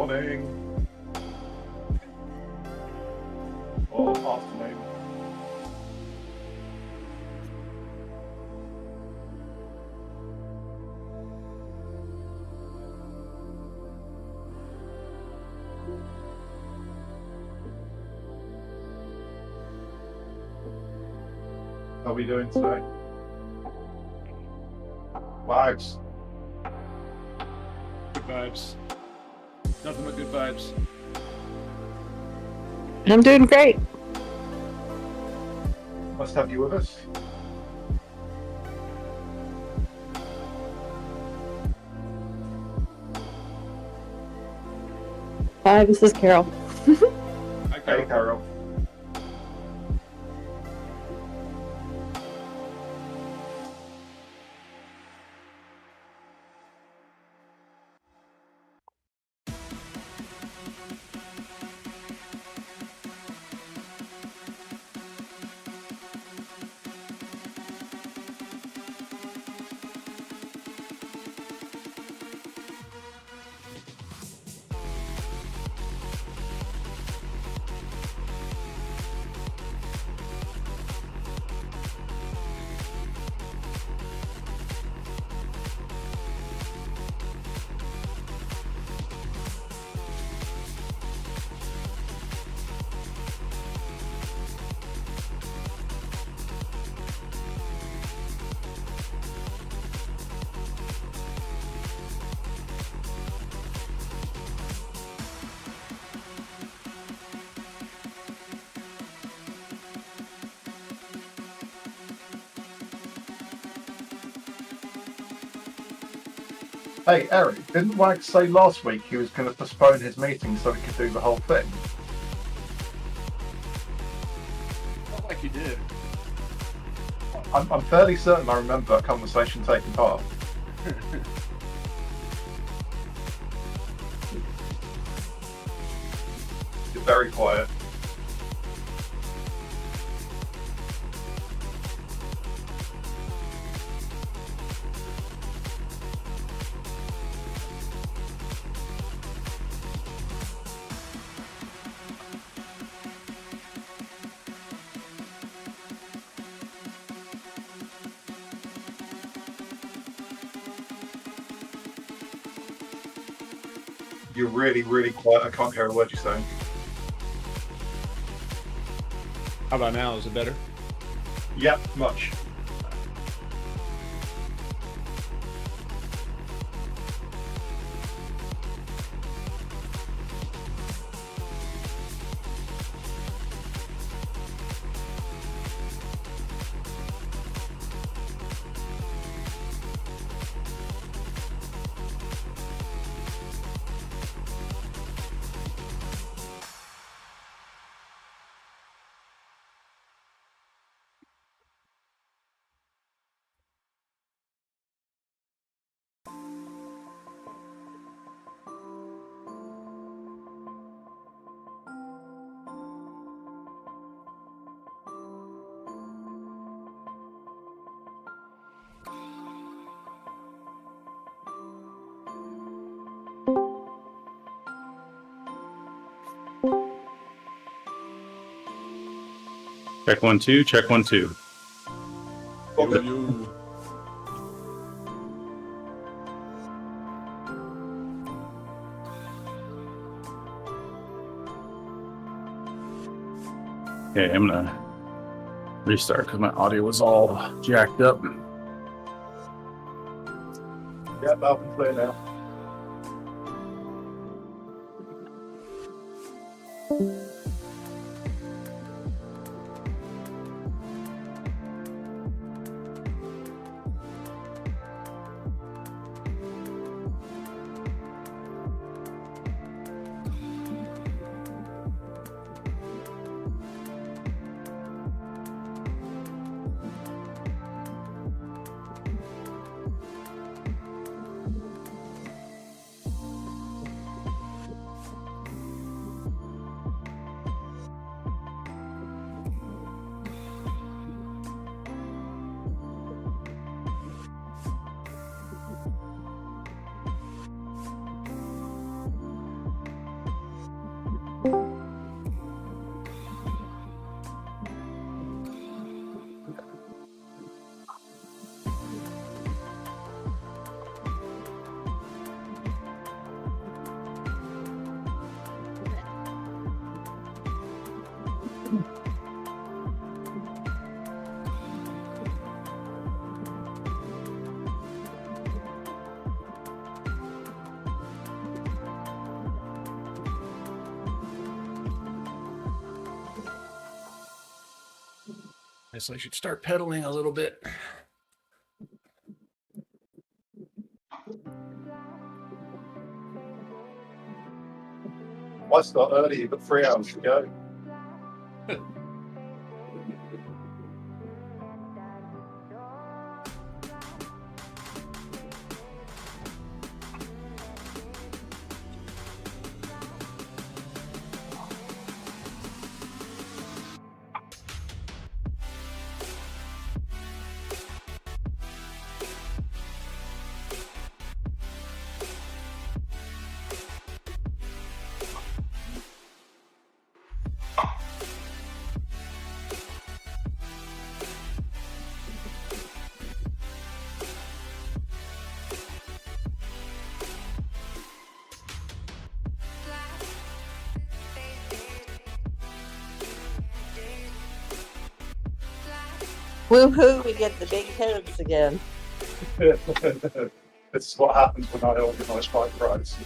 Morning. Or afternoon. How are we doing today? Vibes. Good vibes. Nothing but good vibes. I'm doing great. Must have you with us. Hi, this is Carol. Hi, Carol. Hey, Carol. Hey, Eric, didn't Wax say last week he was going to postpone his meeting so he could do the whole thing? Not like you did. I'm fairly certain I remember that conversation taking part. You're very quiet. You're really, really quiet. I can't hear a word you're saying. How about now? Is it better? Yep, much. Check 1 2, check 1 2. You. Okay, I'm gonna restart because my audio was all jacked up. Yep, loud and clear now. guess I should start pedaling a little bit. I start early, you've got 3 hours to go. Woohoo, we get the big toads again. This is what happens when I organise bike rides.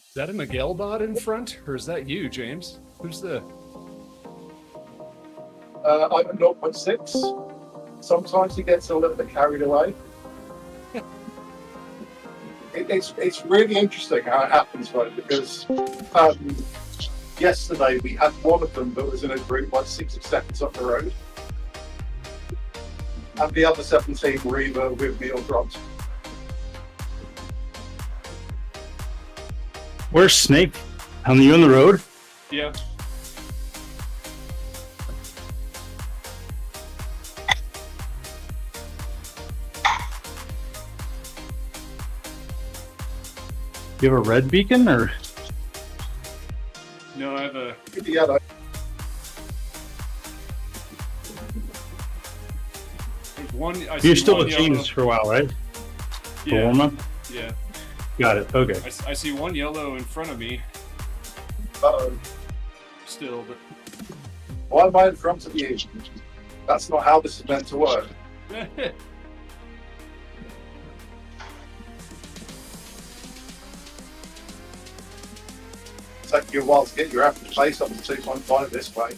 Is that a Miguel bot in front, or is that you, James? Who's the? I'm at 0.6. Sometimes he gets a little bit carried away. It's really interesting how it happens, right? Because yesterday we had one of them that was in a group like 60 seconds up the road, and the other 17 were either with me or dropped. Where's Snake? Are you on the road? Yeah. You have a red beacon or? No, I have a. Yeah, There's one. You're still with James for a while, right? For Yeah. warm up? Yeah. Got it. Okay. I see one yellow in front of me uh-oh. still, but. Why am I in front of you? That's not how this is meant to work. It's taking you a while to get your average place up to 2.5 this way.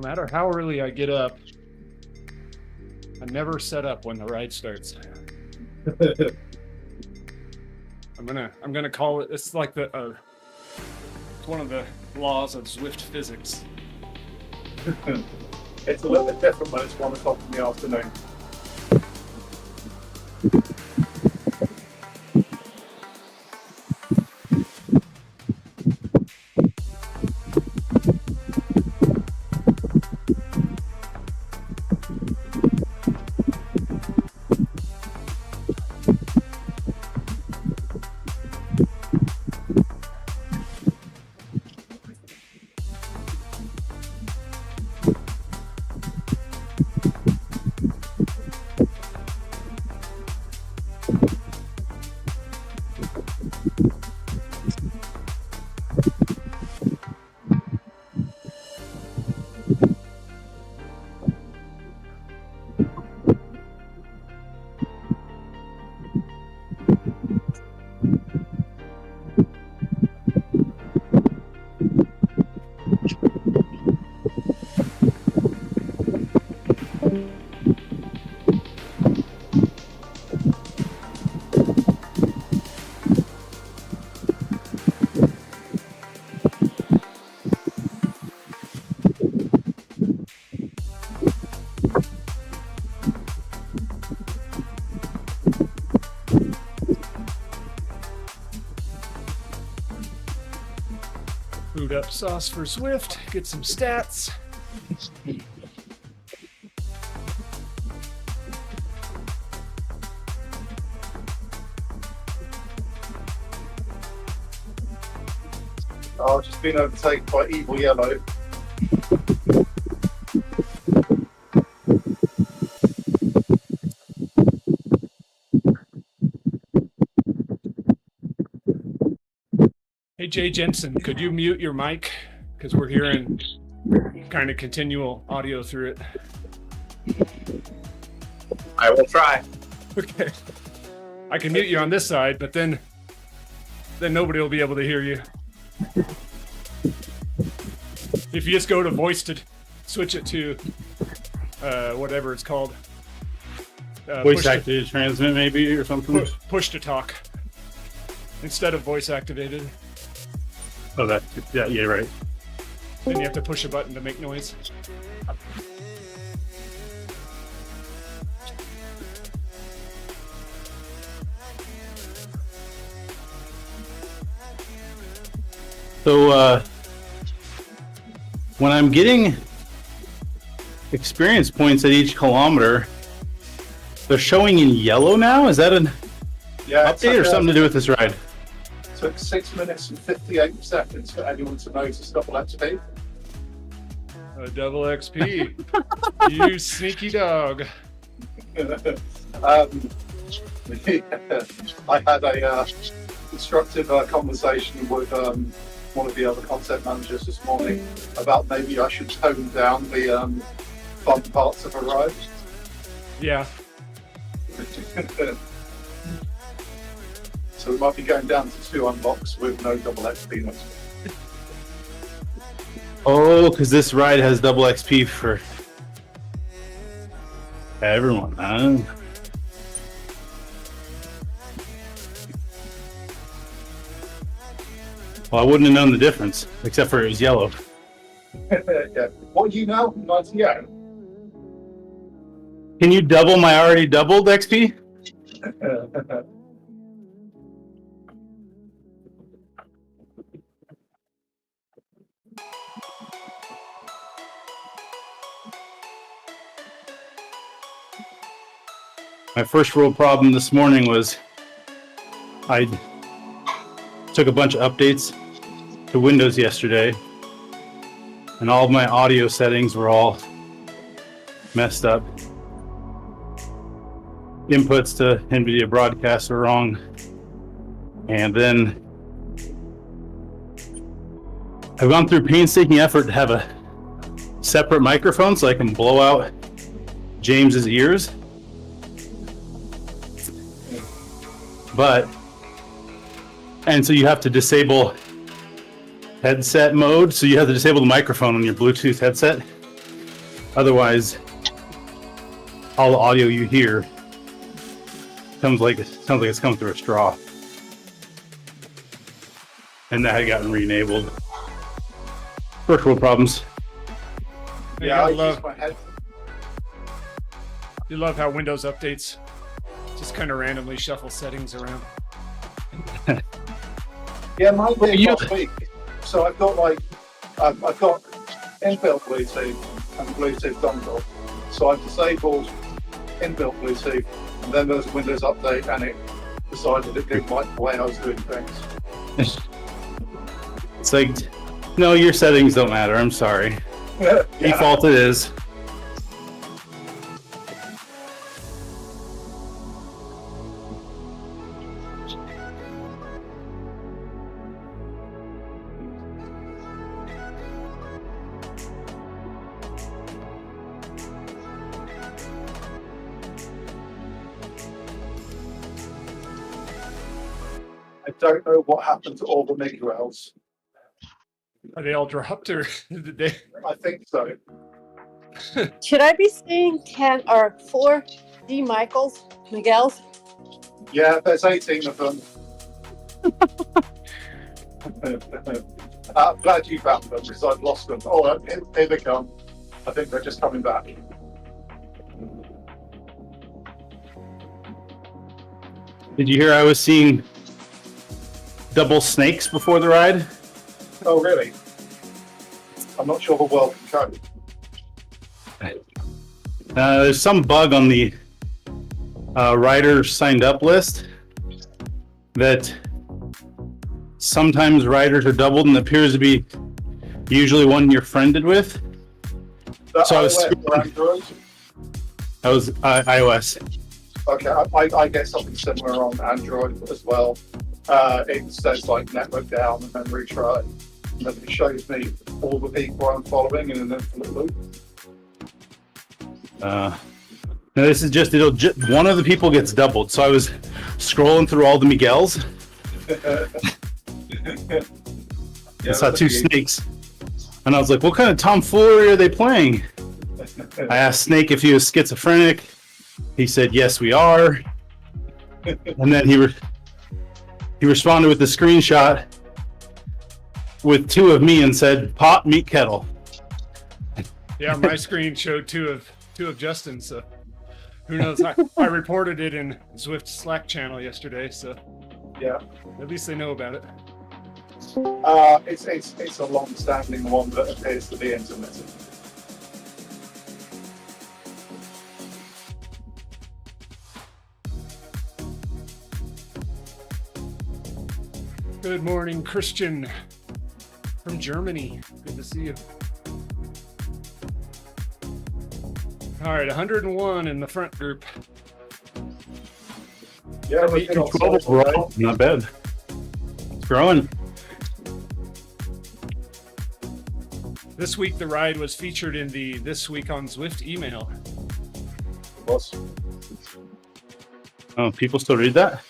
matter how early I get up, I never set up when the ride starts. I'm gonna call it. It's like it's one of the laws of Zwift physics. It's a little bit different when it's 1 o'clock in the afternoon. Boot up sauce for Zwift, get some stats. I've just been overtaken by Evil Yellow. Hey Jay Jensen, could you mute your mic? Because we're hearing kind of continual audio through it. I will try. Okay. I can mute you on this side, but then nobody will be able to hear you. If you just go to voice to switch it to whatever it's called. Voice activated transmit maybe or something. Push to talk instead of voice activated. Oh, yeah, right. Then you have to push a button to make noise. So when I'm getting experience points at each kilometer, they're showing in yellow now? Is that an update or something to do with this ride? Took 6 minutes and 58 seconds for anyone to notice double XP. A double XP. You sneaky dog. I had a constructive conversation with one of the other content managers this morning about maybe I should tone down the fun parts of a ride. Yeah. So we might be going down to 2 unlocks with no double XP notes. Oh, because this ride has double XP for everyone, huh? Well, I wouldn't have known the difference, except for it was yellow. Yeah. What do you know? 98. Can you double my already doubled XP? My first real problem this morning was I took a bunch of updates to Windows yesterday, and all of my audio settings were all messed up. Inputs to NVIDIA broadcasts are wrong. And then I've gone through painstaking effort to have a separate microphone so I can blow out James's ears. And so you have to disable headset mode. So you have to disable the microphone on your Bluetooth headset. Otherwise, all the audio you hear sounds like it's coming through a straw. And that had gotten re-enabled. First world problems. Yeah, I I use my head. you love how Windows updates just kind of randomly shuffle settings around. Yeah, mine did you- last week. So I've got like, I've got inbuilt Bluetooth and Bluetooth dongle. So I've disabled inbuilt Bluetooth, and then there's a Windows update, and it decided it didn't like the way I was doing things. It's like, no, your settings don't matter. I'm sorry. Yeah. Default it is. I don't know what happened to all the Miguels. Are they all dropped or did they? I think so. Should I be seeing 10 or 4 D. Miguel's? Yeah, there's 18 of them. I'm glad you found them because I've lost them. Oh, here they come. I think they're just coming back. Did you hear I was seeing double snakes before the ride? Oh, really? I'm not sure the world can cope. There's some bug on the riders signed up list that sometimes riders are doubled and appears to be usually one you're friended with. So I was iOS or Android? That was iOS. Okay, I get something similar on Android as well. It says like network down and then retry. And then it shows me all the people I'm following in an infinite loop. Now this is just one of the people gets doubled. So I was scrolling through all the Miguels. I saw two snakes, and I was like, "What kind of tomfoolery are they playing?" I asked Snake if he was schizophrenic. He said, "Yes, we are." And then he responded with a screenshot with 2 of me and said, "Pot, meat, kettle." Yeah, my screen showed two of Justin, so who knows? I reported it in Zwift Slack channel yesterday, so Yeah. at least they know about it. It's a long-standing one that appears to be intermittent. Good morning, Christian from Germany. Good to see you. All right, 101 in the front group. Yeah, we got 12 overall. Not bad. It's growing. This week, the ride was featured in the This Week on Zwift email. Oh, people still read that?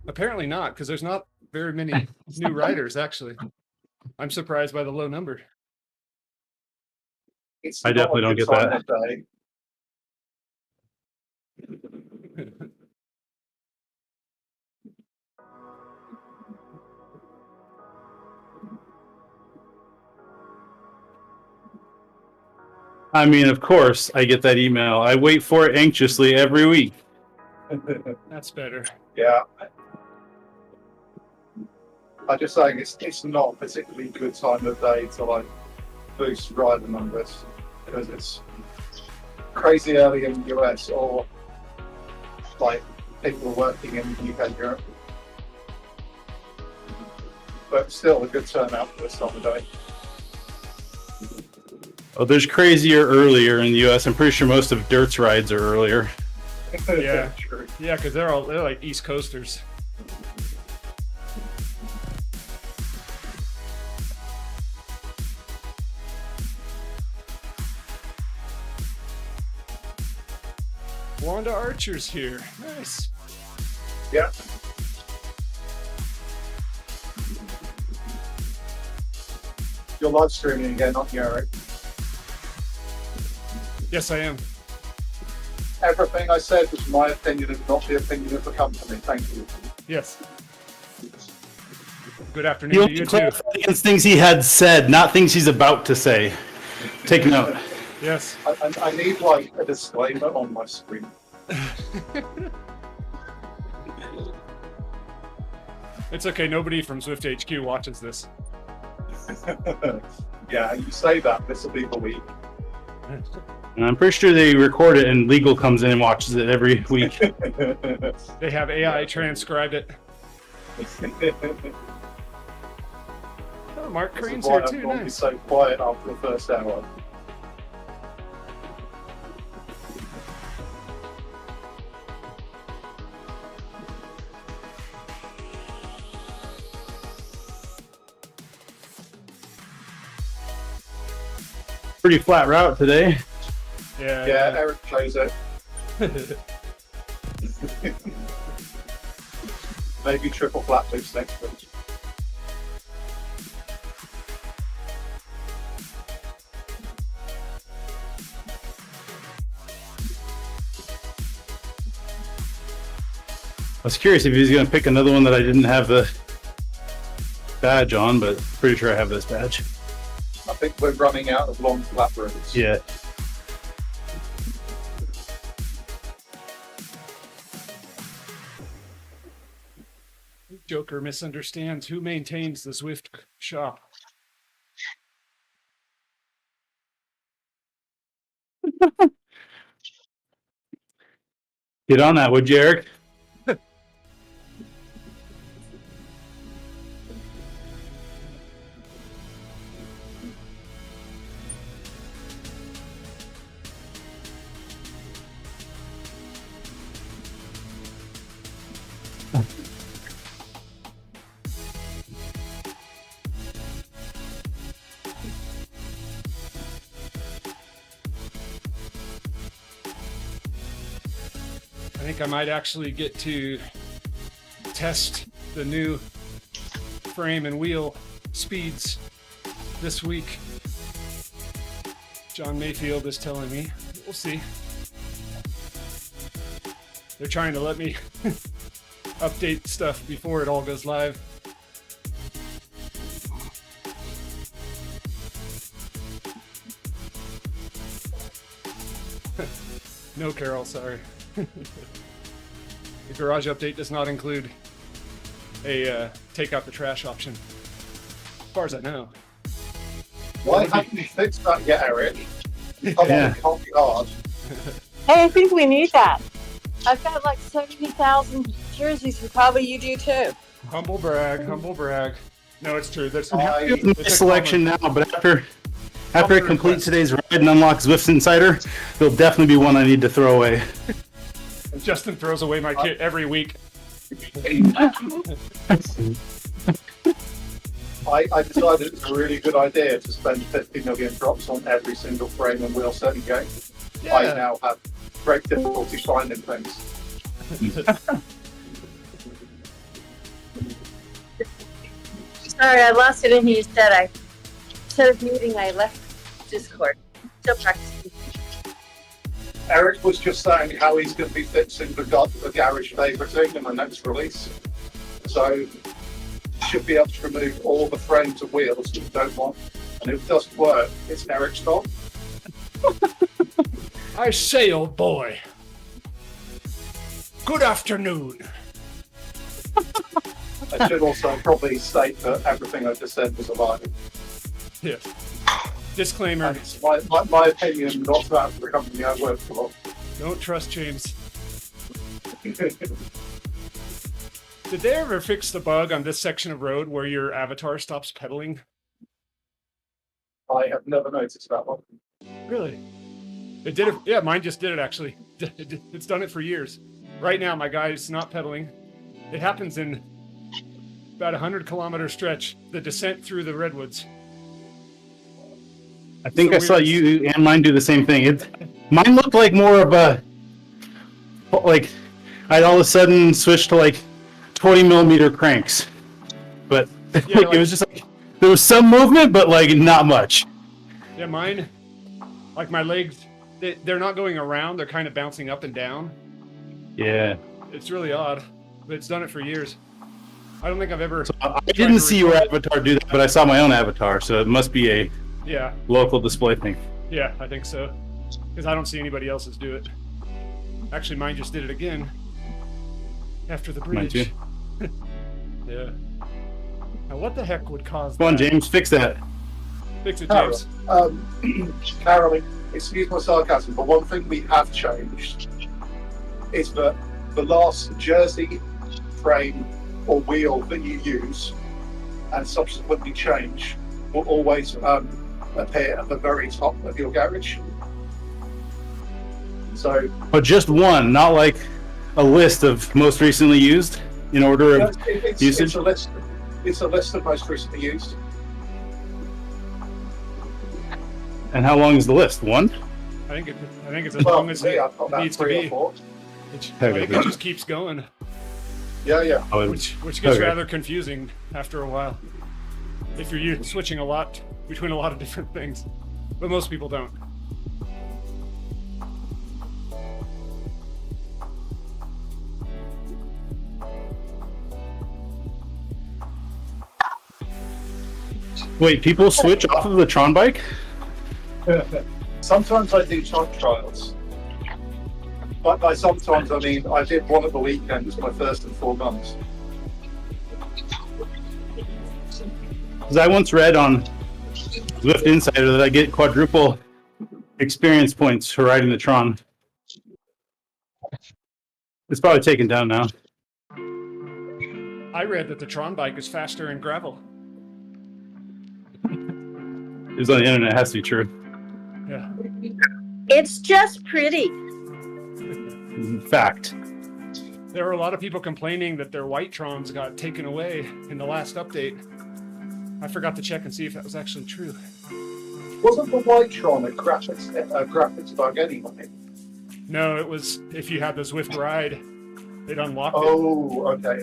Apparently not, because there's not very many new riders, actually. I'm surprised by the low number. It's I definitely not a don't good get time that. of day. I mean, of course, I get that email. I wait for it anxiously every week. That's better. Yeah. I'm just saying it's not a particularly good time of day to like boost rider numbers because it's crazy early in the US or like people working in UK and Europe. But still a good turnout for this time of day. Oh, there's crazier earlier in the US. I'm pretty sure most of Dirt's rides are earlier. Yeah. True. Yeah, because they're like East Coasters. Wanda Archer's here. Nice. Yeah. You're live streaming again, not you, Eric? Yes, I am. Everything I said was my opinion and not the opinion of the company. Thank you. Yes. Good He afternoon to only you too. clarified against things he had said, not things he's about to say. Take note. Yes. I need like a disclaimer on my screen. It's okay. Nobody from Zwift HQ watches this. Yeah, you say that. This will be the week. And I'm pretty sure they record it and legal comes in and watches it every week. They have AI transcribed it. Oh, Mark This is Crane's why here I'm too. normally Nice. so quiet after the first hour. Pretty flat route today. Yeah. Yeah, Eric chose it. Maybe triple flat loops next week. I was curious if he was going to pick another one that I didn't have the badge on, but pretty sure I have this badge. I think we're running out of long flat routes. Yeah. Joker misunderstands. Who maintains the Zwift shop? Get on that, would you, Eric? I think I might actually get to test the new frame and wheel speeds this week. John Mayfield is telling me. We'll see. They're trying to let me update stuff before it all goes live. No, Carol, sorry. The garage update does not include a take out the trash option, as far as I know. Why haven't you fixed that yet, Eric? Come on, Yeah. it can't be hard. Hey, I think we need that. I've got like 70,000 jerseys, and probably you do too. Humble brag, humble brag. No, it's true. There's I- it's My a selection now, but after I Common complete request. today's ride and unlock Zwift Insider, there'll definitely be one I need to throw away. Justin throws away my kit every week. I decided it's a really good idea to spend 50 million drops on every single frame and wheel setting game. I Yeah. now have great difficulty finding things. Sorry, I lost it in you said I instead of muting, I left Discord. Still practicing. Eric was just saying how he's going to be fixing the garage favoriting in the next release. So, should be able to remove all the frames and wheels that you don't want. And if it doesn't work, it's Eric's fault. I say, old boy. Good afternoon. I should also probably state that everything I just said was a lie. Yes. Disclaimer: And it's my opinion, not that of the company I work for. don't trust James. Did they ever fix the bug on this section of road where your avatar stops pedaling? I have never noticed that one. Really? It did it. Yeah, mine just did it actually. It's done it for years. Right now, my guy's not pedaling. It happens in about 100-kilometer stretch, the descent through the redwoods. I think So I saw weird. you and mine do the same thing. Mine looked like more of a, like, I'd all of a sudden switched to like 20 millimeter cranks. But Yeah, like, it was just like, there was some movement, but like not much. Yeah, mine, like my legs they're not going around. They're kind of bouncing up and down. Yeah. It's really odd, but it's done it for years. I don't think I've ever. So I didn't see your avatar do that, but I saw my own avatar, so it must be a Yeah, local display thing. yeah, I think so. Because I don't see anybody else's do it. Actually, mine just did it again after the Mine too. bridge. Yeah. Now, what the heck would cause Come on, that? James, fix that. Fix it, Carol, James. Carol, excuse my sarcasm, but one thing we have changed is that the last jersey, frame, or wheel that you use and subsequently change will always appear at the very top of your garage. So But just one, not like a list of most recently used in order of usage. it's a list. It's a list of most recently used. And how long is the list? One? I think it's as long as it I've got about needs to 3 or be. 4. I think it just keeps going, Yeah. Oh, which gets okay. rather confusing after a while. If you're switching a lot between a lot of different things, but most people don't. Wait, people switch off of the Tron bike? Sometimes I do time trials. But by sometimes I mean I did one at the weekend, my first in 4 months. Because I once read on Zwift Insider that I get quadruple experience points for riding the Tron. It's probably taken down now. I read that the Tron bike is faster in gravel. It was on the internet. It has to be true. Yeah. It's just pretty. Fact. There were a lot of people complaining that their white Trons got taken away in the last update. I forgot to check and see if that was actually true. Wasn't the white Tron a graphics bug anyway? No, it was if you had the Zwift ride, it unlocked it. Oh, okay.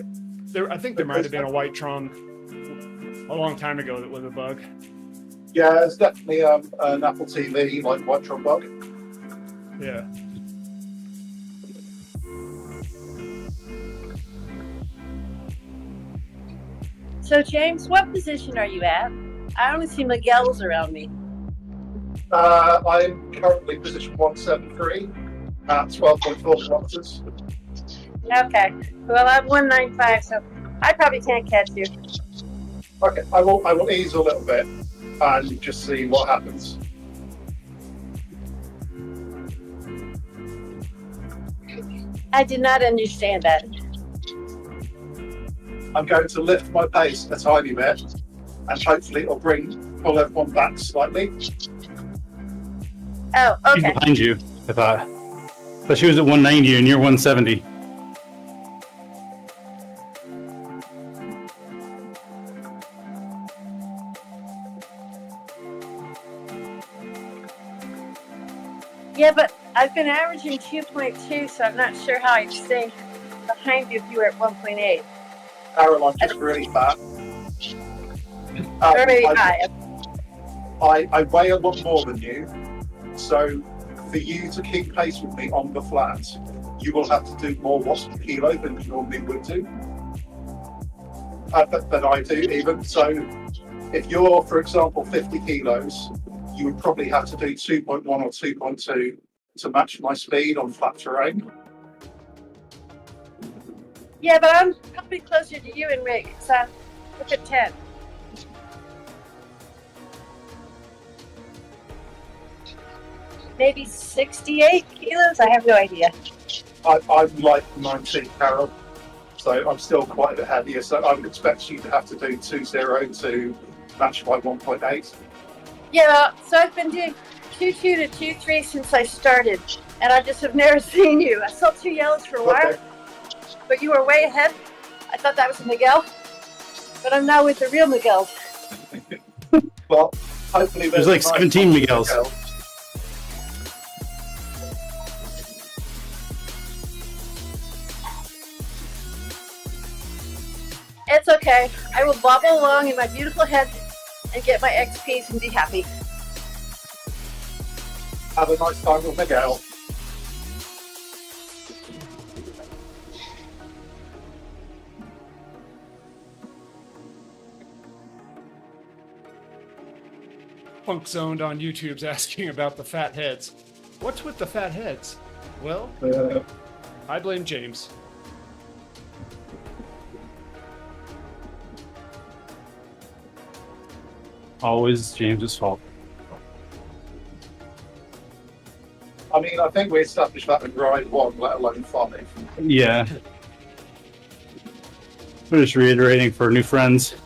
I think there might have been a white Tron a long time ago that was a bug. Yeah, it's definitely an Apple TV like white Tron bug. Yeah. So, James, what position are you at? I only see Miguel's around me. I'm currently position 173 at 12.4 kilometers. Okay. Well, I'm 195, so I probably can't catch you. Okay, I will ease a little bit and just see what happens. I did not understand that. I'm going to lift my pace a tiny bit and hopefully it'll pull everyone back slightly. Oh, She's okay. behind you, I thought. But she was at 190 and you're 170. Yeah, but I've been averaging 2.2, so I'm not sure how I'd stay behind you if you were at 1.8. Carol, I'm just really fat. Or maybe high. I weigh a lot more than you, so for you to keep pace with me on the flat, you will have to do more watts per kilo than you normally would do. Than I do even. So if you're, for example, 50 kilos, you would probably have to do 2.1 or 2.2 to match my speed on flat terrain. Yeah, but I'm probably closer to you and Rick, so look at 10. Maybe 68 kilos? I have no idea. I'm like 19, Carol, so I'm still quite a bit heavier. So I would expect you to have to do 2.0 to match my 1.8. Yeah, so I've been doing 2.2 to 2.3 since I started, and I just have never seen you. I saw 2 yellows for a while, Okay. but you were way ahead. I thought that was Miguel, but I'm now with the real Miguel. Well, hopefully There's like 17 Miguels. It's okay. I will bobble along in my beautiful head and get my XPs and be happy. Have a nice time with Miguel. Punk Zoned on YouTube's asking about the fat heads. What's with the fat heads? Well, I blame James. Always James's fault. I mean, I think we established that in ride one, let alone 5. Yeah. We're just reiterating for new friends.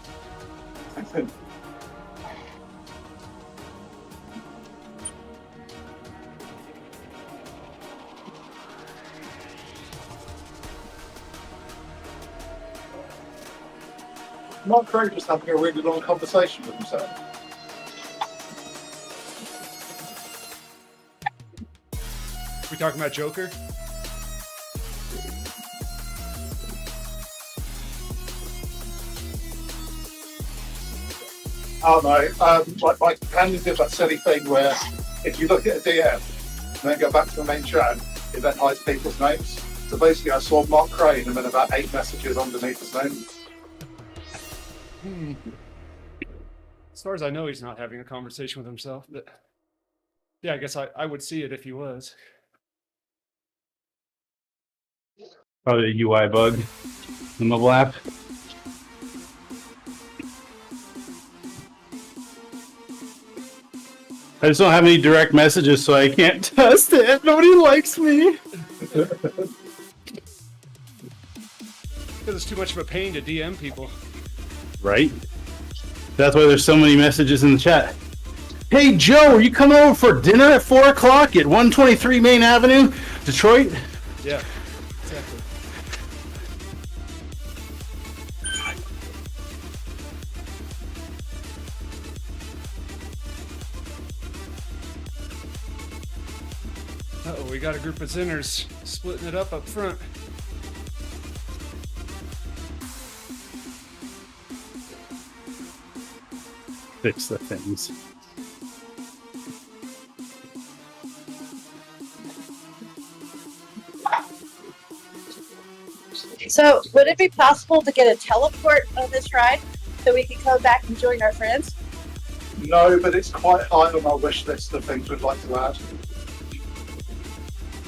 Mark Crow just having a really long conversation with himself. We talking about Joker? Oh no, like my companion did that silly thing where if you look at a DM and then go back to the main chat, it then hides people's names. So basically I saw Mark Crane and then about 8 messages underneath his name. As far as I know, he's not having a conversation with himself, but yeah, I guess I would see it if he was. Probably a UI bug in the mobile app. I just don't have any direct messages, so I can't test it. Nobody likes me. Because it's too much of a pain to DM people. Right? That's why there's so many messages in the chat. Hey Joe, are you coming over for dinner at 4 o'clock at 123 Main Avenue, Detroit? Yeah, exactly. Uh-oh, we got a group of sinners splitting it up front. Fix the things. So, would it be possible to get a teleport on this ride so we can come back and join our friends? No, but it's quite high on our wish list of things we'd like to add.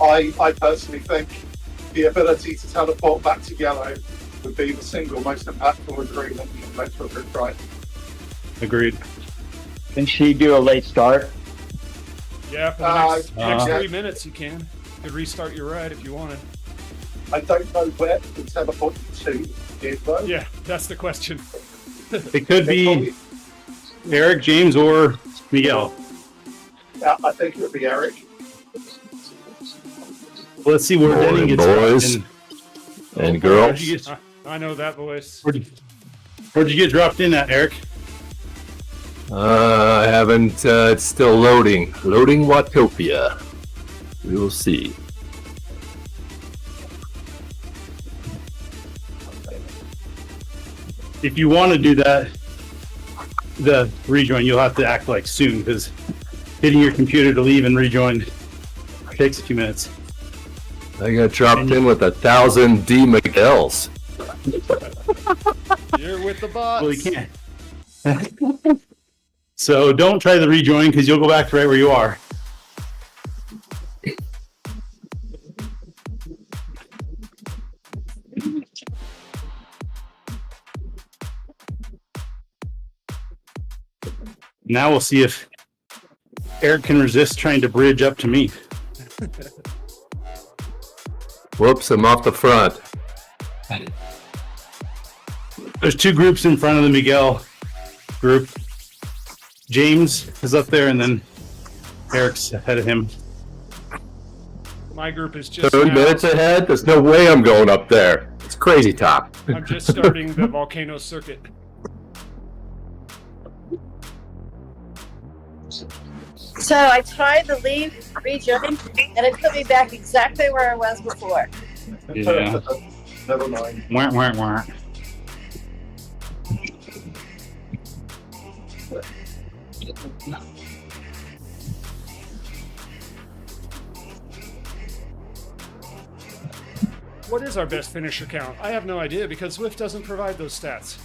I personally think the ability to teleport back to yellow would be the single most impactful agreement you can make to a group ride. Agreed. Can she do a late start? Yeah, for the next yeah. 3 minutes you can. You could restart your ride if you wanted. I don't know where to teleport you to, though. Yeah, that's the question. It could be Eric, James, or Miguel. Yeah, I think it would be Eric. Let's see where Denny gets boys dropped in. and Where'd girls. you get, I know that voice. where'd you get dropped in at, Eric? I haven't. It's still loading. Loading Watopia. We will see. If you want to do that, the rejoin, you'll have to act like soon, because hitting your computer to leave and rejoin takes a few minutes. I got dropped in with 1,000 D Miguels. You're with the bots. Well, you can't. So don't try the rejoin, because you'll go back to right where you are. Now we'll see if Eric can resist trying to bridge up to me. Whoops! I'm off the front. There's 2 groups in front of the Miguel group. James is up there, and then Eric's ahead of him. My group is just 30 now, minutes ahead. There's no way I'm going up there. It's crazy top. I'm just starting the volcano circuit. So I tried to leave, rejoin, and it put me back exactly where I was before. Yeah. Never mind. Wah, wah, wah. What is our best finisher count? I have no idea because Zwift doesn't provide those stats.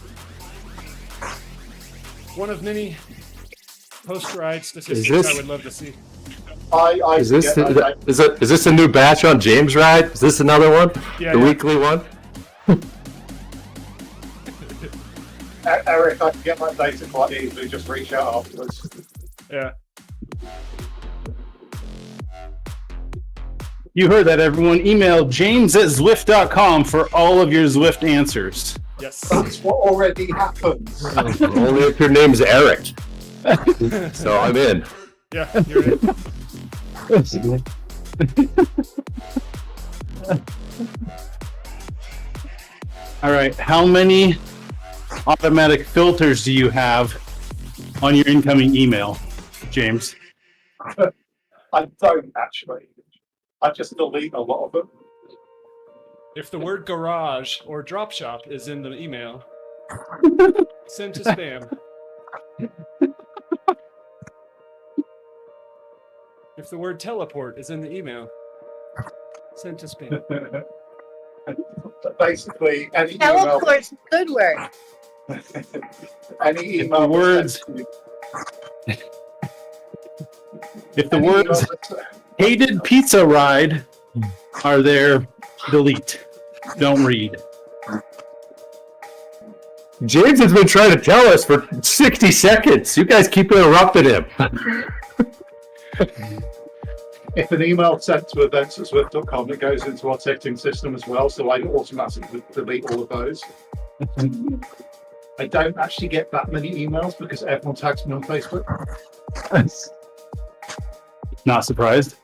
One of many post-ride statistics I would love to see. Is this a new batch on James Ride? Is this another one? Yeah, the weekly one? Eric, I can get my data quite easily. Just reach out afterwards. Yeah. You heard that, everyone. Email james@zwift.com for all of your Zwift answers. Yes. That's what already happens. Only if your name's Eric. So I'm in. Yeah, you're in. All right. How many automatic filters do you have on your incoming email, James? I don't actually. I just delete a lot of them. If the word garage or drop shop is in the email, send to spam. If the word teleport is in the email, send to spam. Basically, any email. Teleport's a good word. Any email. Words. If the words hated pizza ride are there, delete. Don't read. James has been trying to tell us for 60 seconds. You guys keep interrupting him. If an email sent to events@zwift.com, it goes into our ticketing system as well, so I automatically delete all of those. I don't actually get that many emails because everyone tags me on Facebook. Not surprised.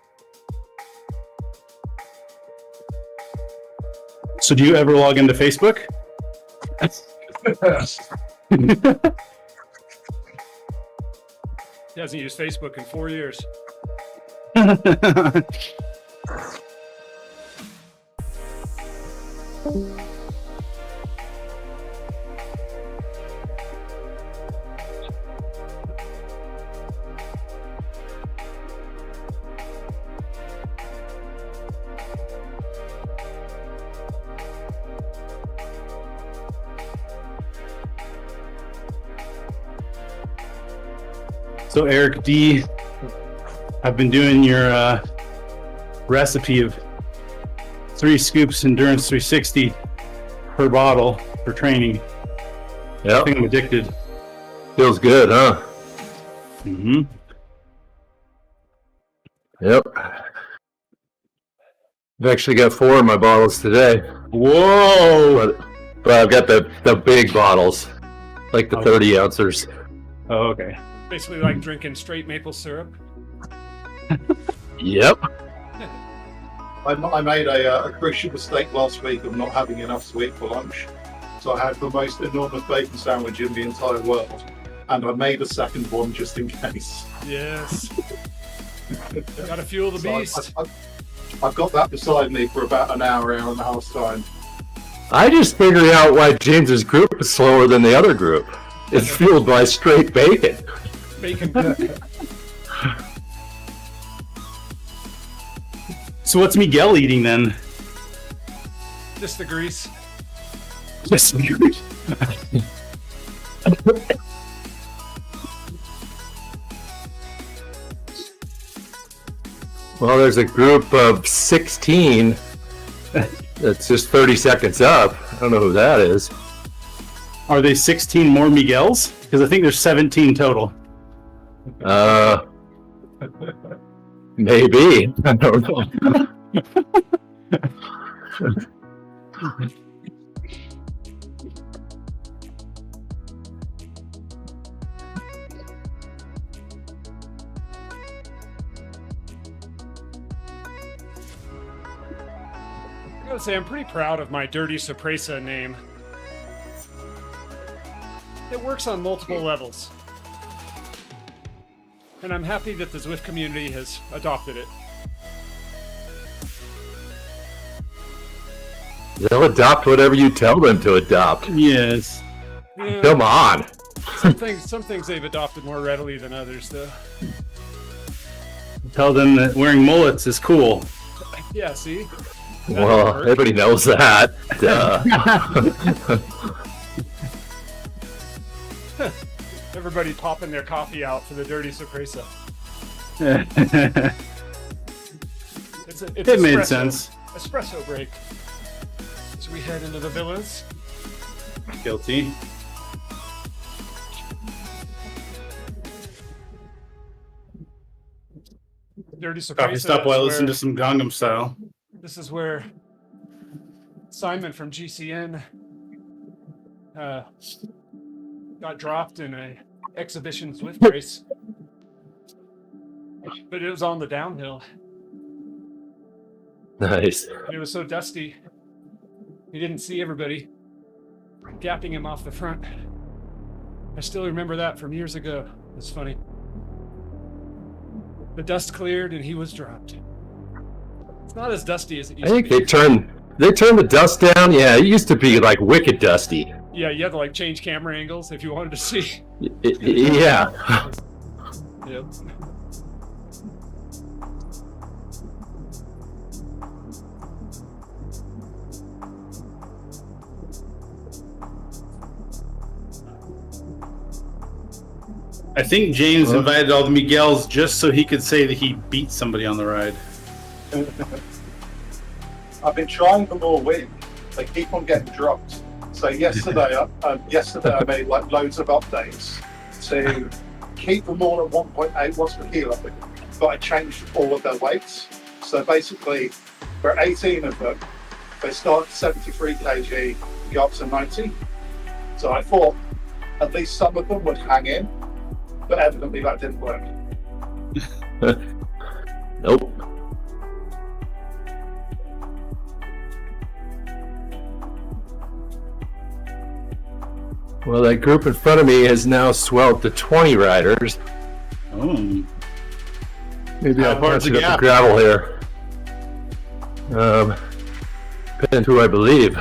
So do you ever log into Facebook? He hasn't used Facebook in 4 years. So Eric D, I've been doing your recipe of 3 scoops Endurance 360 per bottle for training. Yep. I think I'm addicted. Feels good, huh? Mm-hmm. Yep. I've actually got 4 of my bottles today. Whoa! But I've got the big bottles, like the 30 ounces. Oh, okay. Basically like drinking straight maple syrup. Yep. I made a crucial mistake last week of not having enough sweet for lunch. So I had the most enormous bacon sandwich in the entire world. And I made a second one just in case. Yes. Gotta fuel the So beast. I've got that beside me for about an hour and a half time. I just figured out why James's group is slower than the other group. It's fueled by straight bacon. Bacon. So what's Miguel eating then? Just the grease. Just Well, there's a group of 16 that's just 30 seconds up. I don't know who that is. Are they 16 more Miguels? Because I think there's 17 total. Maybe. I don't know. I gotta say, I'm pretty proud of my Dirty Sorpresa name. It works on multiple levels. And I'm happy that the Zwift community has adopted it. They'll adopt whatever you tell them to adopt. Yes. Yeah, Come on. some things they've adopted more readily than others, though. Tell them that wearing mullets is cool. Yeah, see? Well, everybody knows that. Everybody popping their coffee out for the dirty sorpresa. It's It made espresso. sense. Espresso break. As we head into the villas. Guilty. Dirty sorpresa. Coffee stop while I is listen where- to some Gangnam Style. This is where Simon from GCN got dropped in a exhibition Zwift race, but it was on the downhill. Nice. And it was so dusty, he didn't see everybody gapping him off the front. I still remember that from years ago. It's funny. The dust cleared and he was dropped. It's not as dusty as it I used think to be. they turned the dust down. Yeah, it used to be like wicked dusty. Yeah, you had to like change camera angles if you wanted to see. Yeah. Yep. I think James invited all the Miguels just so he could say that he beat somebody on the ride. I've been trying them all week. They keep on getting dropped. So yesterday I made like loads of updates to keep them all at 1.8 watts per kilo, but I changed all of their weights. So basically, for 18 of them, they start at 73 kg, go up to 90. So I thought at least some of them would hang in, but evidently that didn't work. Nope. Well, that group in front of me has now swelled to 20 riders. Oh. Maybe How I'll far's punch the it up gap? the gravel here. Depends who I believe.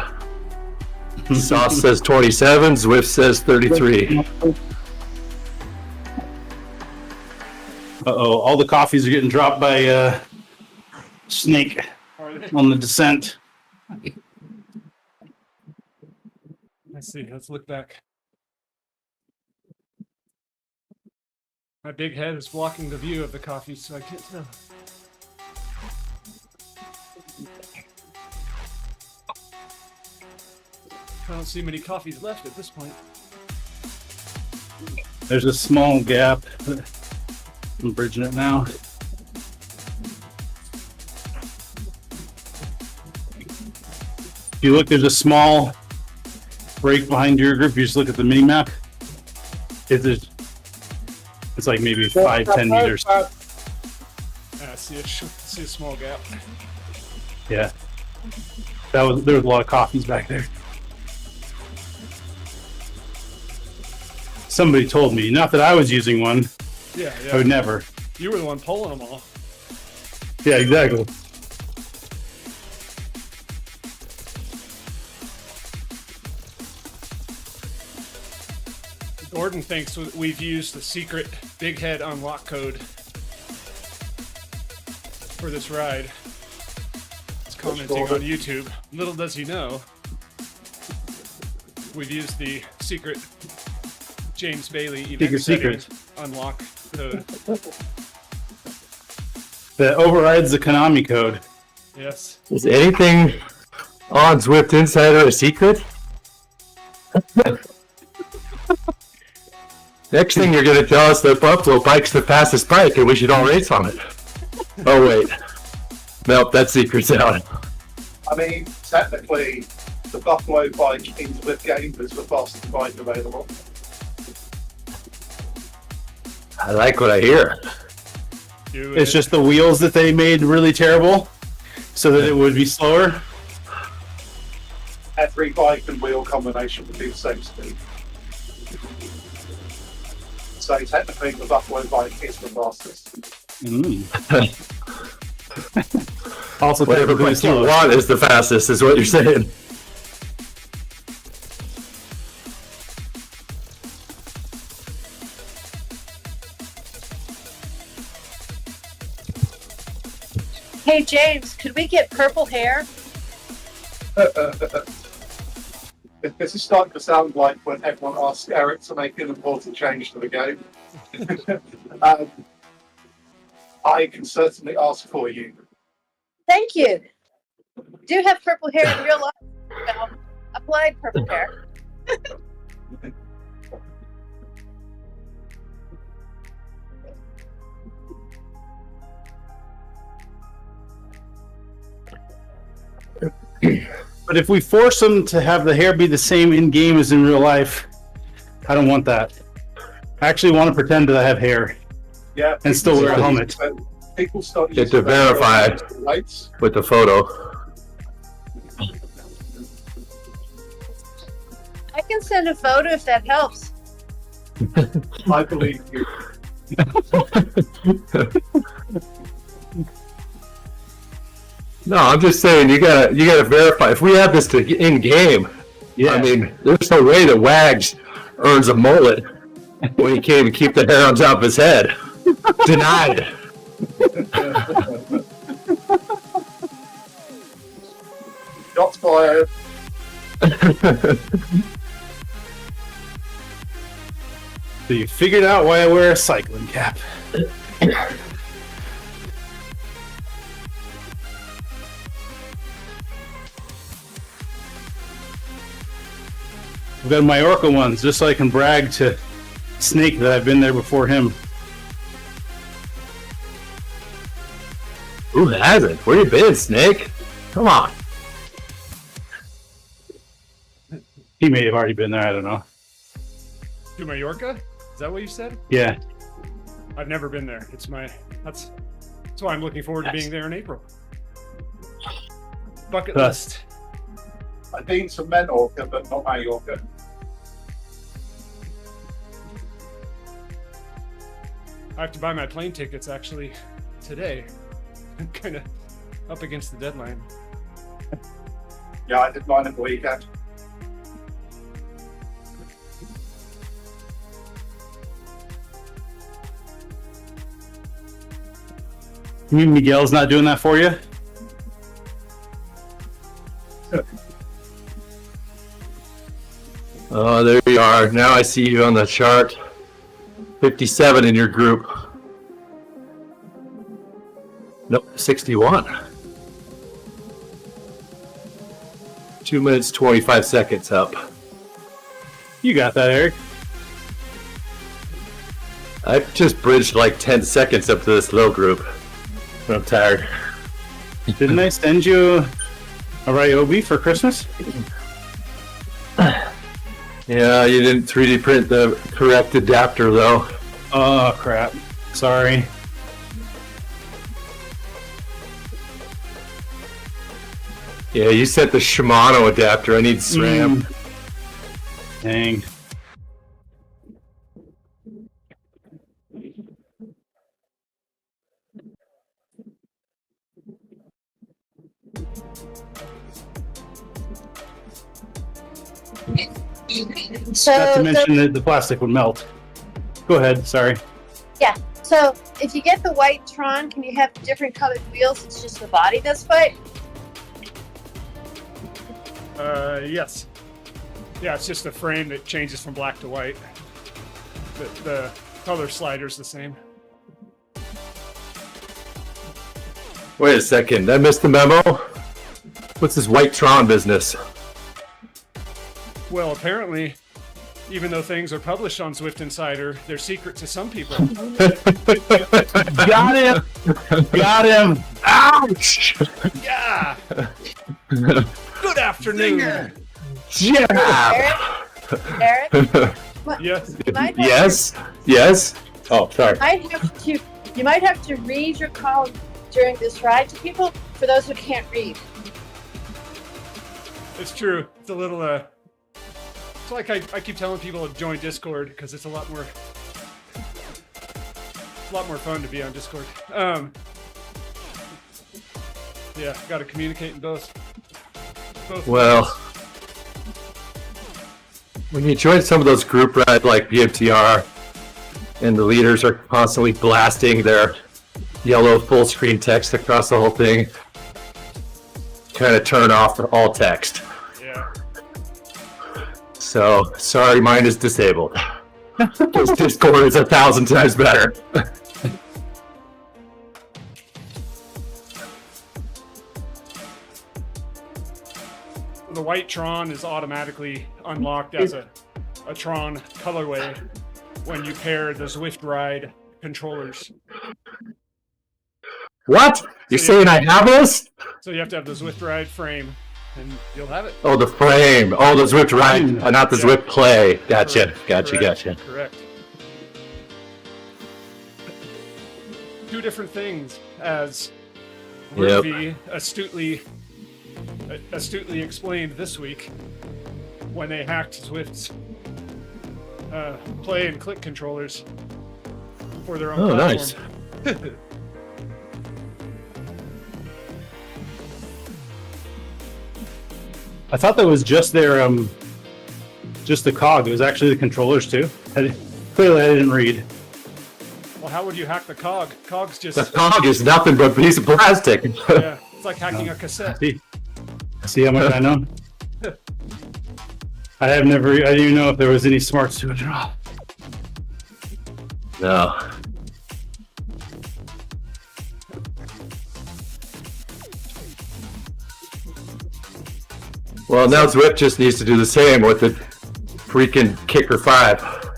Sauce says 27, Zwift says 33. Uh-oh, all the coffees are getting dropped by Snake Are they? on the descent. Let's see. Let's look back. My big head is blocking the view of the coffee, so I can't tell. I don't see many coffees left at this point. There's a small gap. I'm bridging it now. If you look, there's a small break behind your group. You just look at the mini map. It's like maybe 5-10 meters. I see a small gap. Yeah. There was a lot of coffees back there. Somebody told me, not that I was using one. Yeah, I would yeah. never. You were the one pulling them all. Yeah, exactly. Gordon thinks we've used the secret big head unlock code for this ride. He's commenting on YouTube. Little does he know, we've used the secret James Bailey event Secret. unlock code. That overrides the Konami code. Yes. Is anything on Zwift Insider a secret? Next thing you're going to tell us that Buffalo Bike's the fastest bike and we should all race on it. Oh, wait. Nope, that secret's out. I mean, technically, the Buffalo bike in Zwift game is the fastest bike available. I like what I hear. It's just the wheels that they made really terrible so that it would be slower. Every bike and wheel combination would be the same speed. So technically, the Buffalo bike is the fastest. Also, Whatever technically bike you slower. want is the fastest, is what you're saying. Hey James, could we get purple hair? This is starting to sound like when everyone asks Eric to make an important change to the game. I can certainly ask for you. Thank you. Do have purple hair in real life. Well, applied purple hair. But if we force them to have the hair be the same in game as in real life, I don't want that. I actually want to pretend that I have hair Yeah. and still wear a helmet. People start Get to using verify lights. with the photo. I can send a photo if that helps. I believe you. No, I'm just saying you gotta verify. If we have this to in game, Yeah. I mean, there's no way that Wags earns a mullet when he can't even keep the hair on top of his head. Denied. Shots fired. So you figured out why I wear a cycling cap. I've got Majorca ones just so I can brag to Snake that I've been there before him. Who hasn't? Where you been, Snake? Come on. He may have already been there, I don't know. To Mallorca? Is that what you said? Yeah. I've never been there. That's why I'm looking forward to being there in April. Bucket list. I've been to Menorca, but not Mallorca. I have to buy my plane tickets actually today. I'm kind of up against the deadline. Yeah, I did mine in the weekend. You mean Miguel's not doing that for you? Oh, there you are. Now I see you on the chart. 57 in your group. Nope, 61. 2 minutes, 25 seconds up. You got that, Eric. I've just bridged like 10 seconds up to this low group. I'm tired. Didn't I send you a Ryobi for Christmas? Yeah, you didn't 3D print the correct adapter though. Oh, crap. Sorry. Yeah, you sent the Shimano adapter. I need SRAM. Dang. So, Not to mention that the plastic would melt. Go ahead, sorry. so if you get the white Tron, can you have different colored wheels? It's just the body that's white. Yes. Yeah, it's just the frame that changes from black to white. The color slider's the same. Wait a second, I missed the memo. What's this white Tron business? Well, apparently, even though things are published on Zwift Insider, they're secret to some people. Got him! Got him! Ouch! Yeah! Good afternoon! Yeah! Eric, Yes. Yes? Yes? Oh, sorry. you might have to read your column during this ride to people for those who can't read. It's true. It's a little, it's like I keep telling people to join Discord because it's a lot more fun to be on Discord. Yeah, got to communicate in both. Well, when you join some of those group rides like BMTR, and the leaders are constantly blasting their yellow full screen text across the whole thing, kind of turn off all text. Yeah. So sorry, mine is disabled. Because Discord is 1,000 times better. The white Tron is automatically unlocked as a Tron colorway when you pair the Zwift Ride controllers. What? You're saying I have this? So you have to have the Zwift Ride frame, and you'll have it. Oh, the frame. Oh, the Zwift Ride, not the Yeah. Zwift Play. Gotcha. Correct. Gotcha. Correct. Gotcha. Correct. Two different things, as Yep. Ruby astutely explained this week when they hacked Zwift's play and click controllers for their own Oh, platform. nice. I thought that was just their just the cog. It was actually the controllers too. Clearly, I didn't read. Well, how would you hack the cog? Cog's just The cog is nothing but a piece of plastic. yeah, it's like hacking a cassette. See how much I know. I didn't even know if there was any smarts to it at all. No. Well, now Zwift just needs to do the same with the freaking Kicker 5.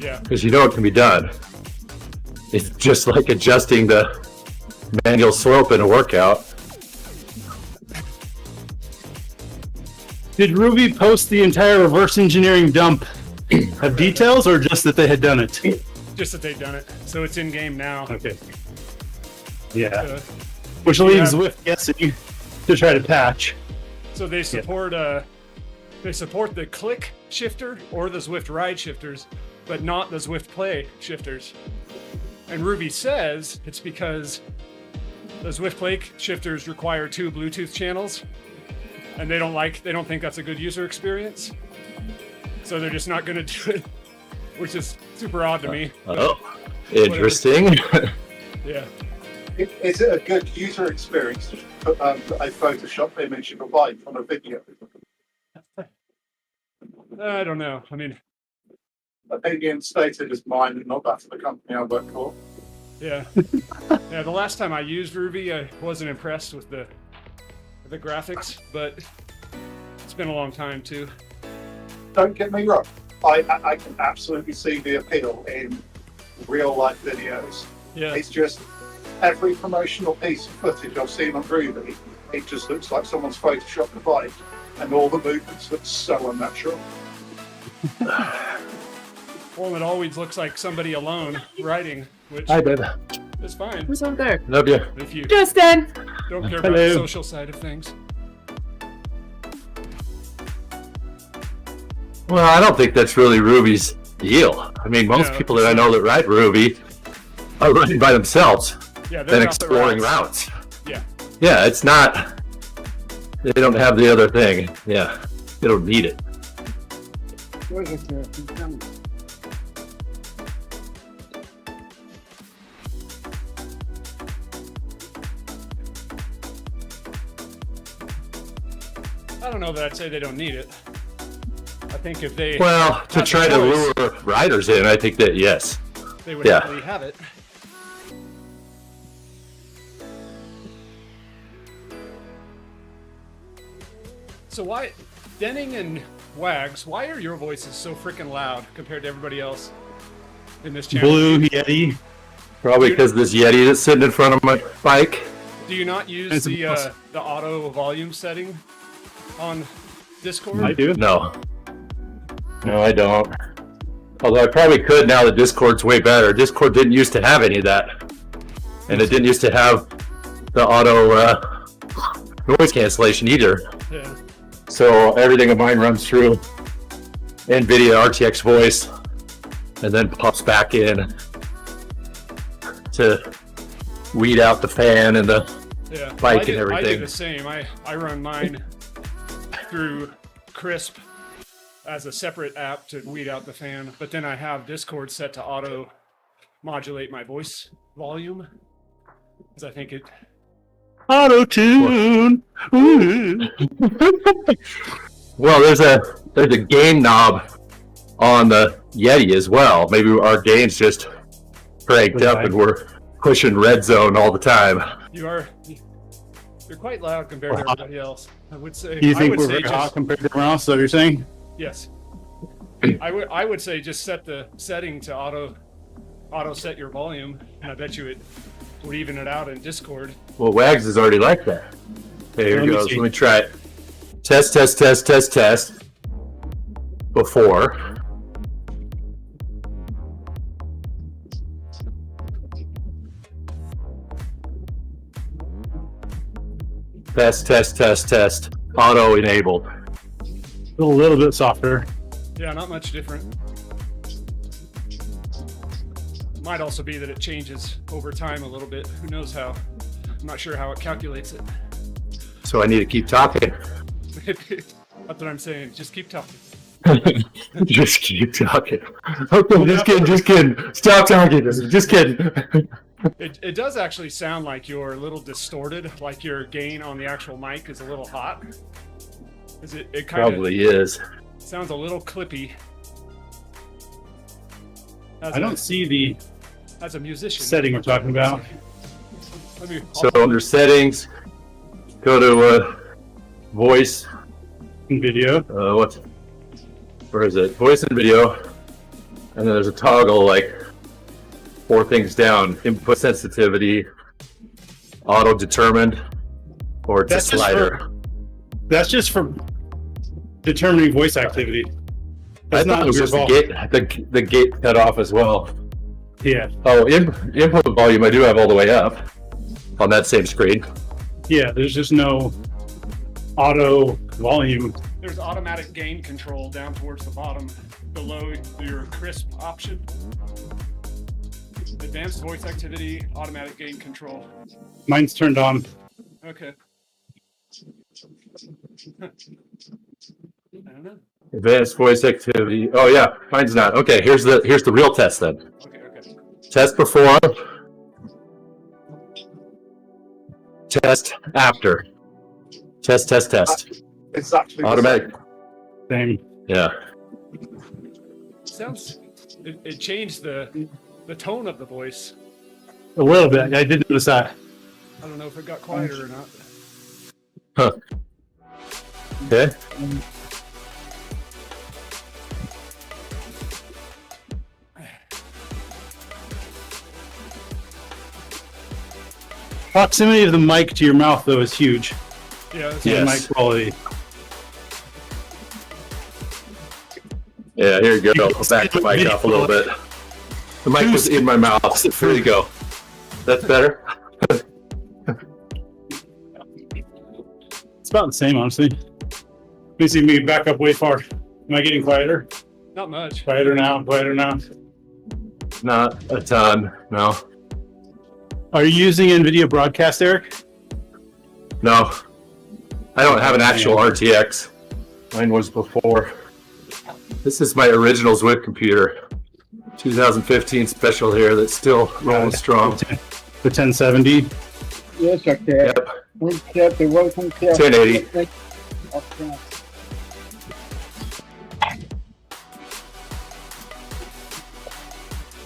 Yeah. Because you know it can be done. It's just like adjusting the manual slope in a workout. Did Ruby post the entire reverse engineering dump of details, or just that they had done it? Just that they've done it. So it's in game now. Okay. Yeah. Uh, Which leaves yeah. Zwift guessing to try to patch. So they support the click shifter or the Zwift Ride shifters, but not the Zwift Play shifters. And Ruby says it's because the Zwift Play shifters require 2 Bluetooth channels, and they don't think that's a good user experience. So they're just not going to do it, which is super odd to me. Oh, interesting. Yeah. Is it a good user experience to put a Photoshop image of a bike on a video? I don't know. I mean, Opinion stated as mine and not that of the company I work for. yeah. Yeah, the last time I used Ruby, I wasn't impressed with the graphics, but it's been a long time too. Don't get me wrong, I can absolutely see the appeal in real life videos. Yeah. It's just every promotional piece of footage I've seen on Ruby, it just looks like someone's photoshopped the bike, and all the movements look so unnatural. Well, it always looks like somebody alone riding, which Hi, babe. is fine Who's on there? Love you. if you Justin! don't care about the social side of things. Well, I don't think that's really Ruby's deal. I mean, most No, people that I know that ride Ruby are riding by themselves Yeah, they're and off the exploring routes. routes. Yeah. Yeah, it's not. They don't have the other thing. Yeah, they don't need it. I don't know that I'd say they don't need it. I think if they Well, to had the try to choice, lure riders in, I think that yes. they would yeah. happily have it. So why, Denning and Wags, why are your voices so freaking loud compared to everybody else in this channel? Blue Yeti. Probably because this Yeti that's sitting in front of my bike. Do you not use It's the impossible. the auto volume setting on Discord? I do. No. No, I don't. Although I probably could now that Discord's way better. Discord didn't used to have any of that. And it didn't used to have the auto noise cancellation either. Yeah. So everything of mine runs through NVIDIA RTX voice and then pops back in to weed out the fan and the Yeah, bike I do, and I do everything. the same. I run mine through Crisp as a separate app to weed out the fan, but then I have Discord set to auto modulate my voice volume because I think it Auto tune. Well, there's a gain knob on the Yeti as well. Maybe our gain's just cranked up and we're pushing red zone all the time. You're quite loud compared to everybody else. I would say. You think I would we're say very just, hot compared to everyone else? So you're saying? Yes. I would say just set the setting to auto set your volume, and I bet you it would even it out in Discord. Well, Wags is already like that. Okay, here Let me goes. see. Let me try it. Test. Before. Test. Auto enabled. A little bit softer. Yeah, not much different. Might also be that it changes over time a little bit. Who knows how? I'm not sure how it calculates it. So I need to keep talking. That's what I'm saying. Just keep talking. Just keep talking. Okay, just kidding. Stop talking. Just kidding. It does actually sound like you're a little distorted, like your gain on the actual mic is a little hot. Is it kind Probably is. of sounds a little clippy. I don't see the As a musician. setting we're talking about. So under settings, go to voice. In video. Where is it? Voice and video. And then there's a toggle like 4 things down. Input sensitivity, auto determined, or it's a That's just slider. That's just for determining voice activity. I That's thought it was your just fault. the gate cut off as well. Yeah. Oh, input volume I do have all the way up on that same screen. Yeah, there's just no auto volume. There's automatic gain control down towards the bottom, below your crisp option. Advanced voice activity, automatic gain control. Mine's turned on. Okay. I don't know. Advanced voice activity. Oh yeah, mine's not. Okay, here's the real test then. Okay. Test before. Test after. Test. It's actually Automatic. Same. Yeah. Sounds. It changed the tone of the voice. A little bit. I did notice that. I don't know if it got quieter or not. Huh. Okay. Proximity of the mic to your mouth, though, is huge. Yeah. That's Yeah. The Yes. mic quality. Yeah, here you go. I'll back the mic up a little bit. The mic was in my mouth. There you go. That's better. It's about the same, honestly. Let me see me back up way far. Am I getting quieter? Not much. Quieter now. Not a ton. No. Are you using NVIDIA Broadcast, Eric? No. I don't have an actual RTX. Mine was before. This is my original Zwift computer. 2015 special here that's still rolling strong. The 1070. Yes, okay. Yep. Welcome to 1080.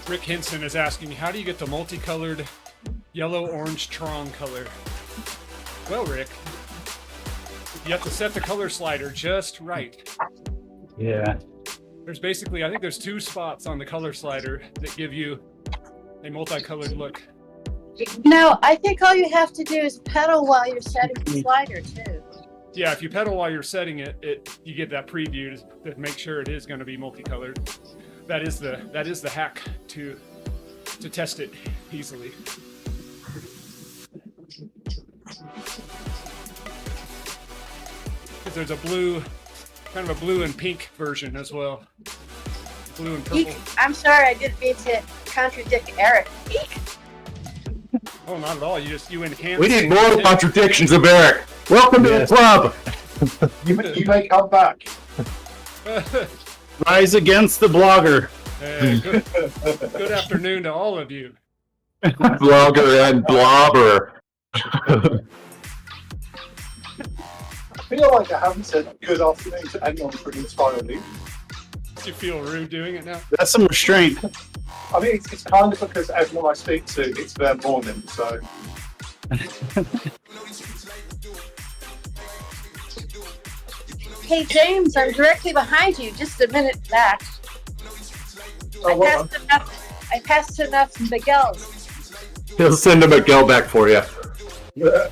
Rick Hinson is asking, how do you get the multicolored yellow-orange Tron color? Well, Rick, you have to set the color slider just right. Yeah. There's basically, I think there's 2 spots on the color slider that give you a multicolored look. No, I think all you have to do is pedal while you're setting the slider too. Yeah, if you pedal while you're setting it, you get that preview to make sure it is going to be multicolored. That is the hack to test it easily. Because there's a blue, kind of a blue and pink version as well. Blue and purple. Eek. I'm sorry, I didn't mean to contradict Eric. Eek. Oh, not at all. You enhance. We need more contradictions of Eric. Welcome to the club. You may come back. Rise against the blogger. Good afternoon to all of you. Blogger and blobber. feel like I haven't said good afternoon to anyone for an entire week. Do you feel rude doing it now? That's some restraint. I mean, it's kind of because everyone I speak to, it's their morning, so. Hey, James, I'm directly behind you. Just a minute back. Oh, well, I passed enough Miguel's. He'll send a Miguel back for you. yeah.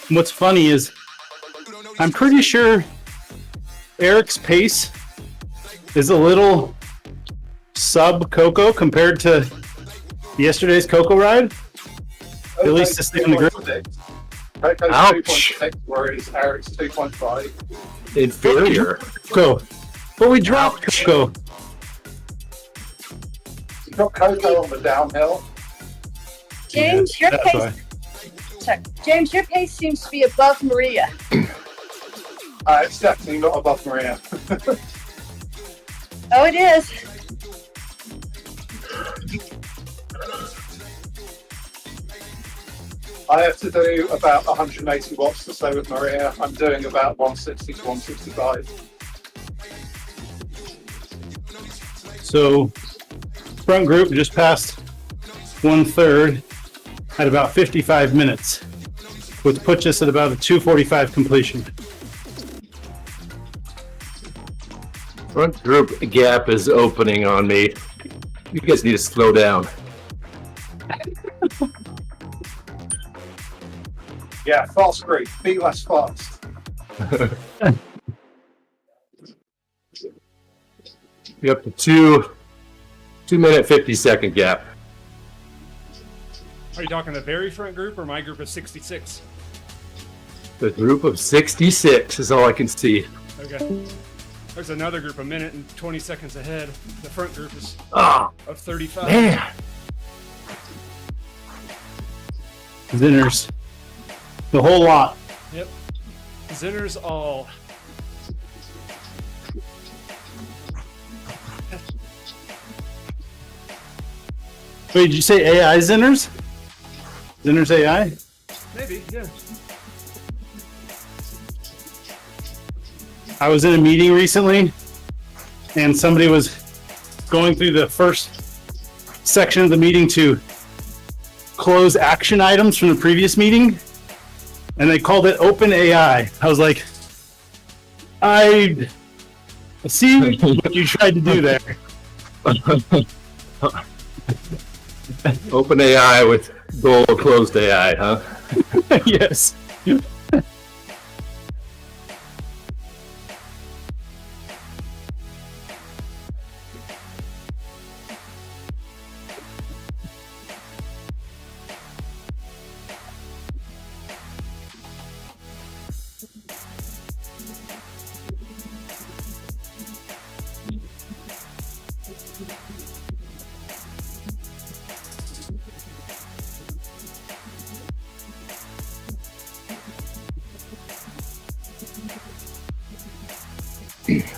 What's funny is I'm pretty sure Eric's pace is a little sub Coco compared to yesterday's Coco ride. At least to stay on the grid. Coco's Ouch. 2.6, whereas Eric's 2.5. Inferior. Coco. But we dropped Coco. You've got Coco on the downhill. James, Yeah, your that's pace. why. Sorry. James, your pace seems to be above Maria. It's definitely not above Maria. Oh, it is. I have to do about 180 watts to stay with Maria. I'm doing about 160 to 165. So front group just passed 1/3 at about 55 minutes, which puts us at about a 2:45 completion. Front group gap is opening on me. You guys need to slow down. Yeah, fast group. Be less fast. You're up to 2 minute 50-second gap. Are you talking the very front group or my group of 66? The group of 66 is all I can see. Okay. There's another group a minute and 20 seconds ahead. The front group is Oh, of 35. man. Zinners. The whole lot. Yep. Zinners all. Wait, did you say AI Zinners? Zinners AI? Maybe, yeah. I was in a meeting recently and somebody was going through the first section of the meeting to close action items from the previous meeting and they called it open AI. I was like, I see what you tried to do there. Open AI with goal of closed AI, huh? Yes.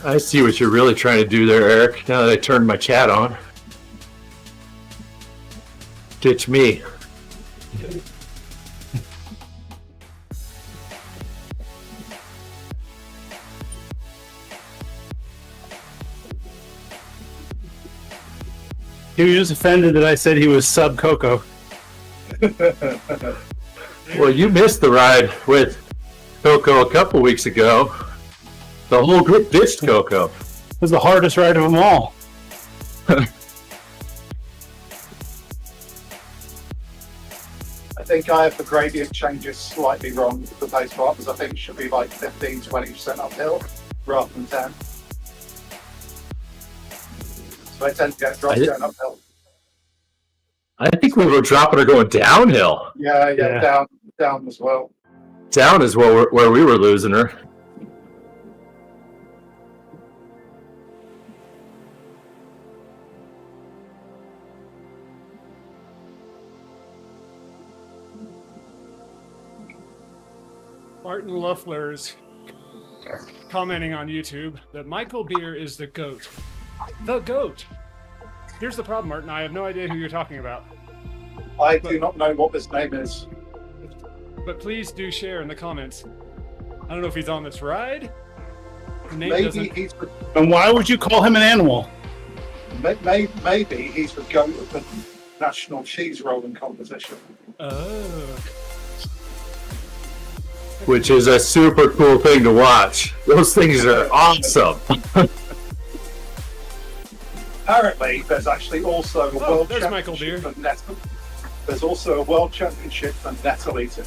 I see what you're really trying to do there, Eric, now that I turned my chat on. Ditch me. He was just offended that I said he was sub Coco. Well, you missed the ride with Coco a couple weeks ago. The whole group ditched Coco. It was the hardest ride of them all. I think I have the gradient changes slightly wrong with the pace partners. I think it should be like 15-20% uphill rather than 10. So I tend to get dropped down uphill. I think we were dropping or going downhill. Yeah, down as well. Down is where we were losing her. Martin Luffler's commenting on YouTube that Michael Beer is the GOAT. The GOAT. Here's the problem, Martin. I have no idea who you're talking about. I do not know what this name is. But please do share in the comments. I don't know if he's on this ride. The name Maybe doesn't. he's the, And why would you call him an animal? maybe he's the goat of the national cheese rolling competition. Oh. Which is a super cool thing to watch. Those things are awesome. Apparently, there's actually also a world there's Michael championship Beer. for nettle. There's also a world championship for nettle eating.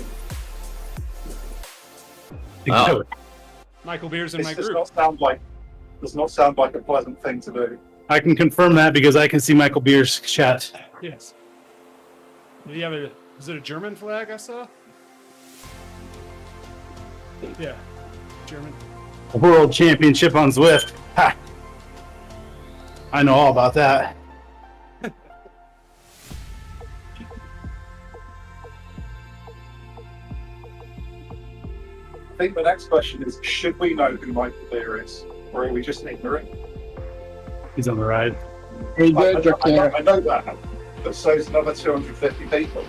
Wow. Michael Beer's in my This group. does not sound like a pleasant thing to do. I can confirm that because I can see Michael Beer's chat. Yes. Did he have a? Is it a German flag I saw? Yeah, German. World Championship on Zwift. Ha! I know all about that. I think the next question is, should we know who Michael Beer is? Or are we just ignorant? He's on the ride. Hey I there, Jack. know that, but so is another 250 people.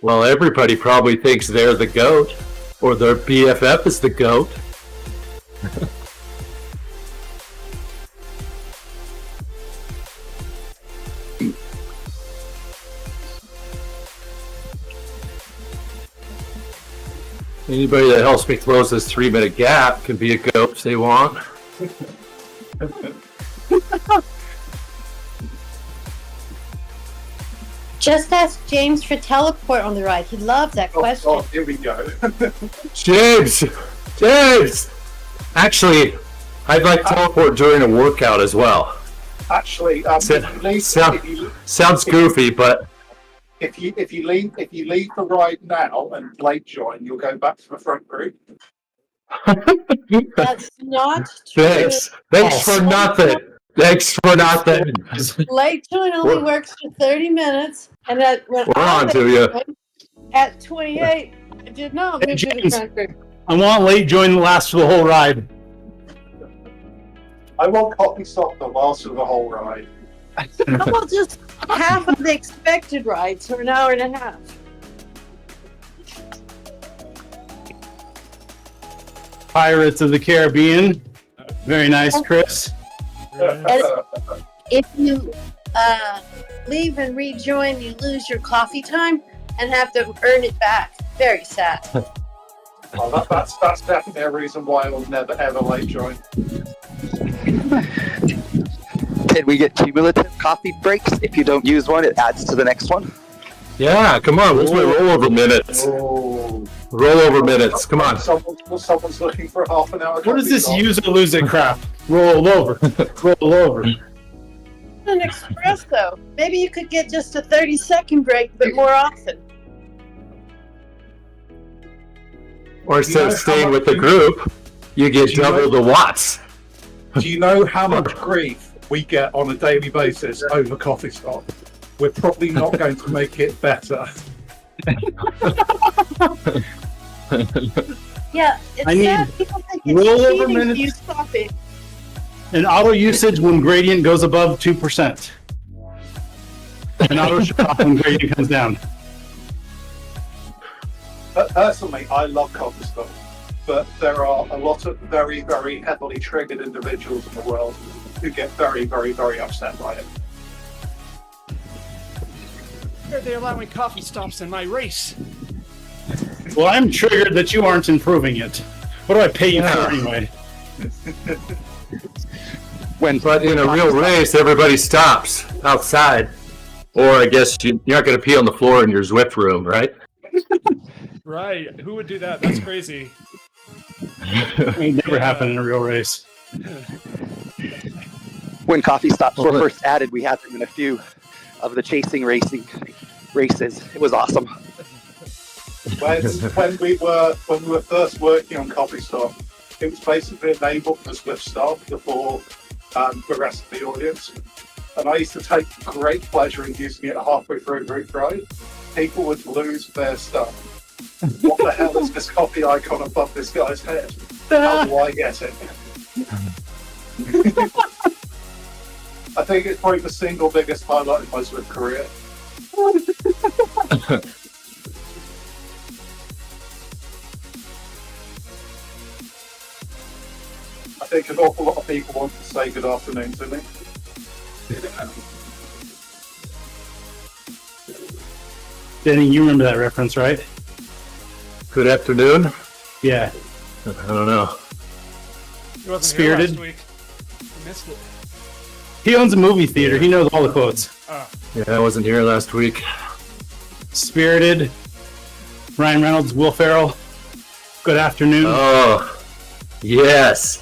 Well, everybody probably thinks they're the GOAT, or their BFF is the GOAT. Anybody that helps me close this 3-minute gap can be a GOAT if they want. Just ask James for teleport on the ride. He loves that question. Oh, here we go. James! James! Actually, I'd like to teleport during a workout as well. Actually, Sounds goofy, but if you leave the ride now and late join, you'll go back to the front group. That's not true. Thanks for nothing. Thanks for nothing. Late join only works for 30 minutes, and when We're on to you. at 28, I did not move to the James. front group. I want late join to last for the whole ride. I want coffee stop to last for the whole ride. Well, just half of the expected rides for an hour and a half. Pirates of the Caribbean. Very nice, Chris. If you leave and rejoin, you lose your coffee time and have to earn it back. Very sad. Oh, that's definitely a reason why I will never ever late join. Can we get cumulative coffee breaks? If you don't use one, it adds to the next one. Yeah, come on. Where's my rollover minutes? Oh, Rollover minutes. Come on. Someone's looking for a half an hour. What is coffee this stop. use it or lose it crap? Roll over. Roll over. An espresso. Maybe you could get just a 30-second break, but more often. Or instead of how staying much with the group, you get double the watts. Do you know how much grief we get on a daily basis over coffee stop? We're probably not going to make it better. Yeah, it's I need sad people think rollover it's cheating to minutes. use coffee. And auto usage when gradient goes above 2%. And auto shut off when gradient comes down. But personally, I love coffee stop, but there are a lot of very, very heavily triggered individuals in the world who get very, very, very upset by it. They're allowing coffee stops in my race. Well, I'm triggered that you aren't improving it. What do I pay you for anyway? But in a real race, everybody stops outside. Or I guess you're not going to pee on the floor in your Zwift room, right? Right. Who would do that? That's crazy. It would never happen in a real race. When coffee stops were first added, we had them in a few of the chasing racing races. It was awesome. When we were first working on coffee stop, it was basically enabled for Zwift staff before the rest of the audience. And I used to take great pleasure in using it halfway through a group ride. People would lose their stuff what the hell is this coffee icon above this guy's head? How do I get it? I think it's probably the single biggest highlight of my Zwift career. I think an awful lot of people want to say good afternoon to me. Danny, you remember that reference, right? Good afternoon. Yeah. I don't know. He wasn't Spirited. here last week. I missed it. He owns a movie theater. He knows all the quotes. Yeah, I wasn't here last week. Spirited. Ryan Reynolds, Will Ferrell. Good afternoon. Oh, yes.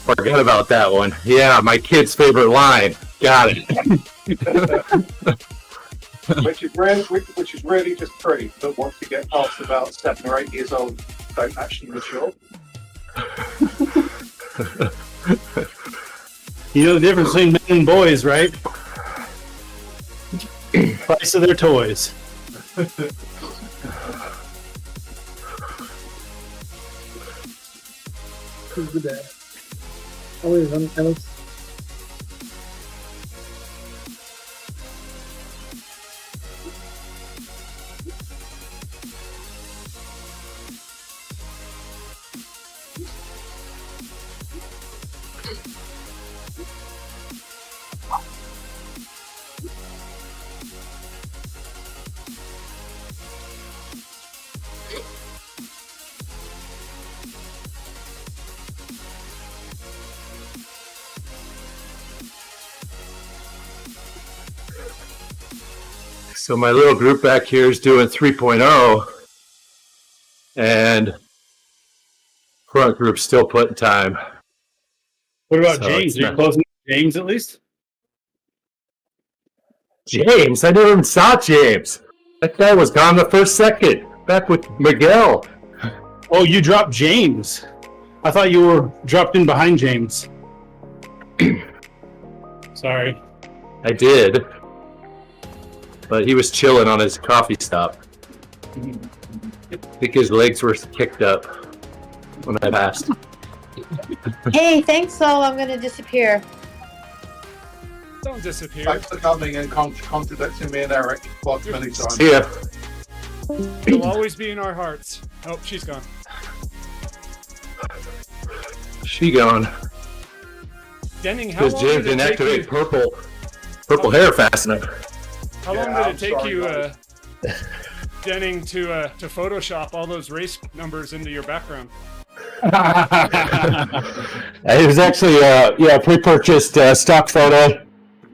Forgot about that one. Yeah, my kid's favorite line. Got it. which is really just pretty, but once you get past about 7 or 8 years old, don't actually mature. You know the difference between men and boys, right? Price of their toys. Who's the dad? Oh, wait, Alex. So my little group back here is doing 3.0, and front group's still putting time. What about So James? it's Are you not- closing James at least? James? I never even saw James. That guy was gone the first second. Back with Miguel. Oh, you dropped James. I thought you were dropped in behind James. Sorry. I did. But he was chilling on his coffee stop. I think his legs were kicked up when I passed. Hey, thanks, all. I'm gonna disappear. Don't disappear. Thanks for coming and contradicting me and Eric quite many times. See ya. You'll always be in our hearts. Oh, she's gone. She gone. Denning, how Because long James did it didn't take activate you? purple hair fast enough. How long Yeah, did it I'm take you, sorry, Denning, to Photoshop all those race numbers into your background? It was actually pre-purchased stock photo.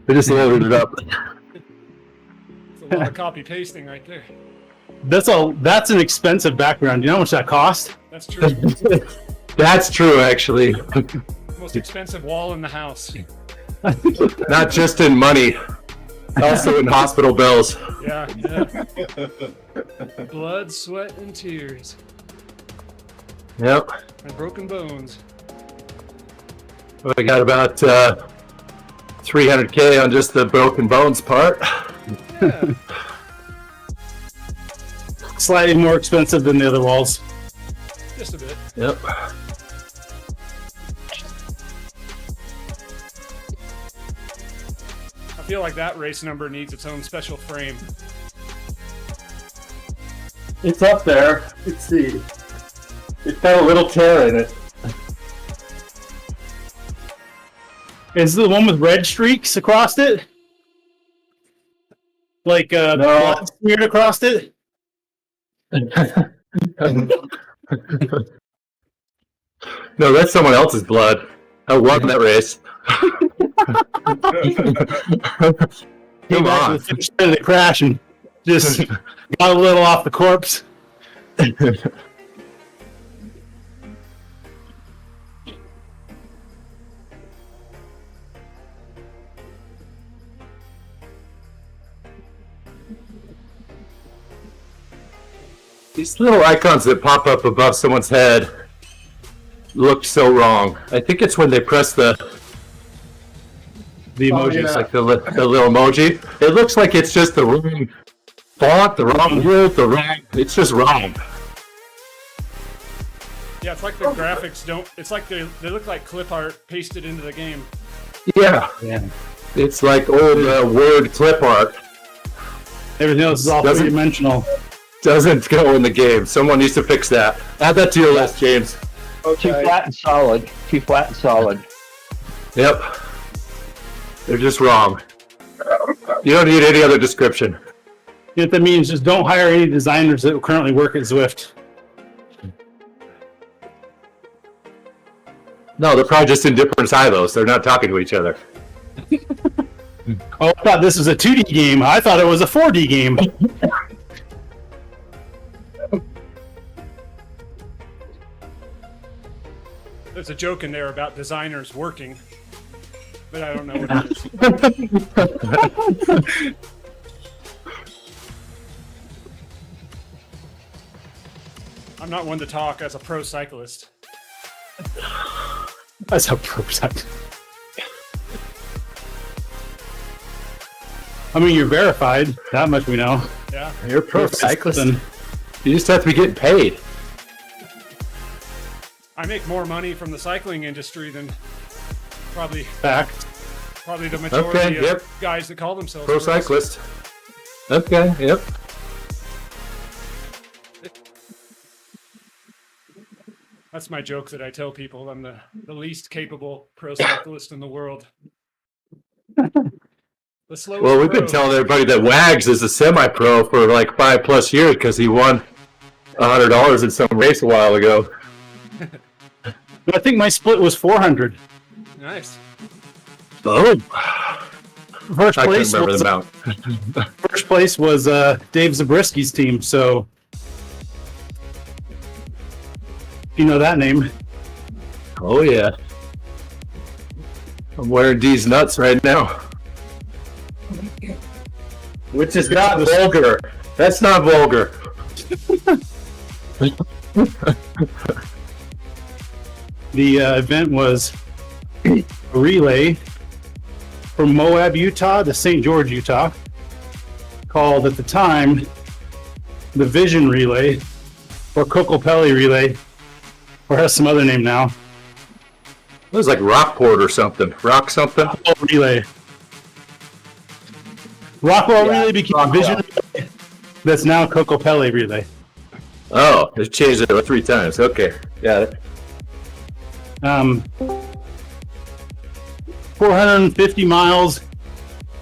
We just loaded it up. It's a lot of copy pasting right there. That's an expensive background. Do you know how much that cost? That's true. That's true, actually. Most expensive wall in the house. Not just in money, also in hospital bills. Yeah. Blood, sweat, and tears. Yep. And broken bones. I got about 300K on just the broken bones part. Yeah. Slightly more expensive than the other walls. Just a bit. Yep. I feel like that race number needs its own special frame. It's up there. Let's see. It's got a little tear in it. Is it the one with red streaks across it? Like No. blood smeared across it? No, that's someone else's blood. I won that race. Came Come back to on. the finish of the crash and just got a little off the corpse. These little icons that pop up above someone's head look so wrong. I think it's when they press the Emojis. yeah. like the little emoji. It looks like it's just the wrong font, the wrong word, it's just wrong. Yeah, it's like the graphics don't. It's like they look like clip art pasted into the game. Yeah, Yeah. it's like old Word clip art. Everything else is all Doesn't- three-dimensional. Doesn't go in the game. Someone needs to fix that. Add that to your list, James. Too Okay. flat and solid. Too flat and solid. Yep. They're just wrong. You don't need any other description. You know what that means? Just don't hire any designers that currently work at Zwift. No, they're probably just in different silos. They're not talking to each other. Oh, I thought this was a 2D game. I thought it was a 4D game. There's a joke in there about designers working, but I don't know what it is. I'm not one to talk as a pro cyclist. That's a pro site. I mean, you're verified. That much we know. Yeah. You're a pro cyclist. Then You just have to be getting paid. I make more money from the cycling industry than probably fact. the majority Okay, of yep. guys that call themselves Pro pros. cyclist. Okay, yep. That's my joke that I tell people. I'm the least capable pro cyclist in the world. The slowest Well, we've been pro. telling everybody that Wags is a semi-pro for like 5+ years because he won $100 in some race a while ago. But I think my split was 400. Nice. Oh, First I couldn't place remember was, the amount. first place was Dave Zabrisky's team. So, if you know that name. Oh yeah. I'm wearing D's nuts right now. Which is not vulgar. That's not vulgar. The event was a relay from Moab, Utah to St. George, Utah, called at the time the Vision Relay or Kokopelli Relay, or has some other name now. It was like Rockport or something. Rock something. Relay. Rockwell Yeah, Relay became Rockwell. Vision Relay. That's now Kokopelli Relay. Oh, they changed it 3 times. Okay, got it. 450 miles,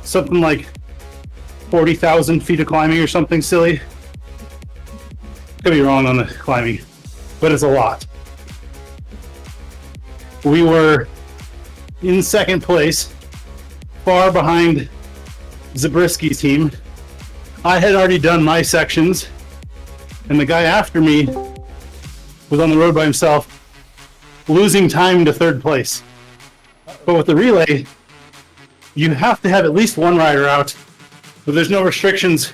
something like 40,000 feet of climbing or something silly. Could be wrong on the climbing, but it's a lot. We were in second place, far behind Zabrisky's team. I had already done my sections, and the guy after me was on the road by himself, losing time to third place. But with the relay, you have to have at least one rider out, but there's no restrictions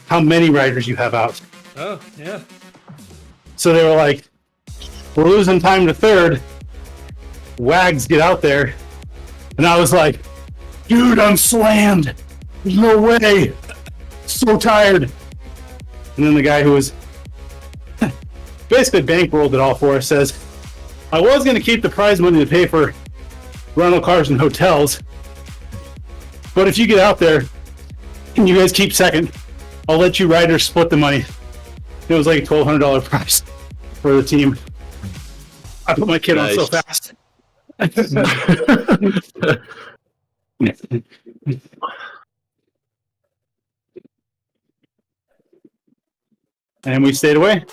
how many riders you have out. Oh, yeah. So they were like, we're losing time to third. Wags, get out there. And I was like, dude, I'm slammed. There's no way. So tired. And then the guy who was basically bankrolled it all for us says, I was going to keep the prize money to pay for rental cars and hotels, but if you get out there and you guys keep second, I'll let you riders split the money. It was like a $1,200 prize for the team. I put my kid on so fast. And we stayed away.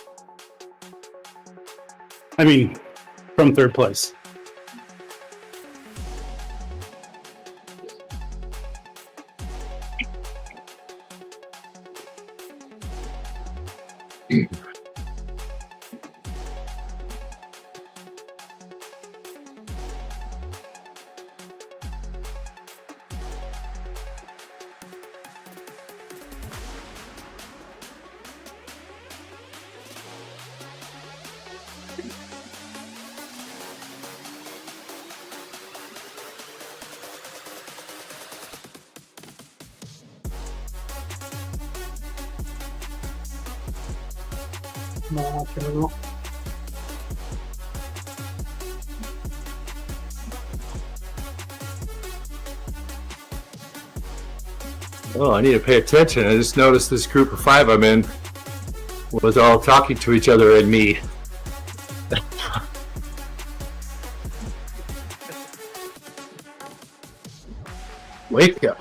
I mean, from third place. No, I don't know. Oh, I need to pay attention. I just noticed this group of 5 I'm in was all talking to each other and me. Wake up.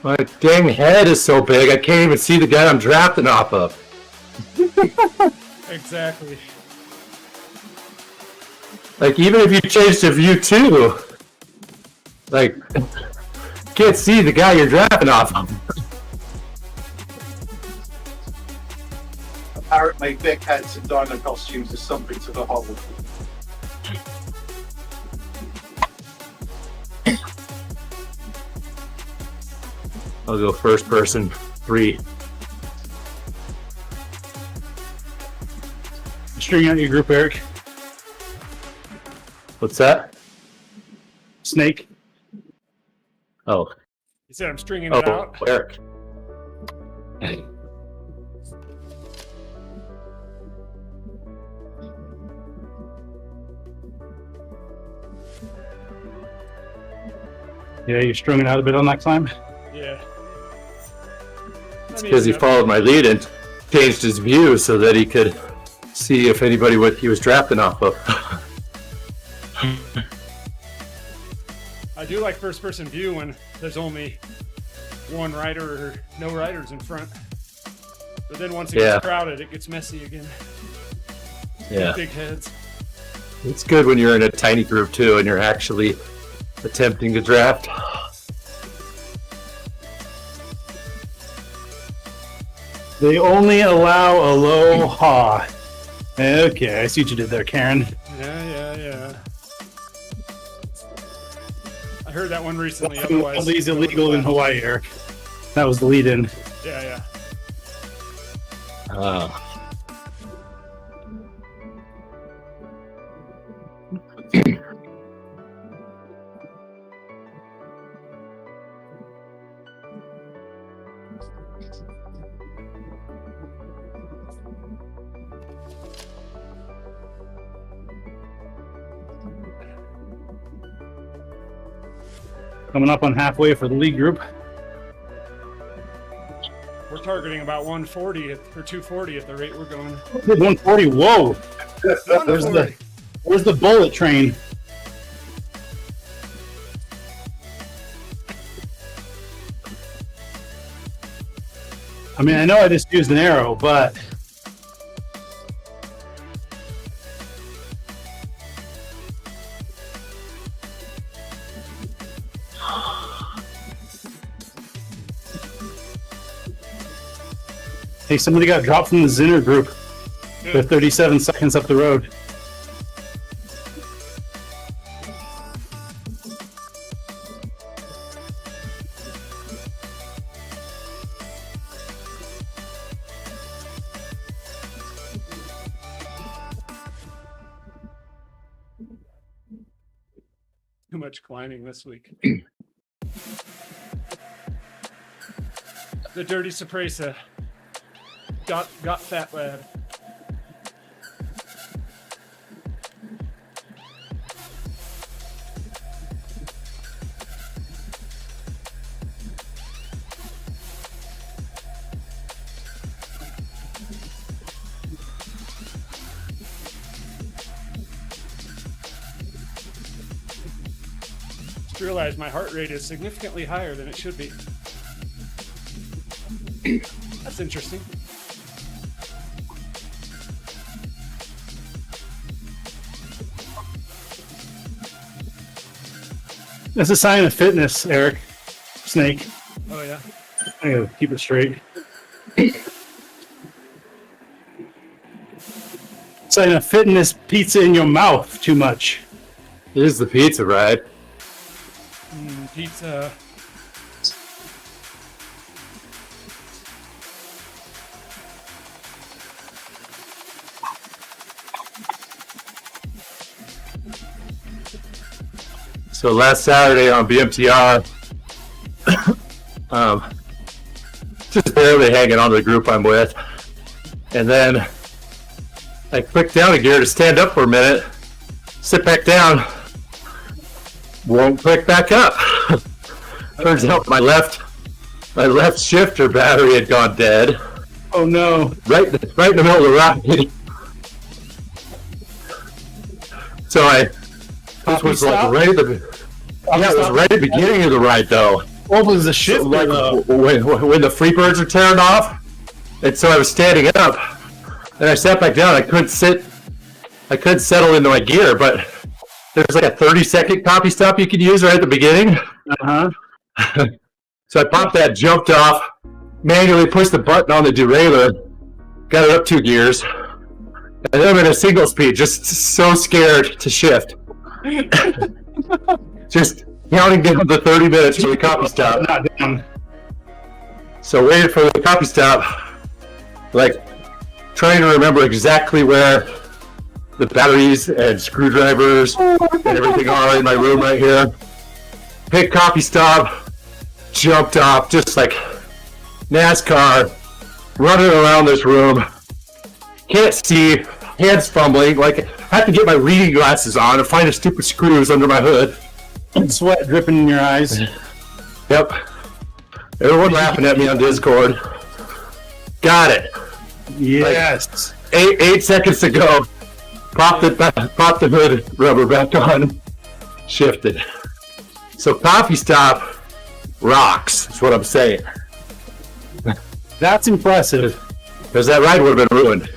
My dang head is so big, I can't even see the guy I'm drafting off of. Exactly. Like, even if you change to view 2, like, can't see the guy you're drafting off of. Apparently, big heads and dino costumes is something to the whole. I'll go first person 3. String out your group, Eric. What's that? Snake. Oh, You said I'm stringing it out. Eric. Yeah, you're stringing out a bit on that climb. Yeah. It's because he followed my lead and changed his view so that he could see if anybody what he was drafting off of. I do like first person view when there's only one rider or no riders in front. But then once it gets crowded, it gets messy again. Yeah. Big heads. It's good when you're in a tiny group too and you're actually attempting to draft. They only allow aloha. Okay, I see what you did there, Karen. Yeah. I heard that one recently. Otherwise, All these illegal in Hawaii, Eric. That was the lead-in. Yeah. Coming up on halfway for the lead group. We're targeting about 140 or 240 at the rate we're going. 140. Whoa! Where's the bullet train? I mean, I know I just used an arrow, but hey, somebody got dropped from the Zinner group. They're 37 seconds up the road. Too much climbing this week. The dirty surpresa. Got fat lad. Just realized my heart rate is significantly higher than it should be. That's interesting. That's a sign of fitness, Eric. Snake. Oh yeah. I gotta keep it straight. Sign of fitness, pizza in your mouth too much. It is the pizza ride. Pizza. So last Saturday on BMTR, just barely hanging on to the group I'm with. And then I clicked down a gear to stand up for a minute, sit back down, won't click back up. Turns out my left shifter battery had gone dead. Oh no. Right in the middle of the ride. So this was like right at the beginning of the ride though. What was the shifter So, like, though? when the free birds were tearing off, and so I was standing up, and I sat back down. I couldn't settle into my gear, but there's like a 30-second copy stop you could use right at the beginning. Uh-huh. So I popped that, jumped off, manually pushed the button on the derailleur, got it up 2 gears, and then I'm in a single speed, just so scared to shift. Just counting down the 30 minutes for the copy stop. Not down. So waiting for the copy stop, like trying to remember exactly where the batteries and screwdrivers and everything are in my room right here. Hit copy stop, jumped off, just like NASCAR, running around this room. Can't see, hands fumbling, like I have to get my reading glasses on and find the stupid screws under my hood. Sweat dripping in your eyes. Yep. Everyone laughing at me on Discord. Got it. Yes. Like, 8 seconds to go. Pop the hood rubber back on. Shifted. So coffee stop rocks. Is what I'm saying. That's impressive. Because that ride would have been ruined.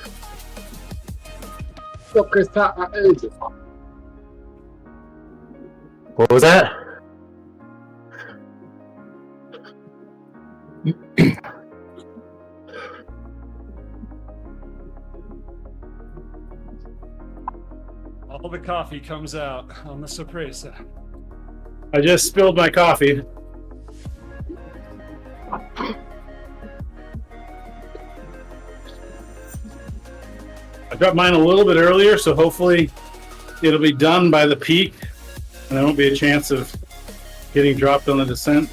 What was that? All the coffee comes out on the sorpresa. I just spilled my coffee. I dropped mine a little bit earlier, so hopefully it'll be done by the peak, and there won't be a chance of getting dropped on the descent.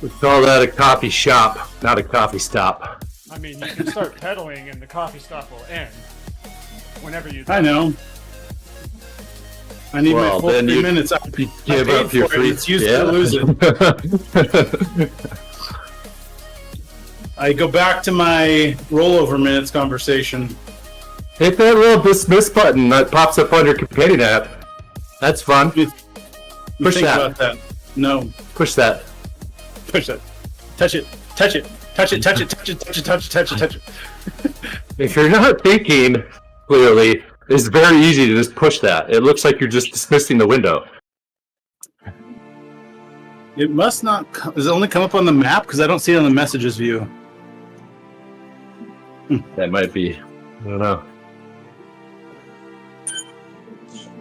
We call that a coffee shop, not a coffee stop. I mean, you can start pedaling and the coffee stop will end whenever you. I know. I need my full then 3 you minutes. I give paid up your for it, free. it's used to losing. I go back to my rollover minutes conversation. Hit that little dismiss button that pops up on your companion app. That's fun. You Push think that. about that. No. Push that. Push that. Touch it. Touch it. Touch it. Touch it. Touch it. Touch it. Touch it. Touch it. Touch it. If you're not thinking clearly, it's very easy to just push that. It looks like you're just dismissing the window. It must not. Does it only come up on the map? Because I don't see it on the messages view. That might be. I don't know.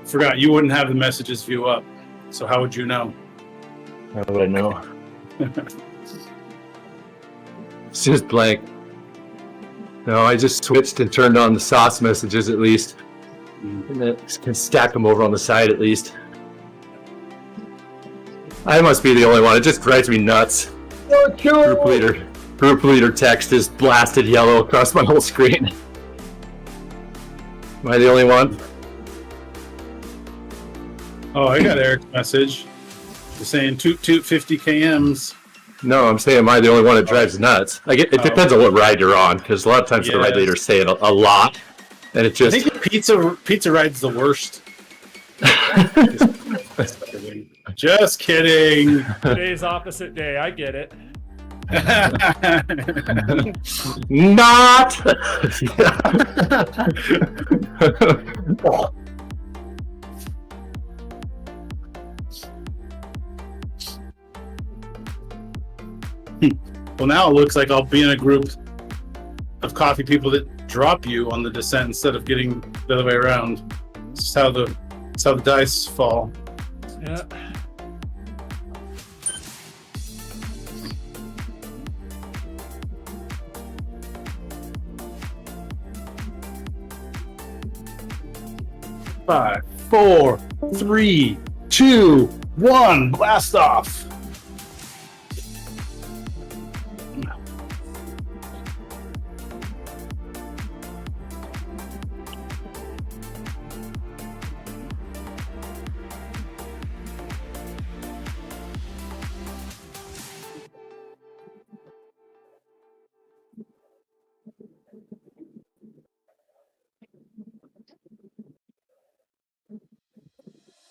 Forgot you wouldn't have the messages view up. So how would you know? How would I know? It's just blank. No, I just switched and turned on the sauce messages at least. And then can stack them over on the side at least. I must be the only one. It just drives me nuts. Group leader text is blasted yellow across my whole screen. Am I the only one? Oh, I got Eric's message. You're saying toot toot 50 kms. No, I'm saying am I the only one that drives nuts? Like it depends on what ride you're on, because a lot of times the ride leaders say it a lot, and it just. I think the pizza ride's the worst. Just kidding. Today's opposite day. I get it. Not. Well, now it looks like I'll be in a group of coffee people that drop you on the descent instead of getting the other way around. It's how the dice fall. Yeah. 5, 4, 3, 2, 1, blast off.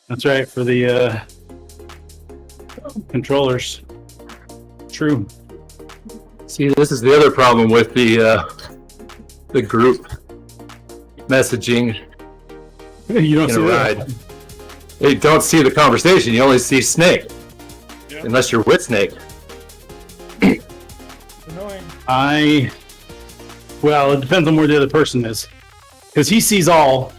That's right, for the controllers. True. See, this is the other problem with the group messaging You don't in see a that. ride. You don't see the conversation. You only see Snake, Yeah. unless you're with Snake. Annoying. Well, it depends on where the other person is. Because he sees all,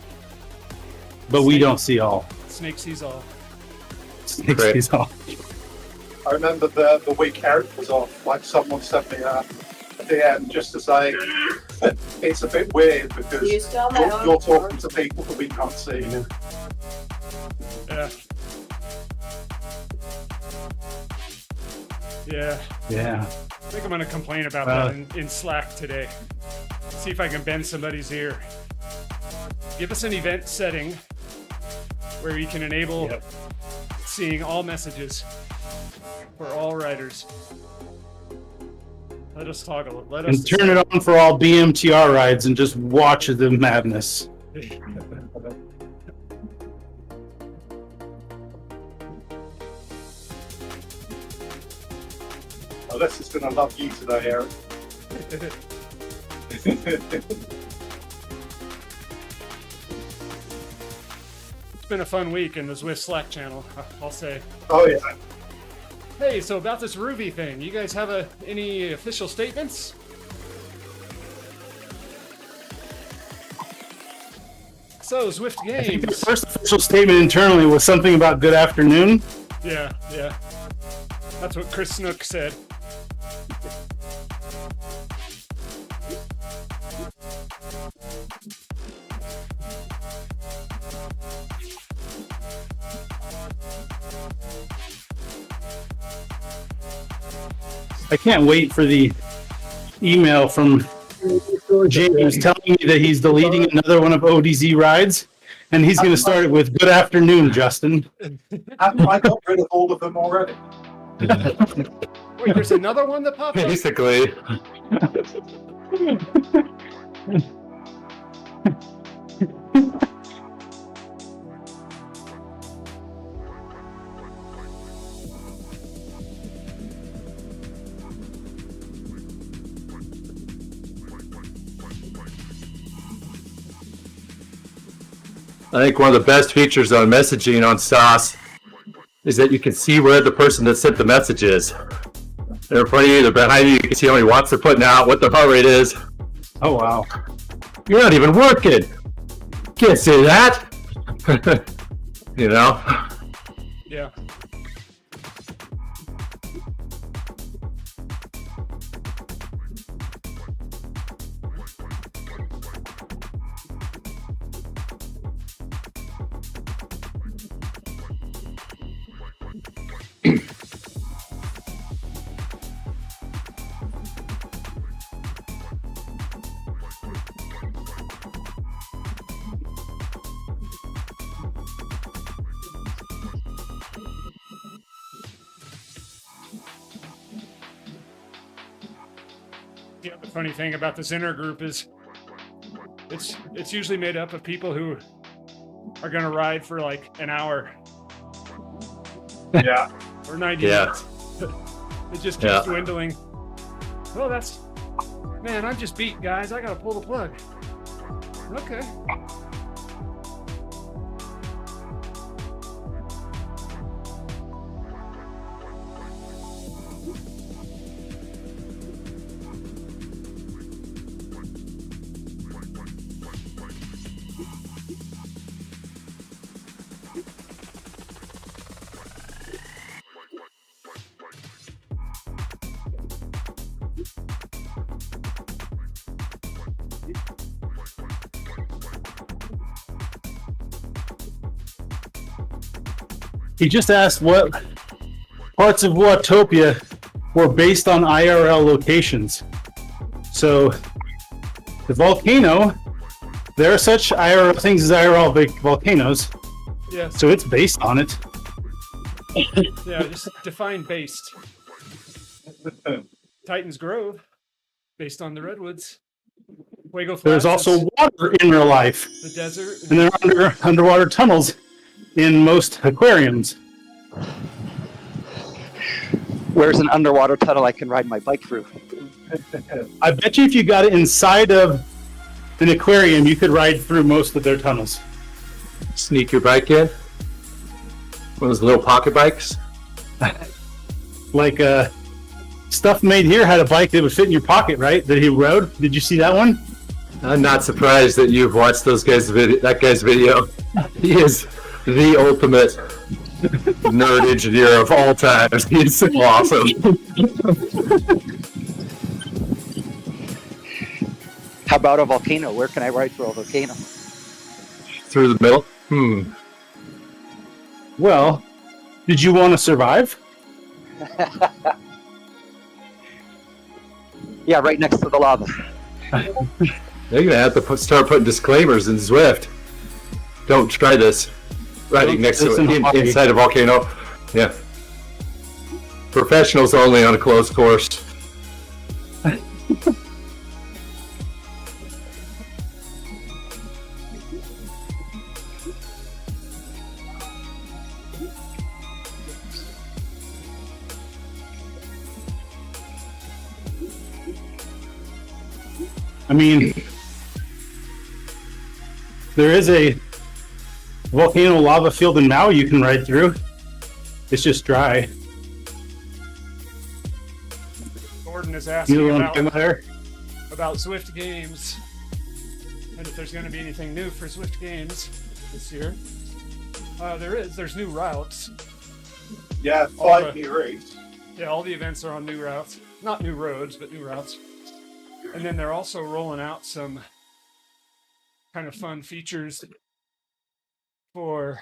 but we Snake. don't see all. Snake sees all. Snake Great. sees all. I remember the week Eric was off, like someone sent me a DM just to say it's a bit weird because You still have that you're on? talking to people that we can't see. Yeah. Yeah. Yeah. I think I'm going to complain about that in Slack today. See if I can bend somebody's ear. Give us an event setting where you can enable seeing all messages for all riders. Let us toggle it. Let us And turn it on for all BMTR rides and just watch the madness. Alessa's going to love you today, Eric. It's been a fun week in the Zwift Slack channel, I'll say. Oh, yeah. Hey, so about this Ruby thing, you guys have any official statements? So, Zwift I think the Games. first official statement internally was something about good afternoon. Yeah. That's what Chris Snook said. I can't wait for the email from James telling me that he's deleting another one of ODZ rides, and he's going to start it with "Good afternoon, Justin." Haven't I got rid of all of them already? Wait, there's another one that popped up? Basically, I think one of the best features on messaging on SAS is that you can see where the person that sent the message is. They're in front of you, they're behind you, you can see how many watts they're putting out, what the heart rate is. Oh wow! You're not even working. Can't say that. You know? Yeah. Yeah, the funny thing about this inner group is it's usually made up of people who are going to ride for like an hour Yeah. or 90 Yeah. minutes. It just keeps Yeah. dwindling. Oh, man, I'm just beat, guys. I got to pull the plug. Okay. He just asked what parts of Watopia were based on IRL locations. So, the volcano, there are such IRL things as IRL volcanoes. Yes. So it's based on it. Yeah, just define based. Titan's Grove, based on the redwoods. Fuego Flats There's also water in real life, the desert. and there are underwater tunnels in most aquariums. Where's an underwater tunnel I can ride my bike through? I bet you if you got it inside of an aquarium, you could ride through most of their tunnels. Sneak your bike in. One of those little pocket bikes. Like Stuff Made Here had a bike that would fit in your pocket, right? That he rode. Did you see that one? I'm not surprised that you've watched that guy's video. He is the ultimate nerd engineer of all time. He's so awesome. How about a volcano? Where can I ride through a volcano? Through the middle? Well, did you want to survive? Yeah, right next to the lava. They're gonna have to start putting disclaimers in Zwift. Don't try this. Riding next to it, inside a volcano. Yeah. Professionals only on a closed course. I mean, there is a volcano lava field in Maui you can ride through. It's just dry. Gordon is asking You want to come there? about Zwift games and if there's going to be anything new for Zwift games this year. There's new routes. Yeah, 5 new routes. Yeah, all the events are on new routes. Not new roads, but new routes. And then they're also rolling out some kind of fun features for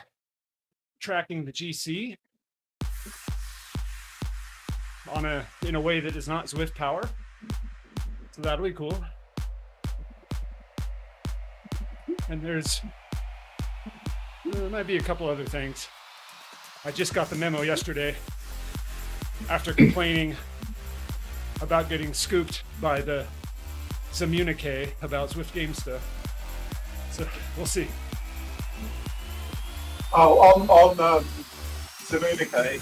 tracking the GC in a way that is not Zwift power. So that'll be cool. And there might be a couple other things. I just got the memo yesterday after complaining about getting scooped by the Zamunique about Zwift game stuff. So we'll see. Oh, on Zamunique,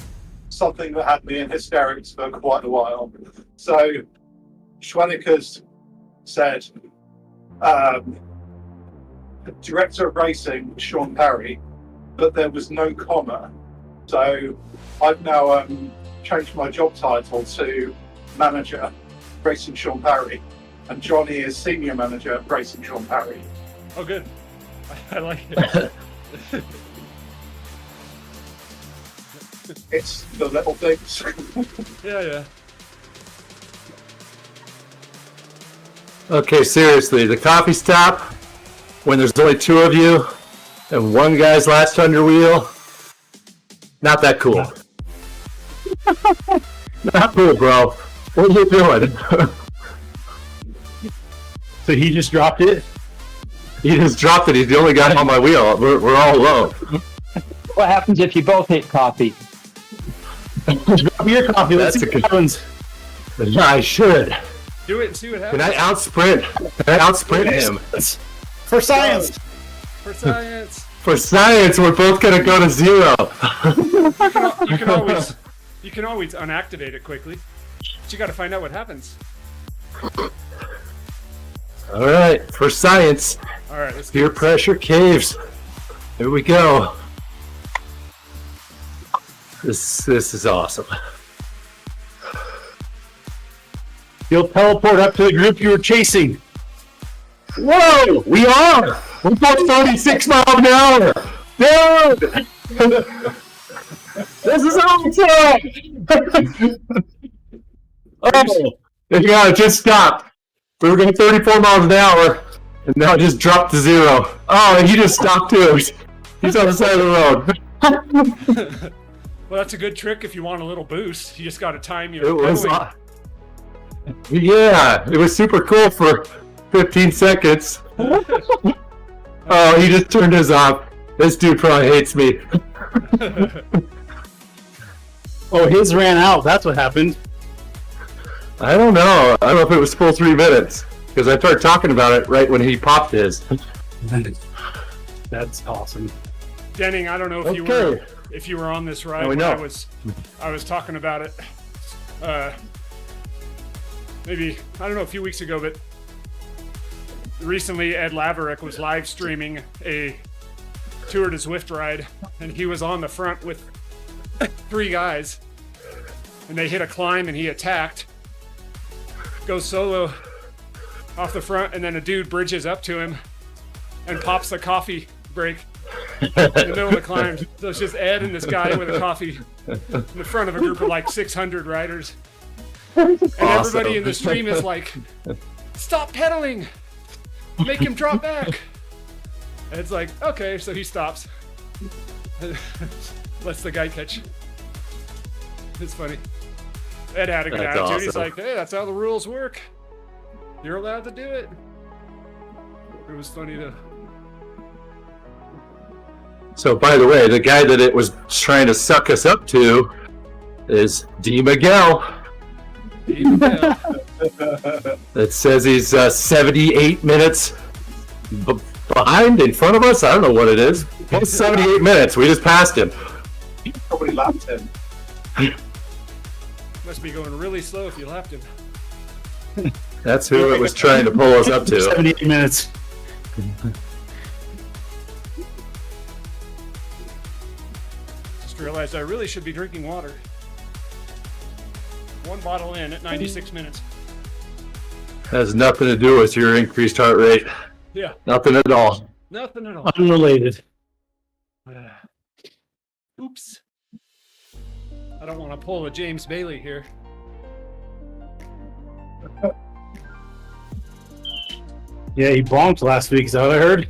something that had me in hysterics for quite a while. So, Schwennekes said, the director of racing was Sean Parry, but there was no comma. So, I've now changed my job title to manager, racing Sean Parry, and Johnny is senior manager, racing Sean Parry. Oh, good. I like it. It's the little things. Yeah. Okay, seriously, the coffee stop, when there's only two of you, and one guy's latched on your wheel, not that cool. Not cool, bro. What are you doing? So he just dropped it? He just dropped it. He's the only guy on my wheel. We're all alone. What happens if you both hate coffee? Drop your coffee. Let's That's see a what happens. I should. Do it and see what Can happens. I outsprint him? For science. For science. For science, we're both gonna go to zero. You can always unactivate it quickly. But you got to find out what happens. All right, for science. All right, let's Peer pressure caves. Here we go. This is awesome. You'll teleport up to the group you were chasing. Whoa, we are. We're both 36 miles an hour. Dude, this is awesome. Oh, yeah, it just stopped. We were going 34 miles an hour, and now it just dropped to zero. Oh, and he just stopped too. He's on the side of the road. Well, that's a good trick if you want a little boost. You just got to time your It was, pedaling. yeah, it was super cool for 15 seconds. Oh, he just turned his off. This dude probably hates me. Oh, his ran out. That's what happened. I don't know. I don't know if it was full 3 minutes because I started talking about it right when he popped his. That's awesome. Denning, I don't know if you were on this ride when I was talking about it. Maybe, I don't know, a few weeks ago, but recently Ed Laverick was live streaming a Tour de Zwift ride, and he was on the front with 3 guys, and they hit a climb and he attacked, goes solo off the front, and then a dude bridges up to him and pops the coffee break in the middle of the climb. So it's just Ed and this guy with a coffee in the front of a group of like 600 riders. And everybody in the stream is like, stop pedaling! Make him drop back! And it's like, okay, so he stops. Lets the guy catch. It's funny. Ed had a good attitude. Awesome. He's like, hey, that's how the rules work. You're allowed to do it. It was funny to... So, by the way, the guy that it was trying to suck us up to is D. Miguel. It says he's 78 minutes behind in front of us. I don't know what it is. It's 78 minutes. We just passed him. Probably lapped him. Must be going really slow if you lapped him. That's who it was trying to pull us up to. 78 minutes. Just realized I really should be drinking water. 1 bottle in at 96 minutes. Has nothing to do with your increased heart rate. Yeah. Nothing at all. Nothing at all. Unrelated. Oops. I don't want to pull a James Bailey here. Yeah, he bonked last week. Is that what I heard?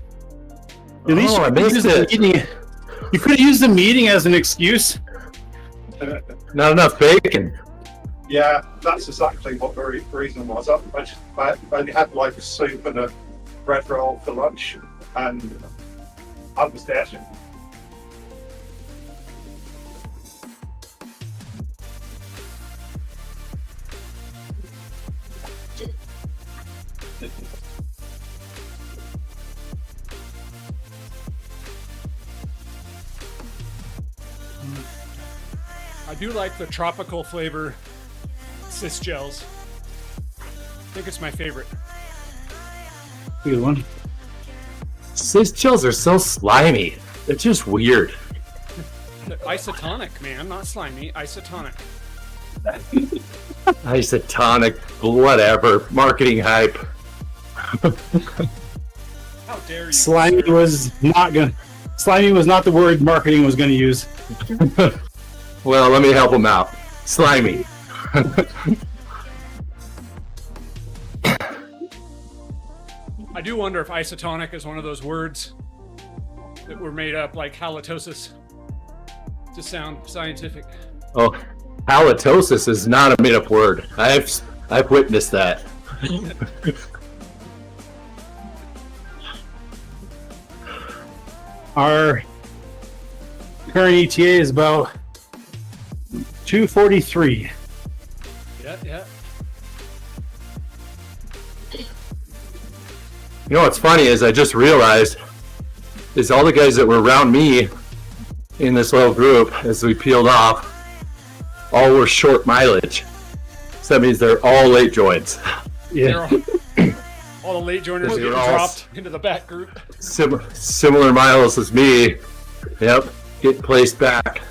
At least I you could missed use the it. meeting. You could have used the meeting as an excuse. Not enough bacon. Yeah, that's exactly what the reason was. I only had like a soup and a bread roll for lunch, and I was dead. I do like the tropical flavor cis gels. I think it's my favorite. Good one. Cis chills are so slimy. They're just weird. Isotonic, man, not slimy. Isotonic. Isotonic, whatever. Marketing hype. How dare you? Slimy sir. was not the word marketing was gonna use. Well, let me help him out. Slimy. I do wonder if isotonic is one of those words that were made up, like halitosis, to sound scientific. Oh, halitosis is not a made-up word. I've witnessed that. Our current ETA is about 2:43. Yeah. You know what's funny is I just realized is all the guys that were around me in this little group as we peeled off all were short mileage. So that means they're all late joins. Yeah. All the late joiners They're getting all dropped into the back group. Similar miles as me. Yep. Get placed back.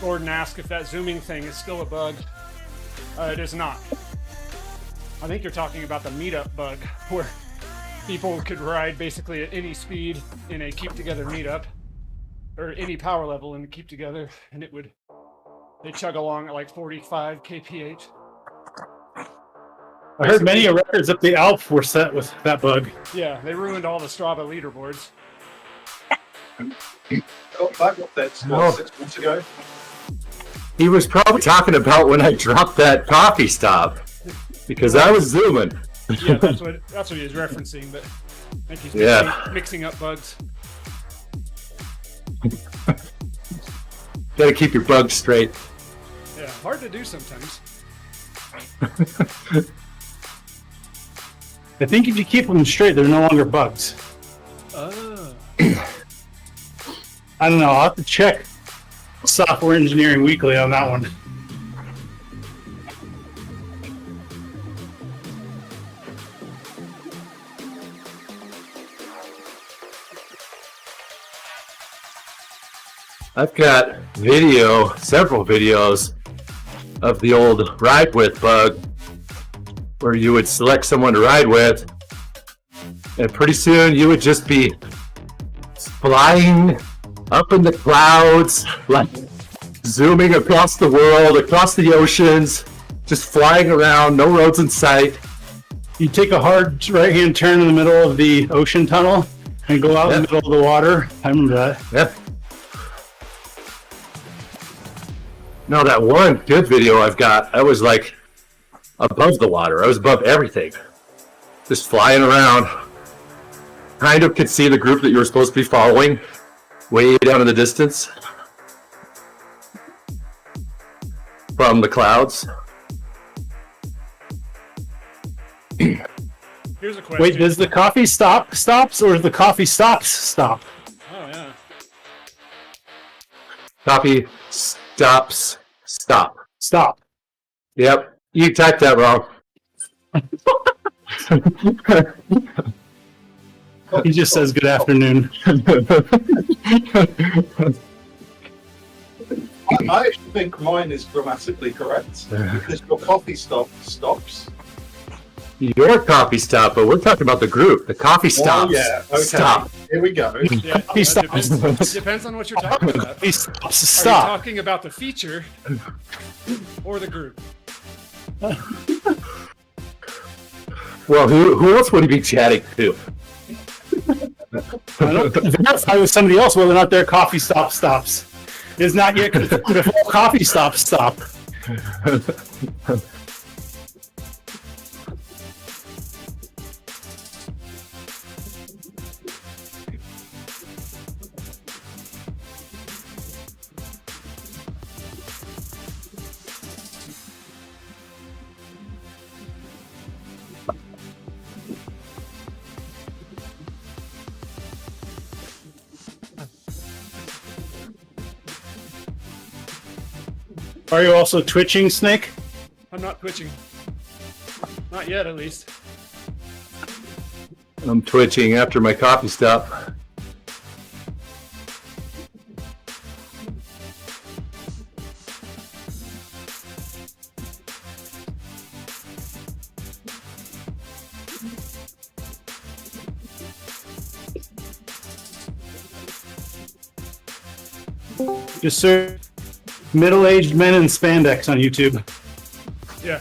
Gordon asked if that zooming thing is still a bug. It is not. I think you're talking about the meetup bug, where people could ride basically at any speed in a keep together meetup, or any power level in the keep together, and they chug along at like 45 kph. I heard many records up the Alps were set with that bug. Yeah, they ruined all the Strava leaderboards. Got back up there No. 6 months ago. He was probably talking about when I dropped that coffee stop because I was zooming. Yeah, that's what he was referencing. But I think he's mixing up bugs. Got to keep your bugs straight. Yeah, hard to do sometimes. I think if you keep them straight, they're no longer bugs. Oh. I don't know. I'll have to check Software Engineering Weekly on that one. I've got several videos of the old ride with bug where you would select someone to ride with and pretty soon you would just be flying up in the clouds, like zooming across the world, across the oceans, just flying around, no roads in sight. You take a hard right-hand turn in the middle of the ocean tunnel and go out in the middle of the water. I remember that. Yep. No, that one good video I've got, I was like above the water. I was above everything. Just flying around. Kind of could see the group that you were supposed to be following way down in the distance from the clouds. Here's a question. Wait, does the coffee stops or does the coffee stops stop? Oh yeah. Copy, stops, stop. Stop. Yep, you typed that wrong. He just says good afternoon. I actually think mine is grammatically correct because your coffee stops. Your coffee stop, but we're talking about the group. The coffee stops. Oh, yeah. Okay. Stop. Here we go. Yeah, Coffee stops. depends on what you're talking about. Coffee stops. Are you Stop. talking about the feature or the group? Well, who else would he be chatting to? I don't verify with somebody else whether or not their coffee stops. It is not yet confirmed if all coffee stops stop. Are you also twitching, Snake? I'm not twitching. Not yet, at least. I'm twitching after my coffee stop. Just search middle-aged men in spandex on YouTube. Yeah.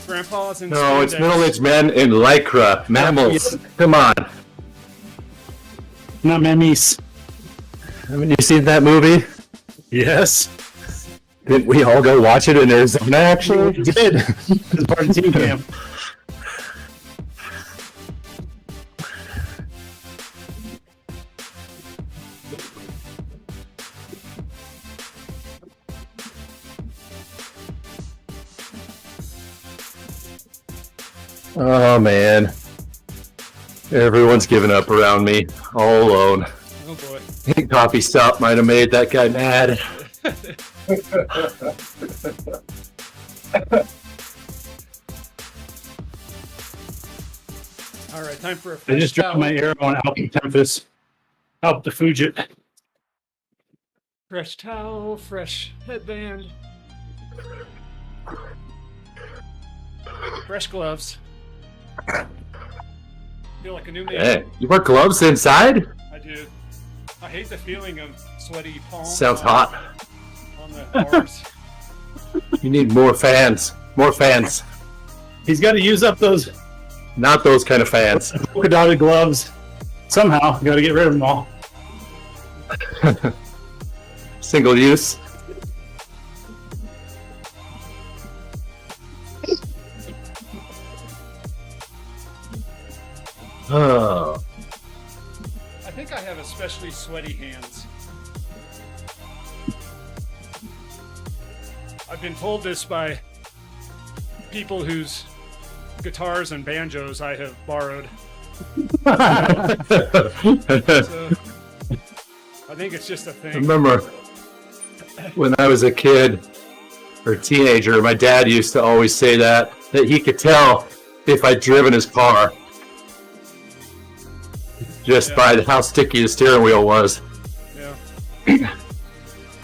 Grandpa's in No, it's spandex. middle-aged men in lycra. Mammals. Come on. Not memes. Haven't you seen that movie? Yes. Didn't we all go watch it in Arizona, actually? We did. It's part of team camp. Oh, man. Everyone's giving up around me. All alone. Oh boy. I think coffee stop might have made that guy mad. All right, time for a I fresh just dropped towel. my arrow on Alpha Tempest. Alpha Fugit. Fresh towel, fresh headband. Fresh gloves. Feel like a new man. Hey, you wear gloves inside? I do. I hate the feeling of sweaty palms. Sounds hot. On the bars. You need more fans. More fans. He's got to use up those Not those kind of fans. polka dotted gloves. Somehow, got to get rid of them all. Single use. Oh. I think I have especially sweaty hands. I've been told this by people whose guitars and banjos I have borrowed. So, I think it's just a I thing. remember when I was a kid or teenager, my dad used to always say that he could tell if I'd driven his car just by how sticky the steering wheel was. Yeah.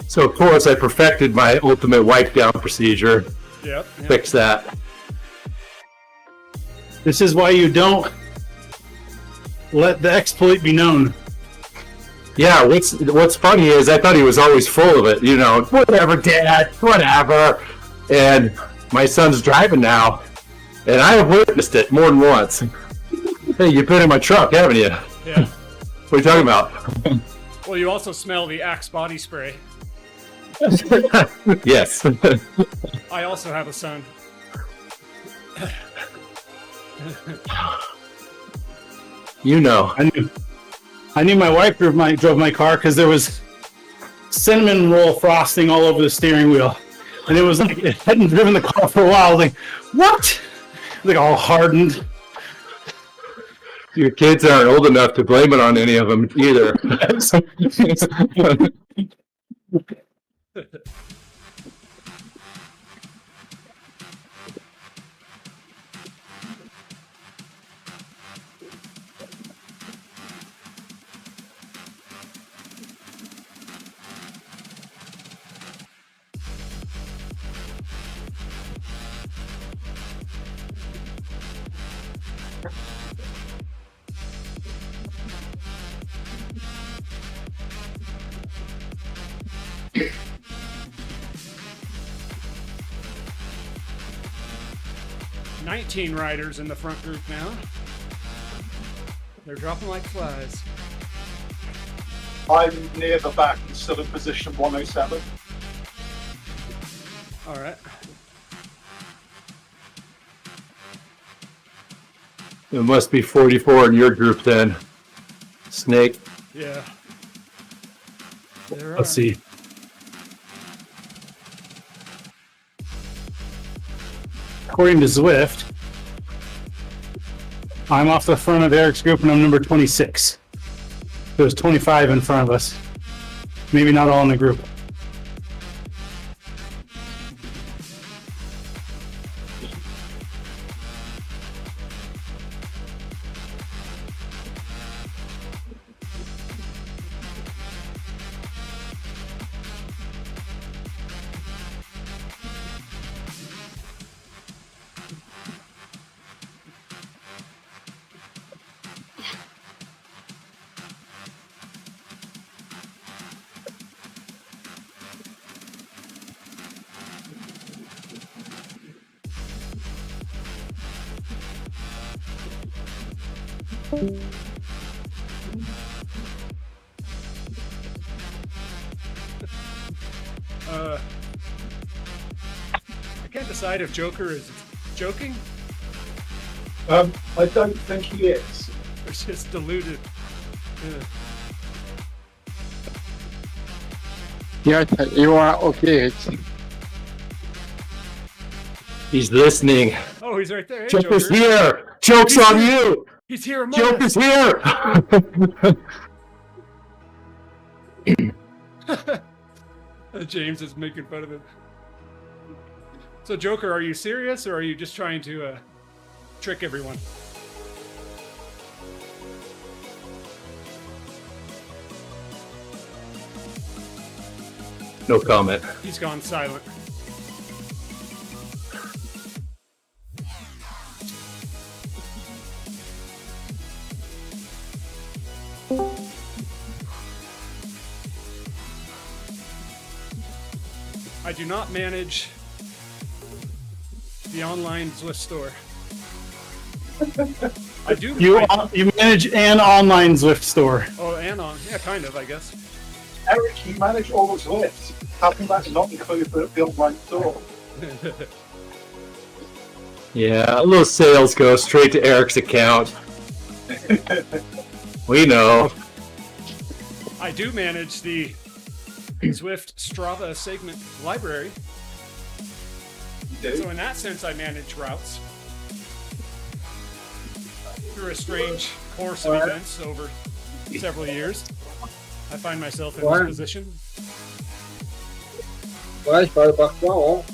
So of course I perfected my ultimate wipe down procedure. Yep. Fix that. This is why you don't let the exploit be known. Yeah, what's funny is I thought he was always full of it, you know, whatever, Dad, whatever. And my son's driving now, and I have witnessed it more than once. Hey, you've been in my truck, haven't you? Yeah. What are you talking about? Well, you also smell the Axe body spray. Yes. I also have a son. You know. I knew my wife drove my car because there was cinnamon roll frosting all over the steering wheel, and it was like it hadn't driven the car for a while. I was like, what? Like all hardened. Your kids aren't old enough to blame it on any of them either. "19 riders in the front group now. They're dropping like flies." I'm near the back and still in position 107. All right. It must be 44 in your group then, Snake. Yeah. There are. Let's see. According to Zwift, I'm off the front of Eric's group and I'm number 26. There's 25 in front of us. Maybe not all in the group. I can't decide if Joker is joking I don't think he is. or just deluded. Yes, you are okay. He's listening. Oh, he's right there. Hey, Joker's Joker. here. Joke's on you. He's here among Joker's us. here. James is making fun of him. So, Joker, are you serious, or are you just trying to trick everyone? No comment. He's gone silent. I do not manage the online Zwift store. I do. You manage an online Zwift store. Oh, and on. Yeah, kind of, I guess. Eric, you manage all the Zwifts. How can that not include the online store? Yeah, a little sales go straight to Eric's account. We know. I do manage the Zwift Strava segment library. You do? So in that sense, I manage routes. Through a strange course of events over several years, I find myself in this position. Ouais, je parle par toi, hein.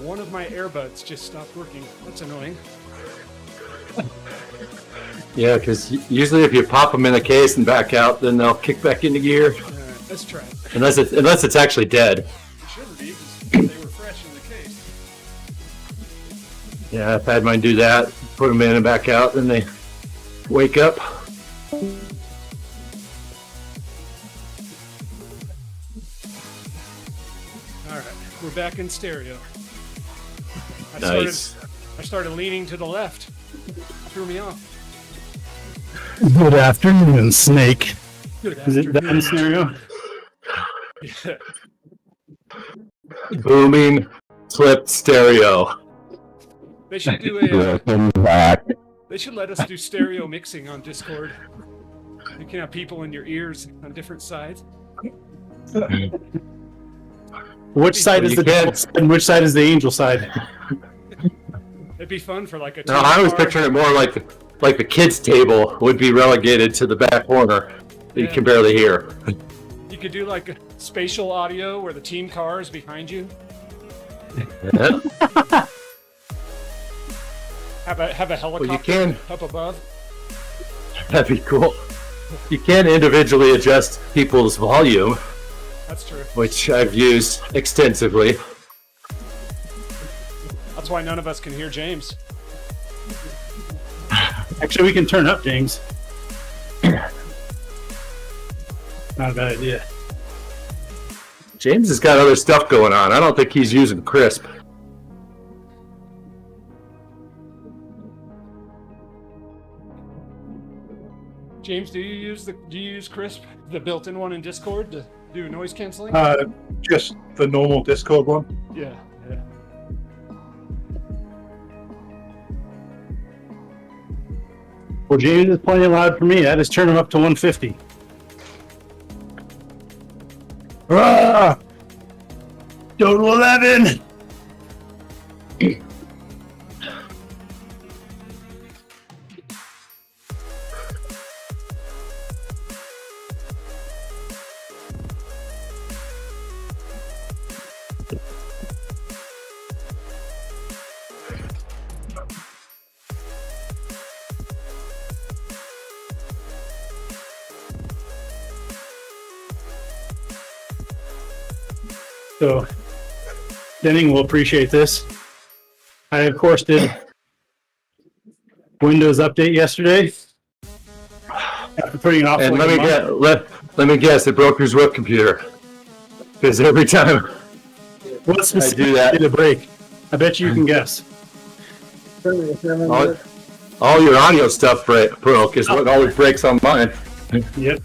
One of my earbuds just stopped working. That's annoying. Yeah, because usually if you pop them in the case and back out, then they'll kick back into gear. Let's try it. Unless it's actually dead. It shouldn't be, because they were fresh in the case. Yeah, I've had mine do that. Put them in and back out, then they wake up. Alright, we're back in stereo. Nice. I started leaning to the left. Threw me off. Good afternoon, Snake. Good Is it that scenario? Yeah. Booming, flipped stereo. They should do a. Welcome back. They should let us do stereo mixing on Discord. You can have people in your ears on different sides. Which side is the devil side and which side is the angel side? It'd be fun for like a. No, I was picturing it more like the kids' table would be relegated to the back corner. You can barely hear. You could do like a spatial audio where the team car is behind you. Yeah. Have a helicopter Well, you can. up above. That'd be cool. You can individually adjust people's volume, That's true. which I've used extensively. That's why none of us can hear James. Actually, we can turn up, James. Not a bad idea. James has got other stuff going on. I don't think he's using Crisp. James, do you use Crisp, the built-in one in Discord, to do noise canceling? Just the normal Discord one. Yeah. Well, James is playing loud for me. I just turn him up to 150. Ah! Total 11! So, Denning will appreciate this. I, of course, did Windows update yesterday. After putting it off And for like a month. let me guess, it broke your Zwift computer. Because every time What specifically did it break? I bet you can guess. all your audio stuff broke is what always breaks on mine. Yep.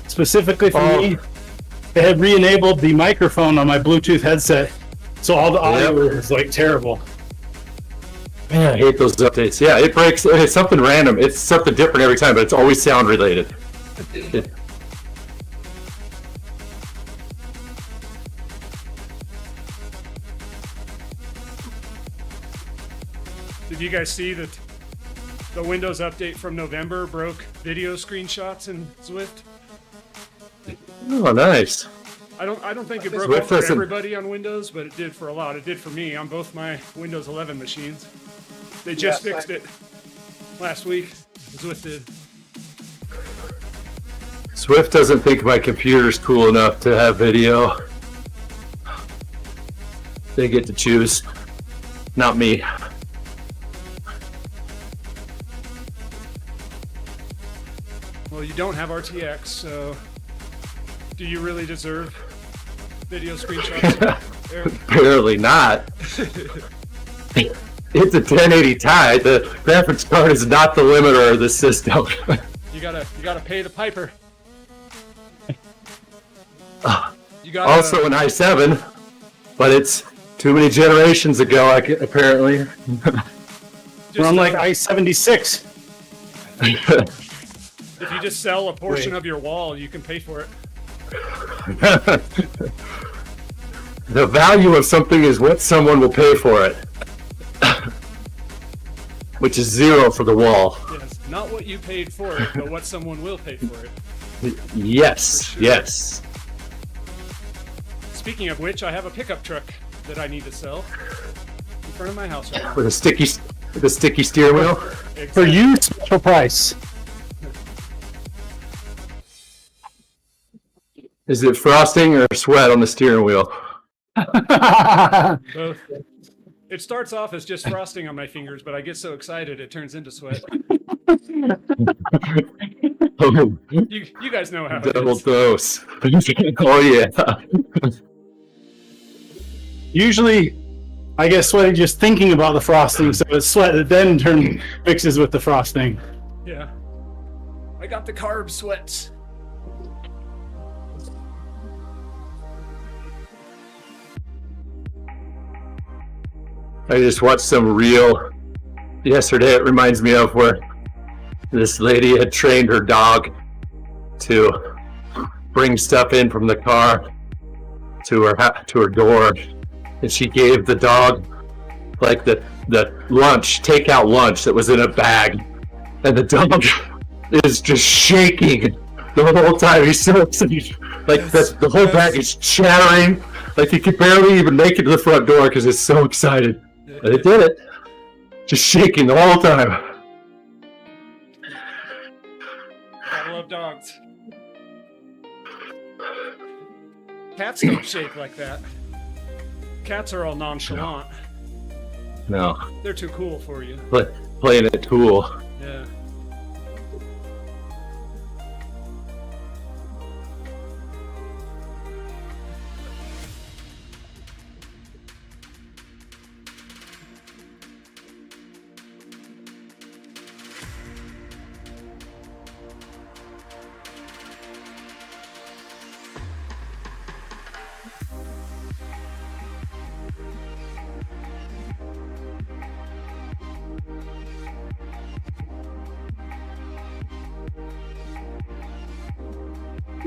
Specifically for Oh. me, they had re-enabled the microphone on my Bluetooth headset, so all the audio was like terrible. Man, I hate those updates. Yeah, it breaks. It's something random. It's something different every time, but it's always sound related. Did you guys see that the Windows update from November broke video screenshots in Zwift? Oh, nice. I don't think it broke Zwift it for doesn't- everybody on Windows, but it did for a lot. It did for me on both my Windows 11 machines. They just fixed it last week. Zwift did. Zwift doesn't think my computer's cool enough to have video. They get to choose, not me. Well, you don't have RTX, so Do you really deserve video screenshots, Eric? Barely not. It's a 1080 Ti. The graphics card is not the limiter of the system. You gotta pay the piper. You gotta, Also an i7, but it's too many generations ago, apparently. We're on like I-76. If you just sell a portion of your wall, you can pay for it. The value of something is what someone will pay for it. Which is 0 for the wall. Yes, not what you paid for it, but what someone will pay for it. Yes, For sure. yes. Speaking of which, I have a pickup truck that I need to sell in front of my house right now. With a sticky steering wheel. For you, special price. Is it frosting or sweat on the steering wheel? Both. It starts off as just frosting on my fingers, but I get so excited it turns into sweat. Oh, You guys know how it double is. dose. Oh yeah. Usually, I get sweaty just thinking about the frosting, so it's sweat that then mixes with the frosting. Yeah. I got the carb sweats. I just watched some reel yesterday. It reminds me of where this lady had trained her dog to bring stuff in from the car to her door, and she gave the dog like the takeout lunch that was in a bag, and the dog is just shaking the whole time. He's so excited. Like the whole bag is chattering. Like he could barely even make it to the front door because it's so excited. But it did it. Just shaking the whole time. Gotta love dogs. Cats don't shake like that. Cats are all nonchalant. No, They're too cool for you. playing it cool. Yeah.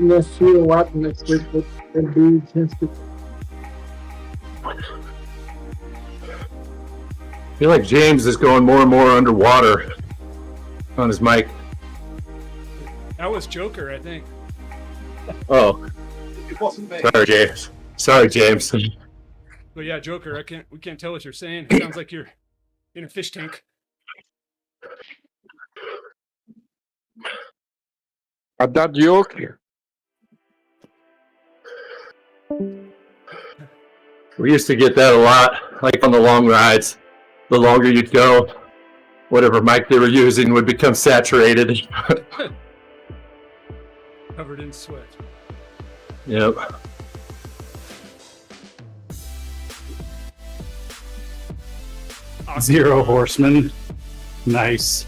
Let's see what next week will be sensitive. I feel like James is going more and more underwater on his mic. That was Joker, I think. Oh, It wasn't me. sorry, James. Sorry, James. But yeah, Joker, we can't tell what you're saying. It sounds like you're in a fish tank. At that joke, We used to get that a lot, like on the long rides. The longer you'd go, whatever mic they were using would become saturated. Covered in sweat. Yep. Zero horsemen. Nice.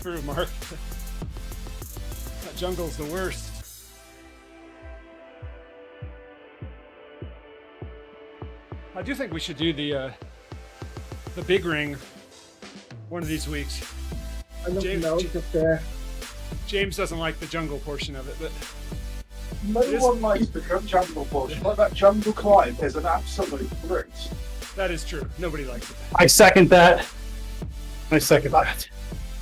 True, Mark. That jungle's the worst. I do think we should do the big ring one of these weeks. I don't James- know if James doesn't like the jungle portion of it, but No one likes the jungle portion. Like that jungle climb is an absolute brute. that is true. Nobody likes it. I second that. I second that.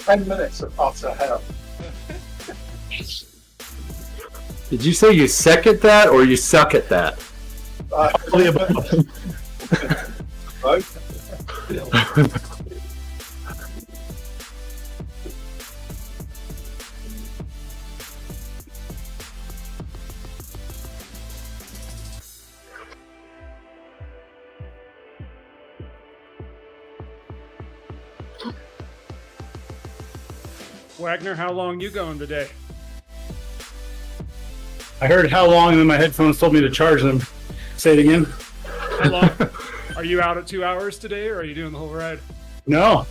10 minutes of utter hell. Did you say you second that or you suck at that? All the above. Right? Wagner, how long you going today? I heard how long, and then my headphones told me to charge them. Say it again. How long? Are you out at 2 hours today, or are you doing the whole ride? No.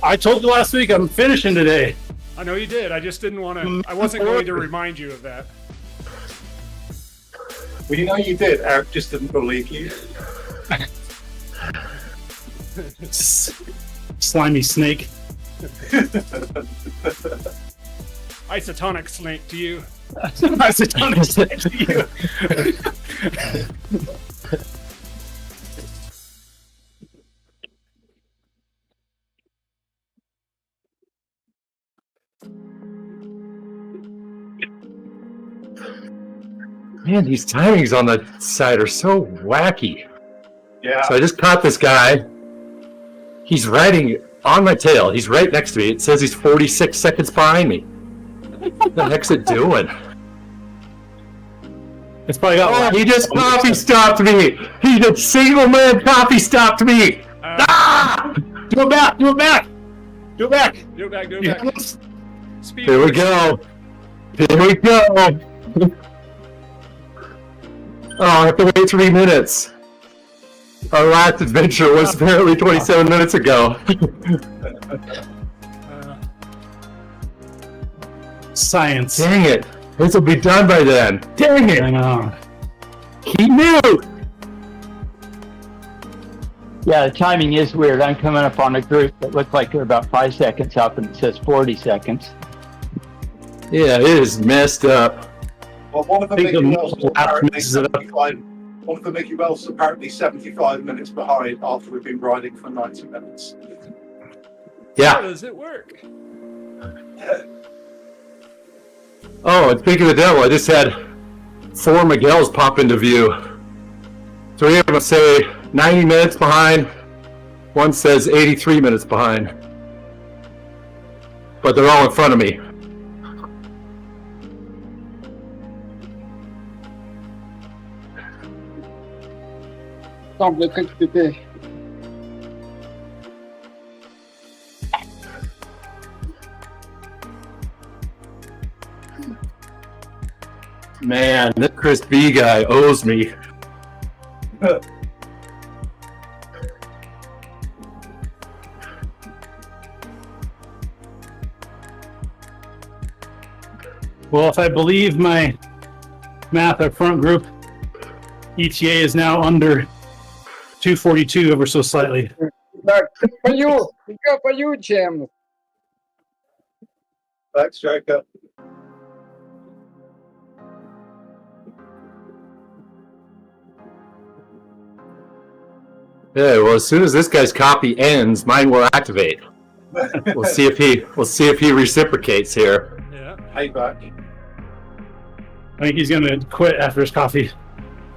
I told you last week I'm finishing today. I know you did. I just didn't want to. I wasn't going to remind you of that. Well, you know you did. Eric just didn't believe you. Slimy snake. Isotonic snake to you. Isotonic snake to you. Man, these timings on the side are so wacky. Yeah. So I just caught this guy. He's riding on my tail. He's right next to me. It says he's 46 seconds behind me. What the heck's it doing? It's probably got. He just coffee stopped me. He just single man coffee stopped me. Ah! Do it back. Do it back. Do it back. Do it back. Do it back. Speed. Here we go. Here we go. Oh, I have to wait 3 minutes. Our last adventure was apparently 27 minutes ago. Science. Dang it. This will be done by then. Dang it. I know. He knew. Yeah, the timing is weird. I'm coming up on a group that looks like they're about 5 seconds up, and it says 40 seconds. Yeah, it is messed up. Well, one of the Think Mickey the Wells was lap apparently mixes it up. 75. One of the Mickey Wells was apparently 75 minutes behind after we've been riding for 90 minutes. How Yeah. does it work? Oh, and speaking of the devil, I just had 4 Miguels pop into view. 3 of them say 90 minutes behind. One says 83 minutes behind. But they're all in front of me. Complicated. Man, this Chris B guy owes me. Well, if I believe my math, our front group ETA is now under 242 ever so slightly. But for you, Jim. Thanks, Jacob. Yeah, well, as soon as this guy's copy ends, mine will activate. We'll see if he reciprocates here. Yeah. Payback. I think he's gonna quit after his coffee.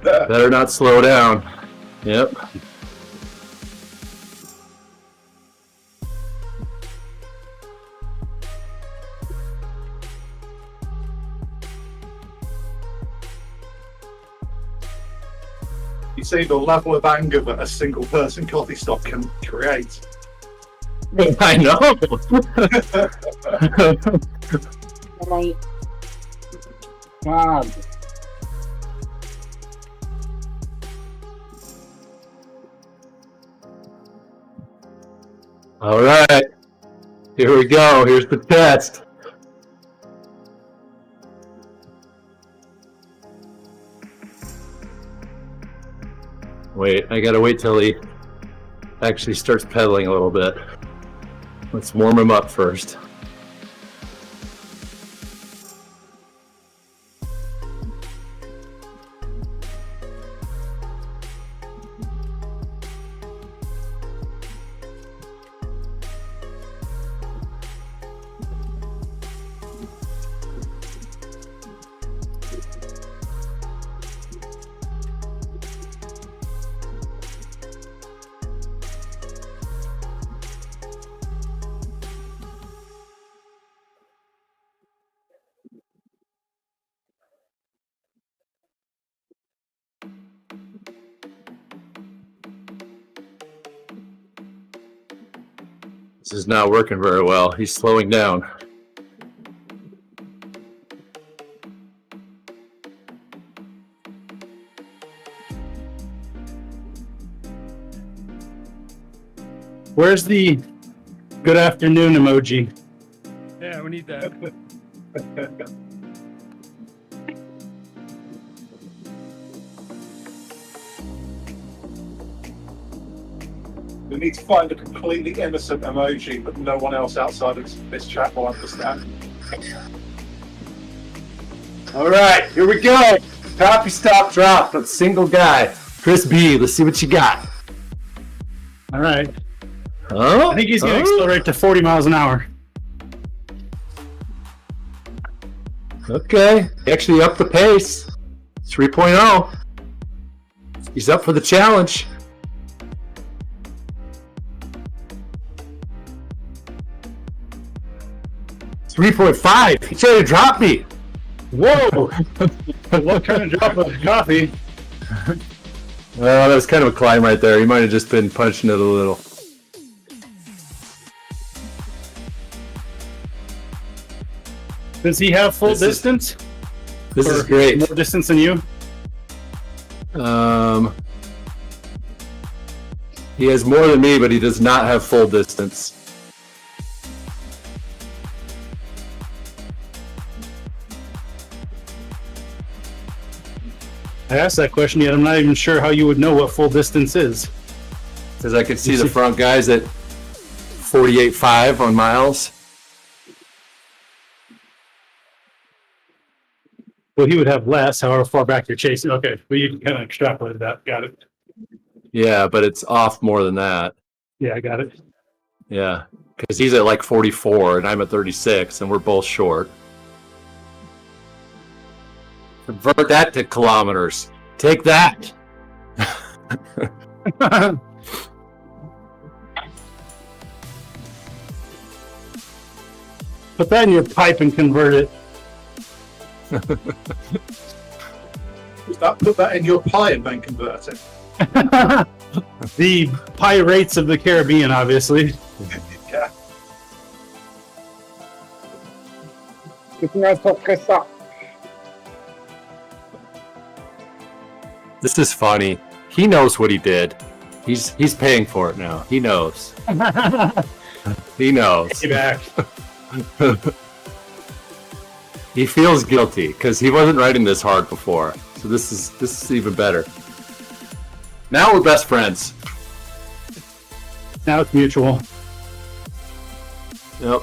Better not slow down. Yep. You see the level of anger that a single person coffee stop can create. I know. Come on. God. All right. Here we go. Here's the test. Wait, I gotta wait till he actually starts pedaling a little bit. Let's warm him up first. This is not working very well. He's slowing down. Where's the good afternoon emoji? Yeah, we need that. We need to find a completely innocent emoji that no one else outside of this chat will understand. All right, here we go. Copy, stop, drop. A single guy. Chris B, let's see what you got. All right. Oh, I think he's going to accelerate to 40 miles an hour. Okay, he actually upped the pace. 3.0. He's up for the challenge. $3.5. He tried to drop me. Whoa! What kind of drop of coffee? Well, that was kind of a climb right there. He might have just been punching it a little. Does he have full distance? This is Or great. More distance than you? He has more than me, but he does not have full distance. I asked that question yet. I'm not even sure how you would know what full distance is. Because I could see the front guys at 48.5 on miles. Well, he would have less, however far back you're chasing. Okay, well, you can kind of extrapolate that. Got it. Yeah, but it's off more than that. Yeah, I got it. Yeah, because he's at like 44 and I'm at 36 and we're both short. Convert that to kilometers. Take that. Put that in your pipe and convert it. Put that in your pie and then convert it. The Pirates of the Caribbean, obviously. Yeah. This is funny. He knows what he did. He's paying for it now. He knows. He knows. Payback. He feels guilty because he wasn't riding this hard before. So this is even better. Now we're best friends. Now it's mutual. Yep.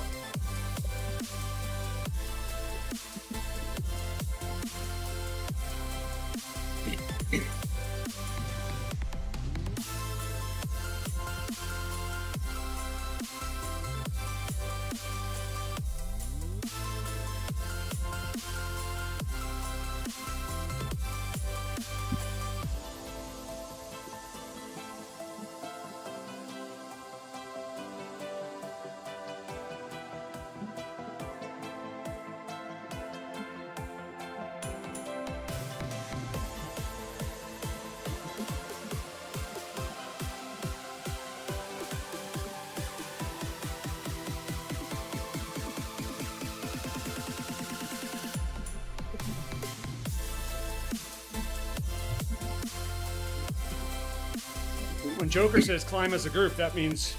When Joker says climb as a group, that means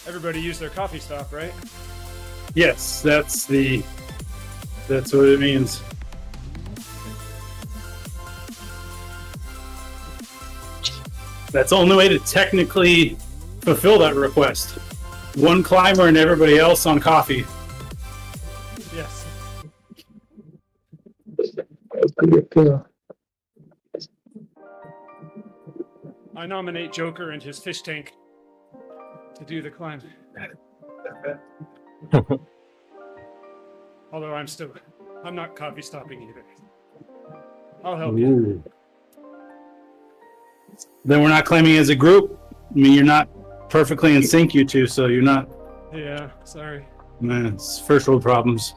everybody use their coffee stop, right? Yes, that's what it means. That's the only way to technically fulfill that request. One climber and everybody else on coffee. Yes. I nominate Joker and his fish tank to do the climb. Although I'm not coffee stopping either. I'll help you. Ooh. Then we're not claiming as a group. I mean, you're not perfectly in sync, you two, so you're not. Yeah, sorry. Man, it's first world problems.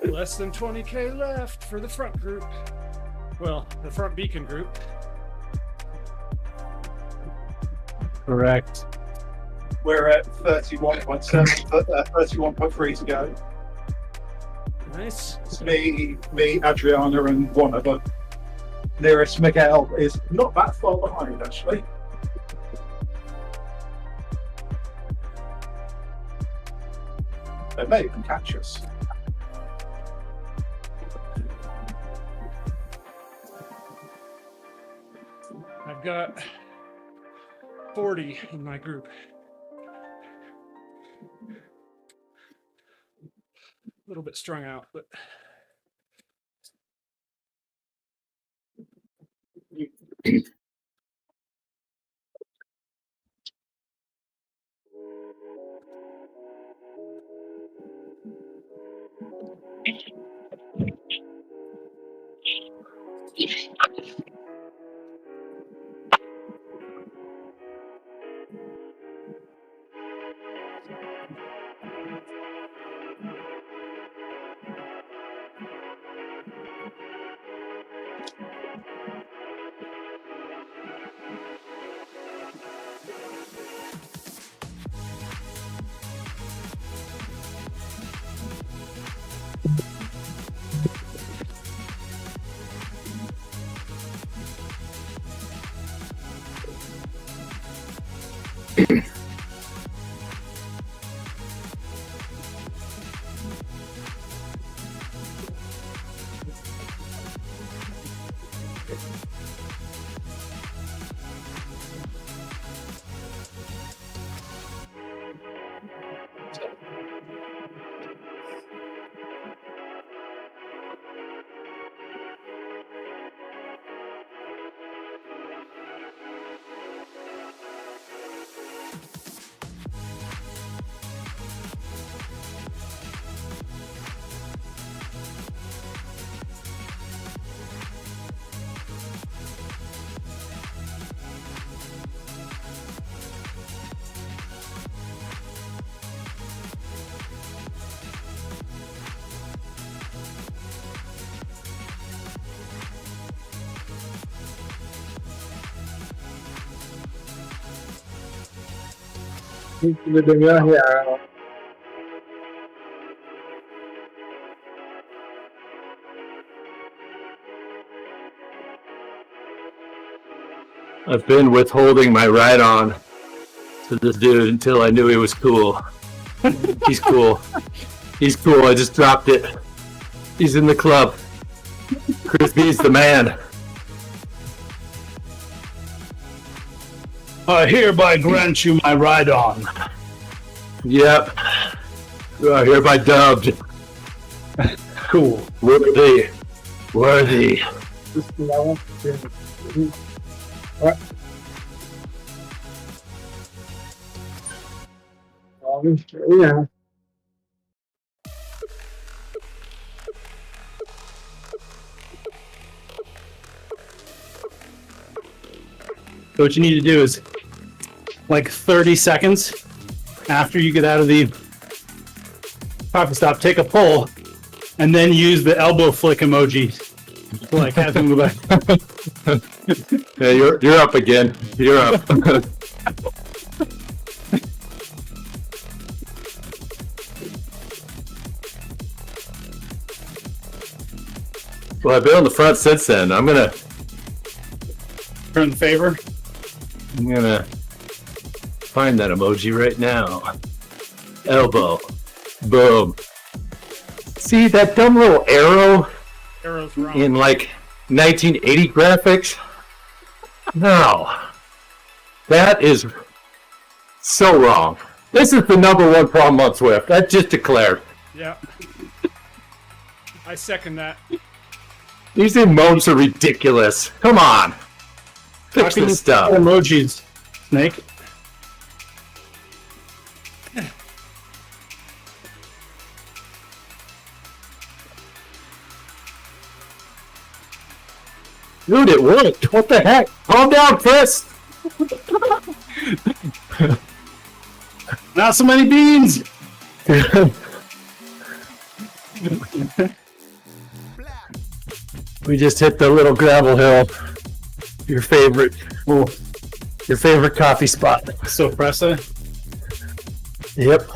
Less than 20K left for the front group. Well, the front beacon group. Correct. We're at 31.7, 31.3 to go. Nice. It's me, Adriana, and one other. Nearest Miguel is not that far behind, actually. They may even catch us. I've got 40 in my group. A little bit strung out, but Đừng nhớ dạ. I've been withholding my ride-on to this dude until I knew he was cool. He's cool. He's cool. I just dropped it. He's in the club. Chris B's the man. I hereby grant you my ride-on. Yep. Hereby dubbed. Cool. Worthy. Worthy. Yeah. So what you need to do is, like 30 seconds after you get out of the coffee stop, take a pull, and then use the elbow flick emoji. Like have them go back. Yeah, you're up again. You're up. Well, I've been on the front since then. I'm gonna Turn the favor. find that emoji right now. Elbow. Boom. See that dumb little arrow arrow's wrong. in like 1980 graphics? No. That is so wrong. This is the #1 problem on Zwift. I just declared. Yeah. I second that. These emotes are ridiculous. Come on. How Fix can you this stuff. emojis, Snake? Dude, it worked. What the heck? Calm down, Chris. Not so many beans. We just hit the little gravel hill. Your favorite coffee spot. So Pressa. Yep.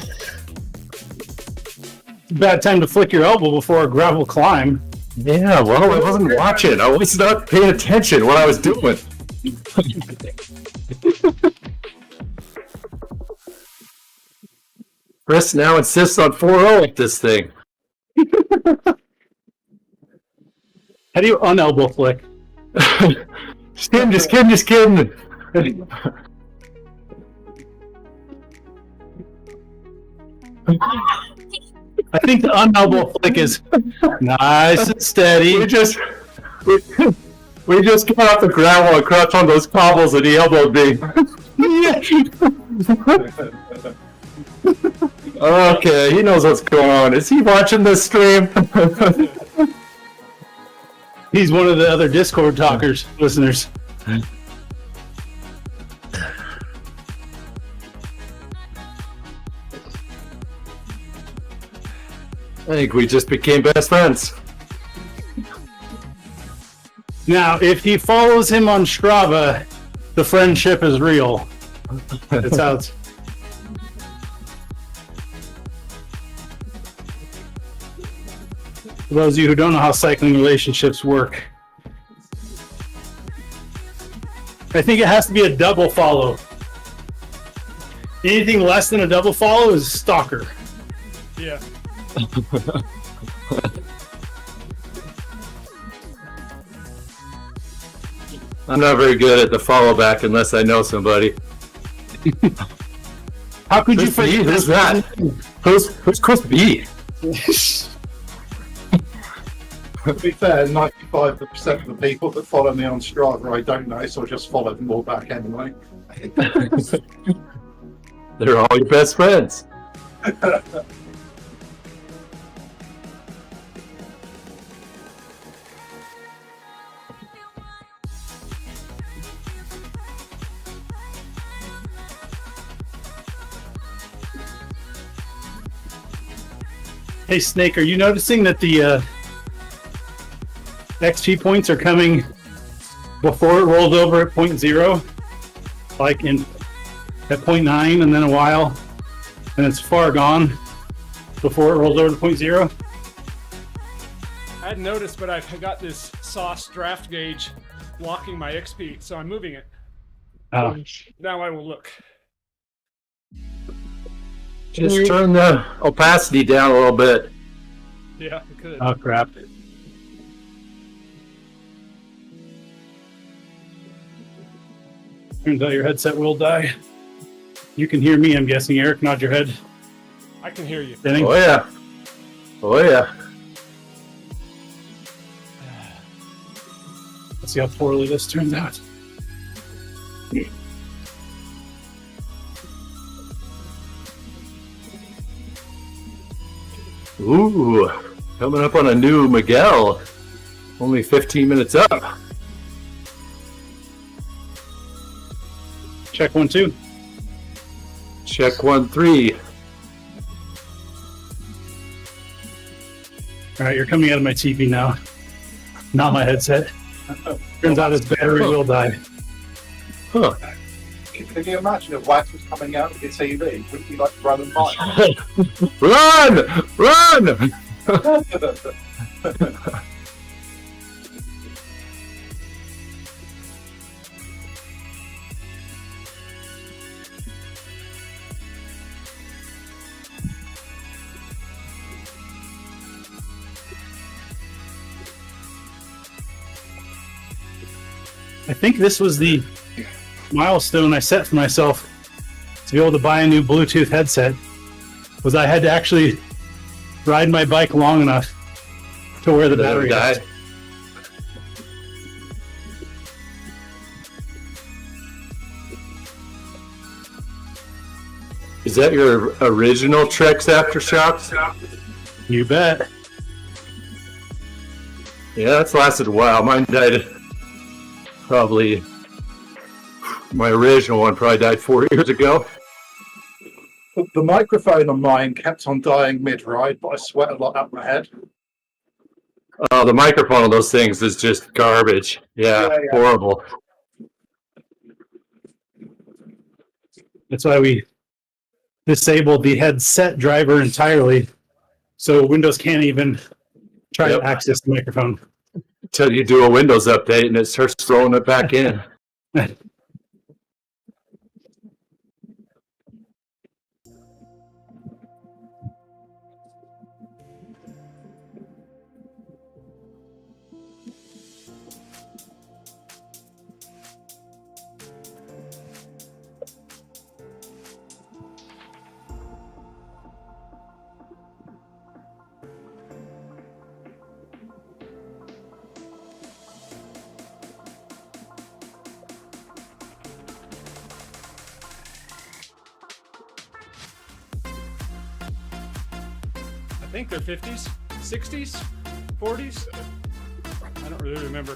Bad time to flick your elbow before a gravel climb. Yeah, well, I wasn't watching. I was not paying attention what I was doing. Chris now insists on 4-0 at this thing. How do you unelbow flick? Just kidding. I think the unelbow flick is nice and steady. We just got off the gravel and crouched on those cobbles and he elbowed me. Okay, he knows what's going on. Is he watching this stream? He's one of the other Discord talkers, listeners. I think we just became best friends. Now, if he follows him on Strava, the friendship is real. That's how it's. For those of you who don't know how cycling relationships work, I think it has to be a double follow. Anything less than a double follow is a stalker. Yeah. I'm not very good at the follow back unless I know somebody. How could you Chris B? Who's that? Who's Chris B? To be fair, 95% of the people that follow me on Strava I don't know, so I just follow them all back anyway. They're all your best friends. Hey Snake, are you noticing that the XP points are coming before it rolled over at 0.0? Like at 0.9 and then a while, and it's far gone before it rolls over to 0.0? I hadn't noticed, but I've got this sauce draft gauge blocking my XP, so I'm moving it. Oh. Now I will look. Just turn the opacity down a little bit. Yeah, I could. Oh crap. Turns out your headset will die. You can hear me, I'm guessing. Eric, nod your head. I can hear you. Denning? Oh yeah. Oh yeah. Let's see how poorly this turns out. Ooh, coming up on a new Miguel. Only 15 minutes up. Check 1, 2. Check 1, 3. All right, you're coming out of my TV now. Not my headset. Turns out its battery will die. Huh. Can you imagine if Wax was coming out of your TV? Wouldn't you like to run and fight? Run! I think this was the milestone I set for myself to be able to buy a new Bluetooth headset, was I had to actually ride my bike long enough to wear the battery died. Is that your original Trex Aftershocks? You bet. Yeah, that's lasted a while. Mine died probably my original one probably died 4 years ago. The microphone on mine kept on dying mid-ride, but I sweat a lot out my head. The microphone on those things is just garbage. Yeah, horrible. That's why we disabled the headset driver entirely, so Windows can't even try to access the microphone. Until you do a Windows update and it starts throwing it back in. I think they're 50s, 60s, 40s. I don't really remember.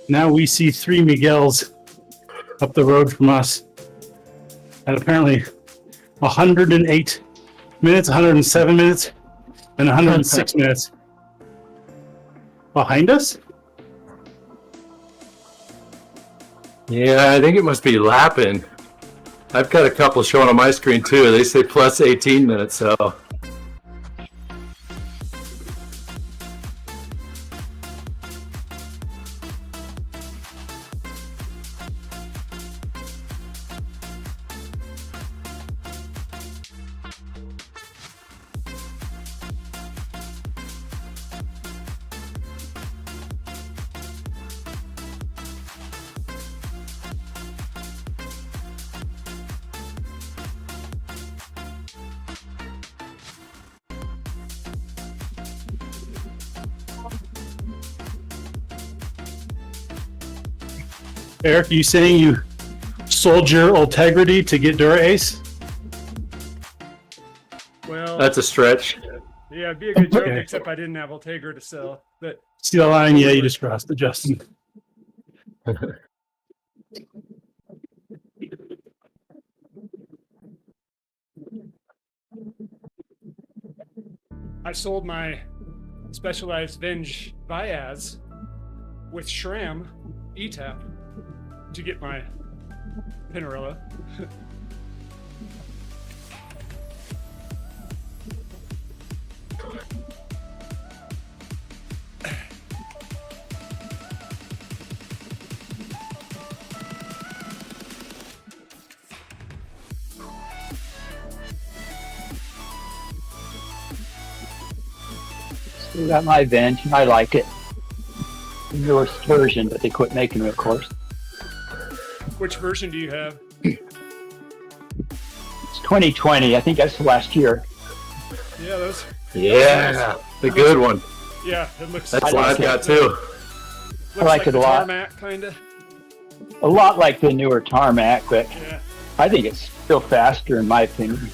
Now we see 3 Miguels up the road from us at apparently 108 minutes, 107 minutes, and 106 minutes. Behind us? Yeah, I think it must be lapping. I've got a couple showing on my screen too. They say plus 18 minutes, so. Eric, are you saying you sold your Ultegrity to get Dura Ace? Well, That's a stretch. yeah, it'd be a good joke, Okay. except I didn't have Ultegra to sell. But See the line? Yeah, you just crossed it, Justin. I sold my Specialized Venge Viaz with SRAM ETAP to get my Pinarello. Still got my Venge. I like it. The newest version, but they quit making it, of course. Which version do you have? It's 2020. I think that's the last year. Yeah, those. Yeah, the good one. Yeah, it looks. That's I what like I've it. got too. Looks I like it the a lot. Tarmac, kinda. A lot like the newer Tarmac, but Yeah. I think it's still faster in my opinion.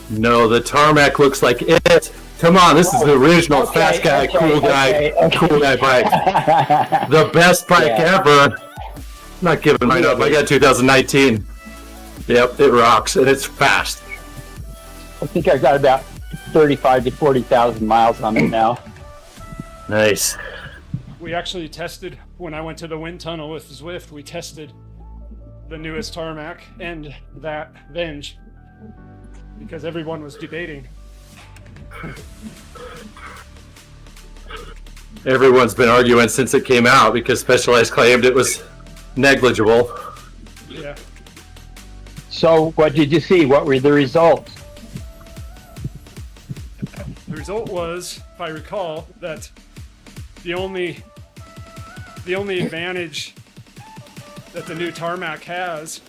No, the Tarmac looks like it. Come on, this is the original fast guy, cool guy bike. The best bike ever. I'm not giving mine up. I got 2019. Yep, it rocks and it's fast. I think I got about 35 to 40,000 miles on it now. Nice. We actually tested when I went to the wind tunnel with Zwift. We tested the newest Tarmac and that Venge because everyone was debating. Everyone's been arguing since it came out because Specialized claimed it was negligible. Yeah. So what did you see? What were the results? The result was, if I recall, that the only advantage that the new Tarmac has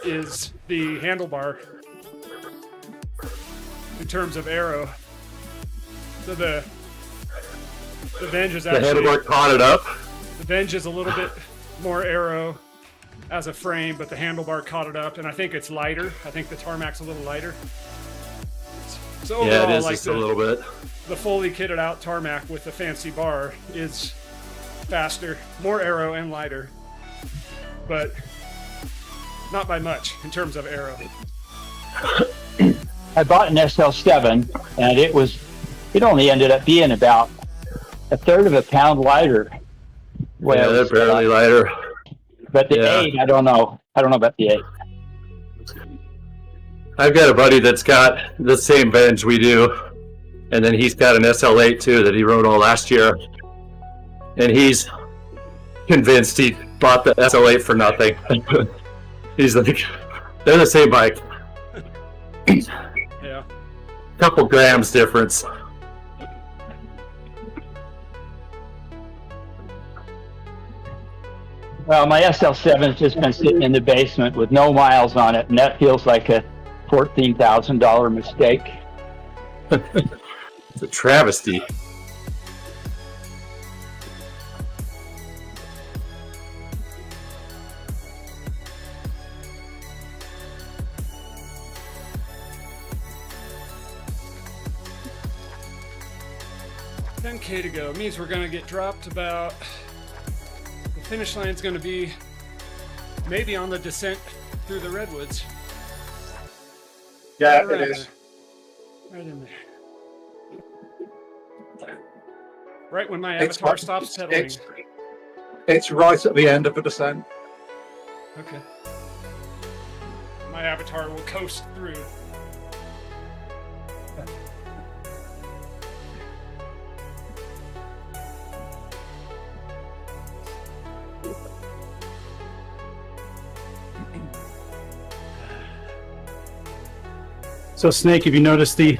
is the handlebar in terms of aero. So the Venge is The actually handlebar caught it up. the Venge is a little bit more aero as a frame, but the handlebar caught it up, and I think it's lighter. I think the tarmac's a little lighter. So overall, Yeah, it is like just a little bit. the fully kitted out tarmac with the fancy bar is faster, more aero, and lighter, but not by much in terms of aero. I bought an SL7, and it only ended up being about a third of a pound lighter. Yeah, they're barely lighter. But the Yeah. 8, I don't know. I don't know about the 8. I've got a buddy that's got the same bench we do, and then he's got an SL8 too that he rode all last year, and he's convinced he bought the SL8 for nothing. He's like, they're the same bike, Yeah. couple grams difference. Well, my SL7's just been sitting in the basement with no miles on it, and that feels like a $14,000 mistake. It's a travesty. $10K to go. It means we're gonna get dropped about. The finish line's gonna be maybe on the descent through the redwoods. Yeah, Right it is. there. Right in there. Right when my It's avatar like- stops pedaling. It's right at the end of the descent. Okay. My avatar will coast through. So, Snake, have you noticed the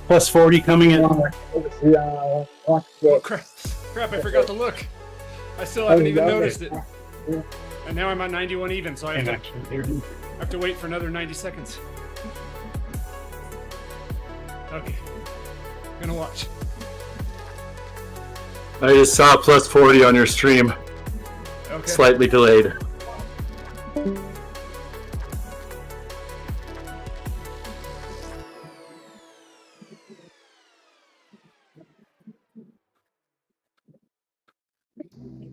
plus 40 coming in? Oh crap! Crap! I forgot to look. I still haven't even noticed it. And now I'm at 91 even, so I have to wait for another 90 seconds. Okay. Gonna watch. I just saw plus 40 on your stream, Okay. slightly delayed.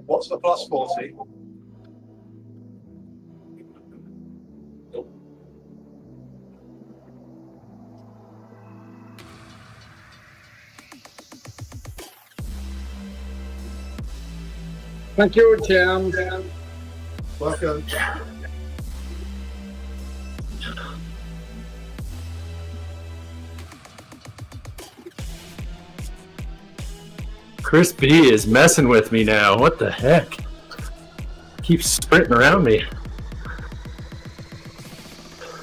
What's the plus 40? Thank you, Jam. Welcome. Chris B is messing with me now. What the heck? Keeps sprinting around me.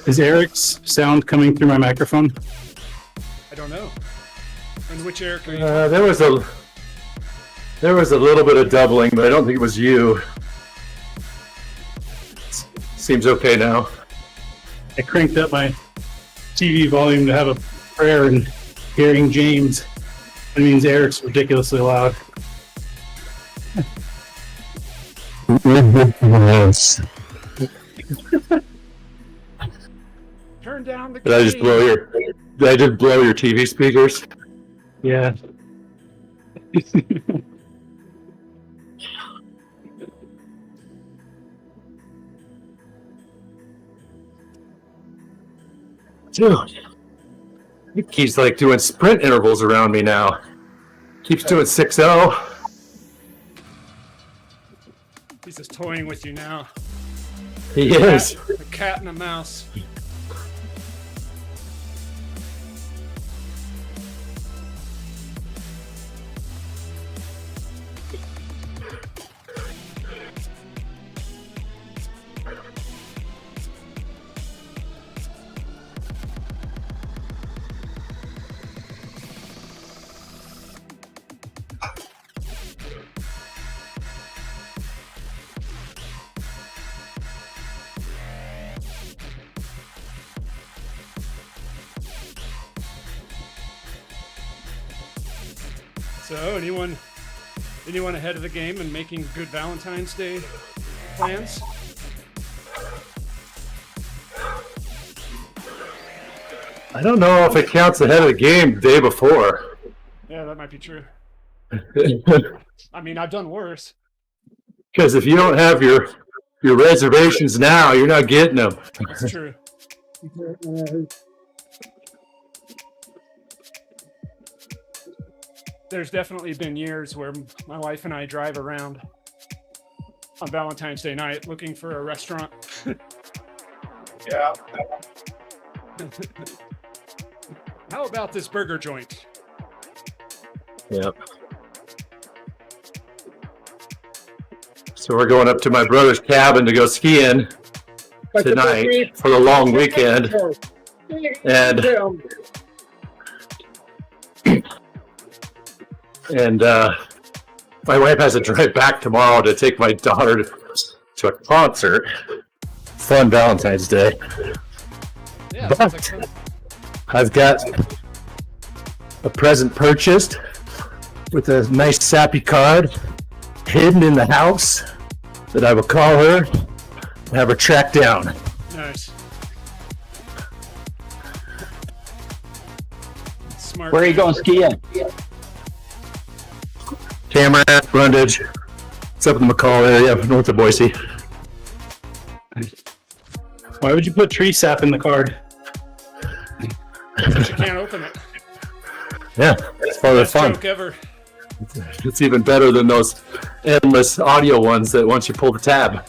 Is Eric's sound coming through my microphone? I don't know. And which Eric are you? There was a little bit of doubling, but I don't think it was you. Seems okay now. I cranked up my TV volume to have a prayer and hearing James. That means Eric's ridiculously loud. Yes. Turn down the. Did I just blow your? Did I just blow your TV speakers? Yeah. Dude, he keeps like doing sprint intervals around me now. Keeps doing 6-0. He's just toying with you now. He is. A cat and a mouse. So, anyone ahead of the game and making good Valentine's Day plans? I don't know if it counts ahead of the game the day before. Yeah, that might be true. I mean, I've done worse. Because if you don't have your reservations now, you're not getting them. That's true. There's definitely been years where my wife and I drive around on Valentine's Day night looking for a restaurant. Yeah. How about this burger joint? Yep. So we're going up to my brother's cabin to go skiing tonight for the long weekend. And my wife has to drive back tomorrow to take my daughter to a concert. Fun Valentine's Day. Yeah, But sounds like fun. I've got a present purchased with a nice sappy card hidden in the house that I will call her and have her track down. Nice. Smart. Where are you going skiing? Tamarack, Brundage. It's up in the McCall area, north of Boise. Why would you put tree sap in the card? But you can't open it. Yeah, it's part of the Best fun. joke ever. It's even better than those endless audio ones that once you pull the tab.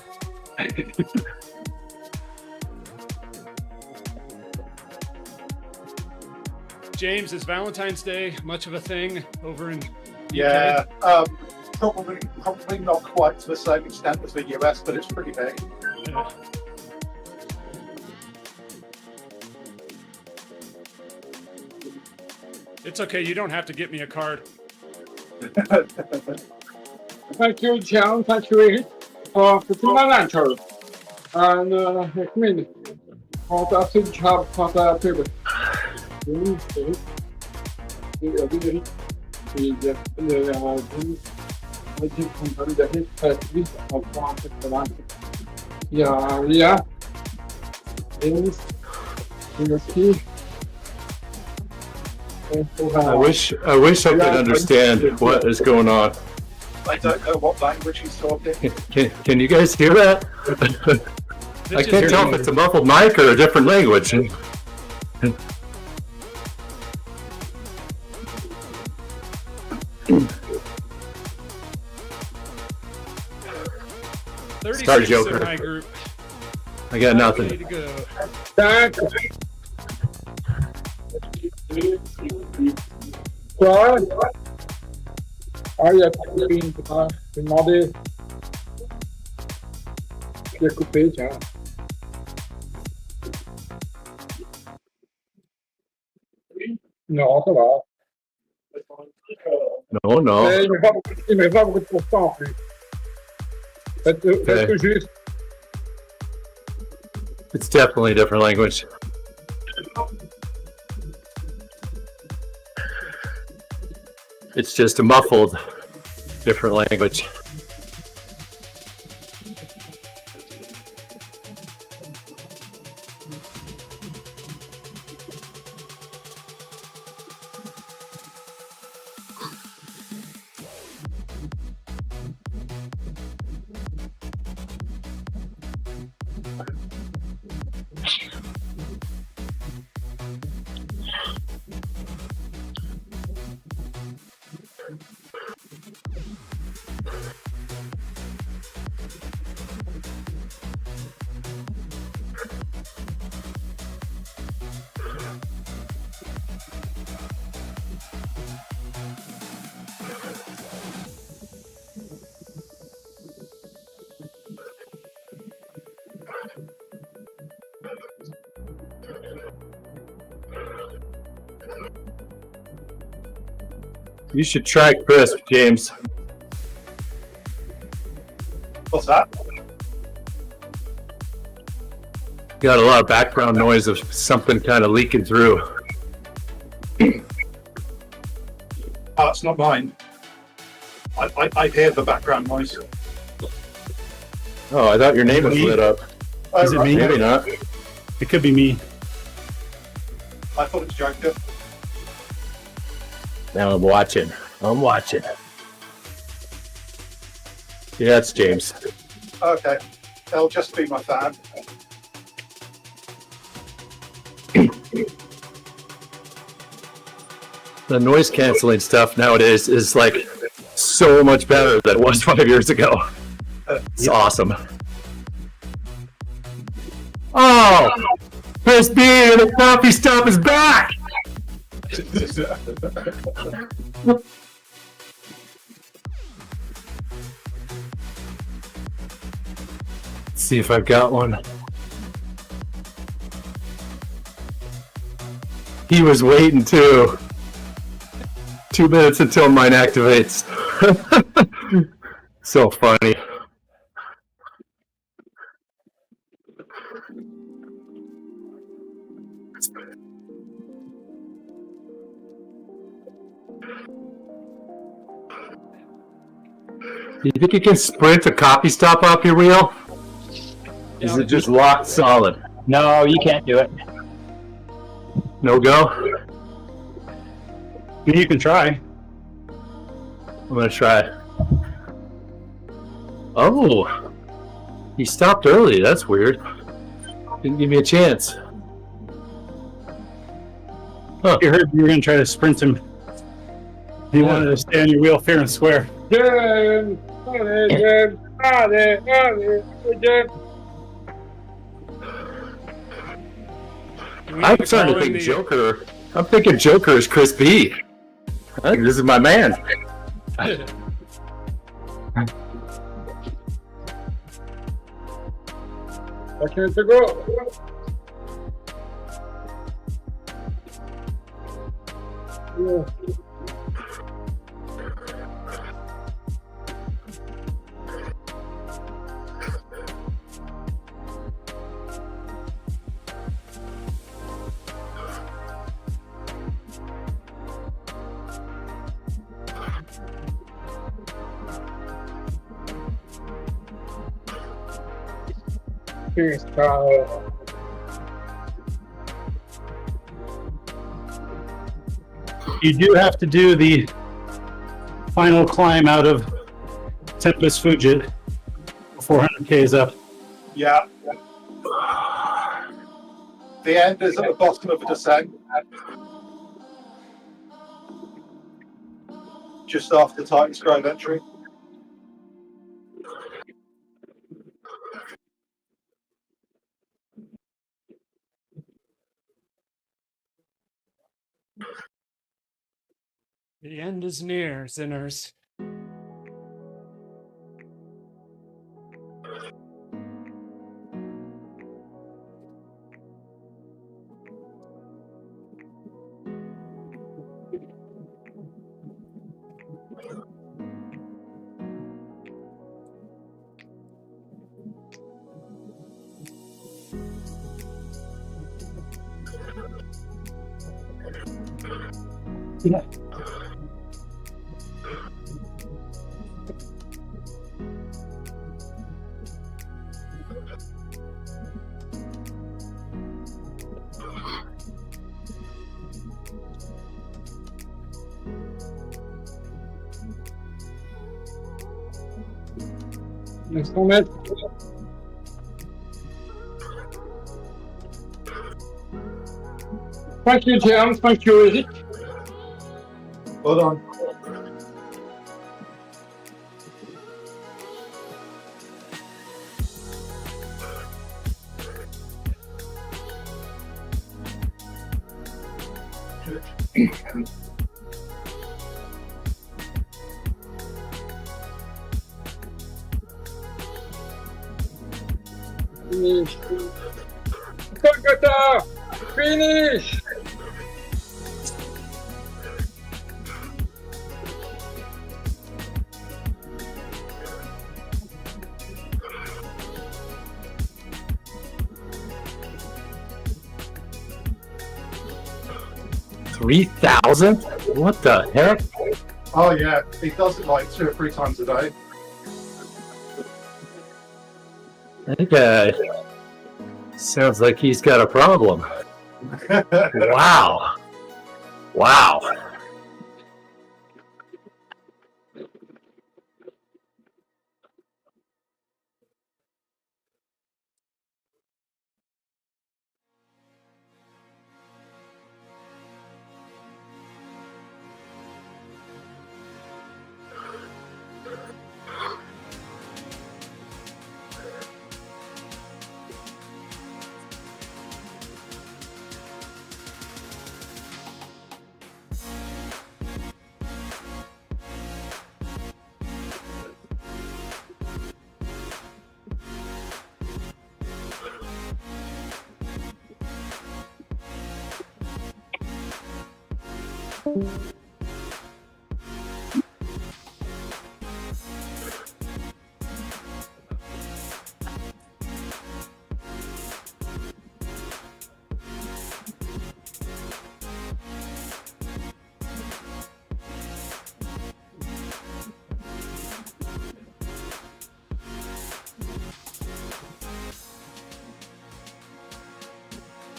James, is Valentine's Day much of a thing over in UK? Yeah. Probably not quite to the same extent as the US, but it's pretty big. Yeah. It's okay. You don't have to get me a card. Thank you, John. Thank you, for putting my lantern. And come in. For the food job for the people. Yeah. I wish I could understand what is going on. I don't know what language he's talking. Can you guys hear that? I can't tell if it's a muffled mic or a different language. 36 Start in Joker. my group. I got Way nothing. to go. Quoi? Ah, il y a coupé une fois. J'ai demandé. Il a coupé, tiens. Non, ça va. No. Mais il met pas beaucoup de pourcents en plus. Faites juste. It's definitely a different language. It's just a muffled different language. You should try crisp, James. What's that? Got a lot of background noise of something kind of leaking through. Oh, it's not mine. I hear the background noise. Oh, I thought your name was lit up. Is it me? Maybe not. It could be me. I thought it was Joker. Now I'm watching. Yeah, it's James. Okay, they'll just be my fan. The noise canceling stuff nowadays is like so much better than it was 5 years ago. It's awesome. Oh, Chris B and the coffee stop is back. Let's see if I've got one. He was waiting too. 2 minutes until mine activates. So funny. Do you think you can sprint a copy stop off your wheel? Is it just locked solid? No, you can't do it. No go? I mean, you can try. I'm gonna try. Oh, he stopped early. That's weird. Didn't give me a chance. Huh. You heard you were going to try to sprint him. He wanted to stay on your wheel fair and square. Jen, I'm starting to think Joker. I'm thinking Joker is Chris B. I think this is my man. Second to go. Yeah. Here's Kyle. You do have to do the final climb out of Tempest Fugit. 400k is up. Yeah. The end is at the bottom of the descent. Just after Titan's Grove entry. The end is near, sinners. Yeah. Next moment. Thank you, James. Thank you, Eric. Hold on. Finish. Kolkata! Finish! $3,000? What the heck? Oh yeah, he does it like 2 or 3 times a day. That guy sounds like he's got a problem. Wow. Wow.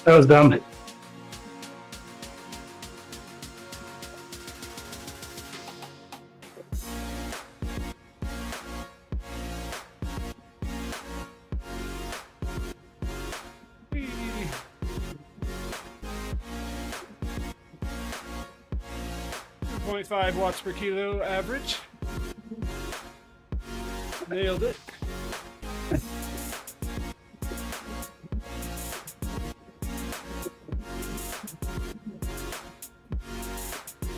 That was dumb. Whee! 2.5 watts per kilo average. Nailed it.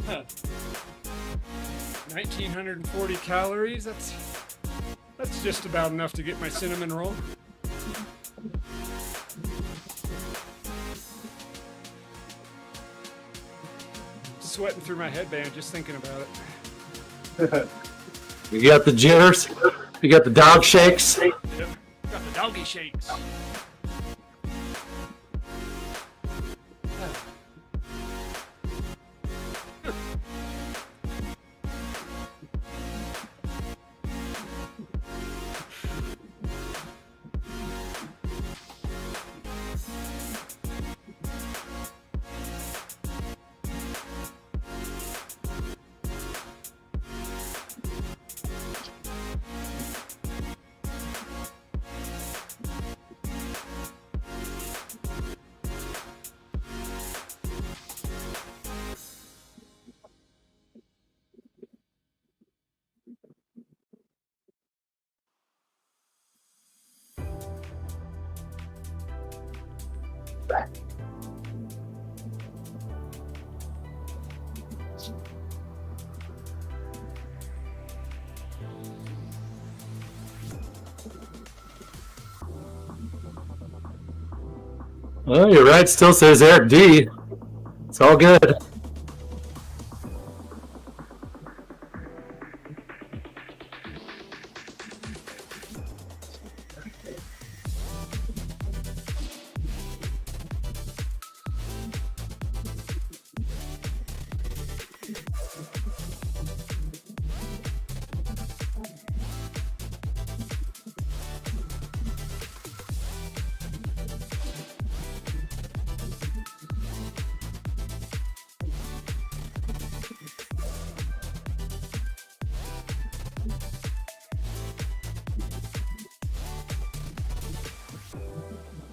Huh. 1,940 calories. That's just about enough to get my cinnamon roll. Sweating through my headband just thinking about it. You got the jitters. You got the dog shakes. Yep. Got the doggy shakes. Well, your ride still says Eric D. It's all good.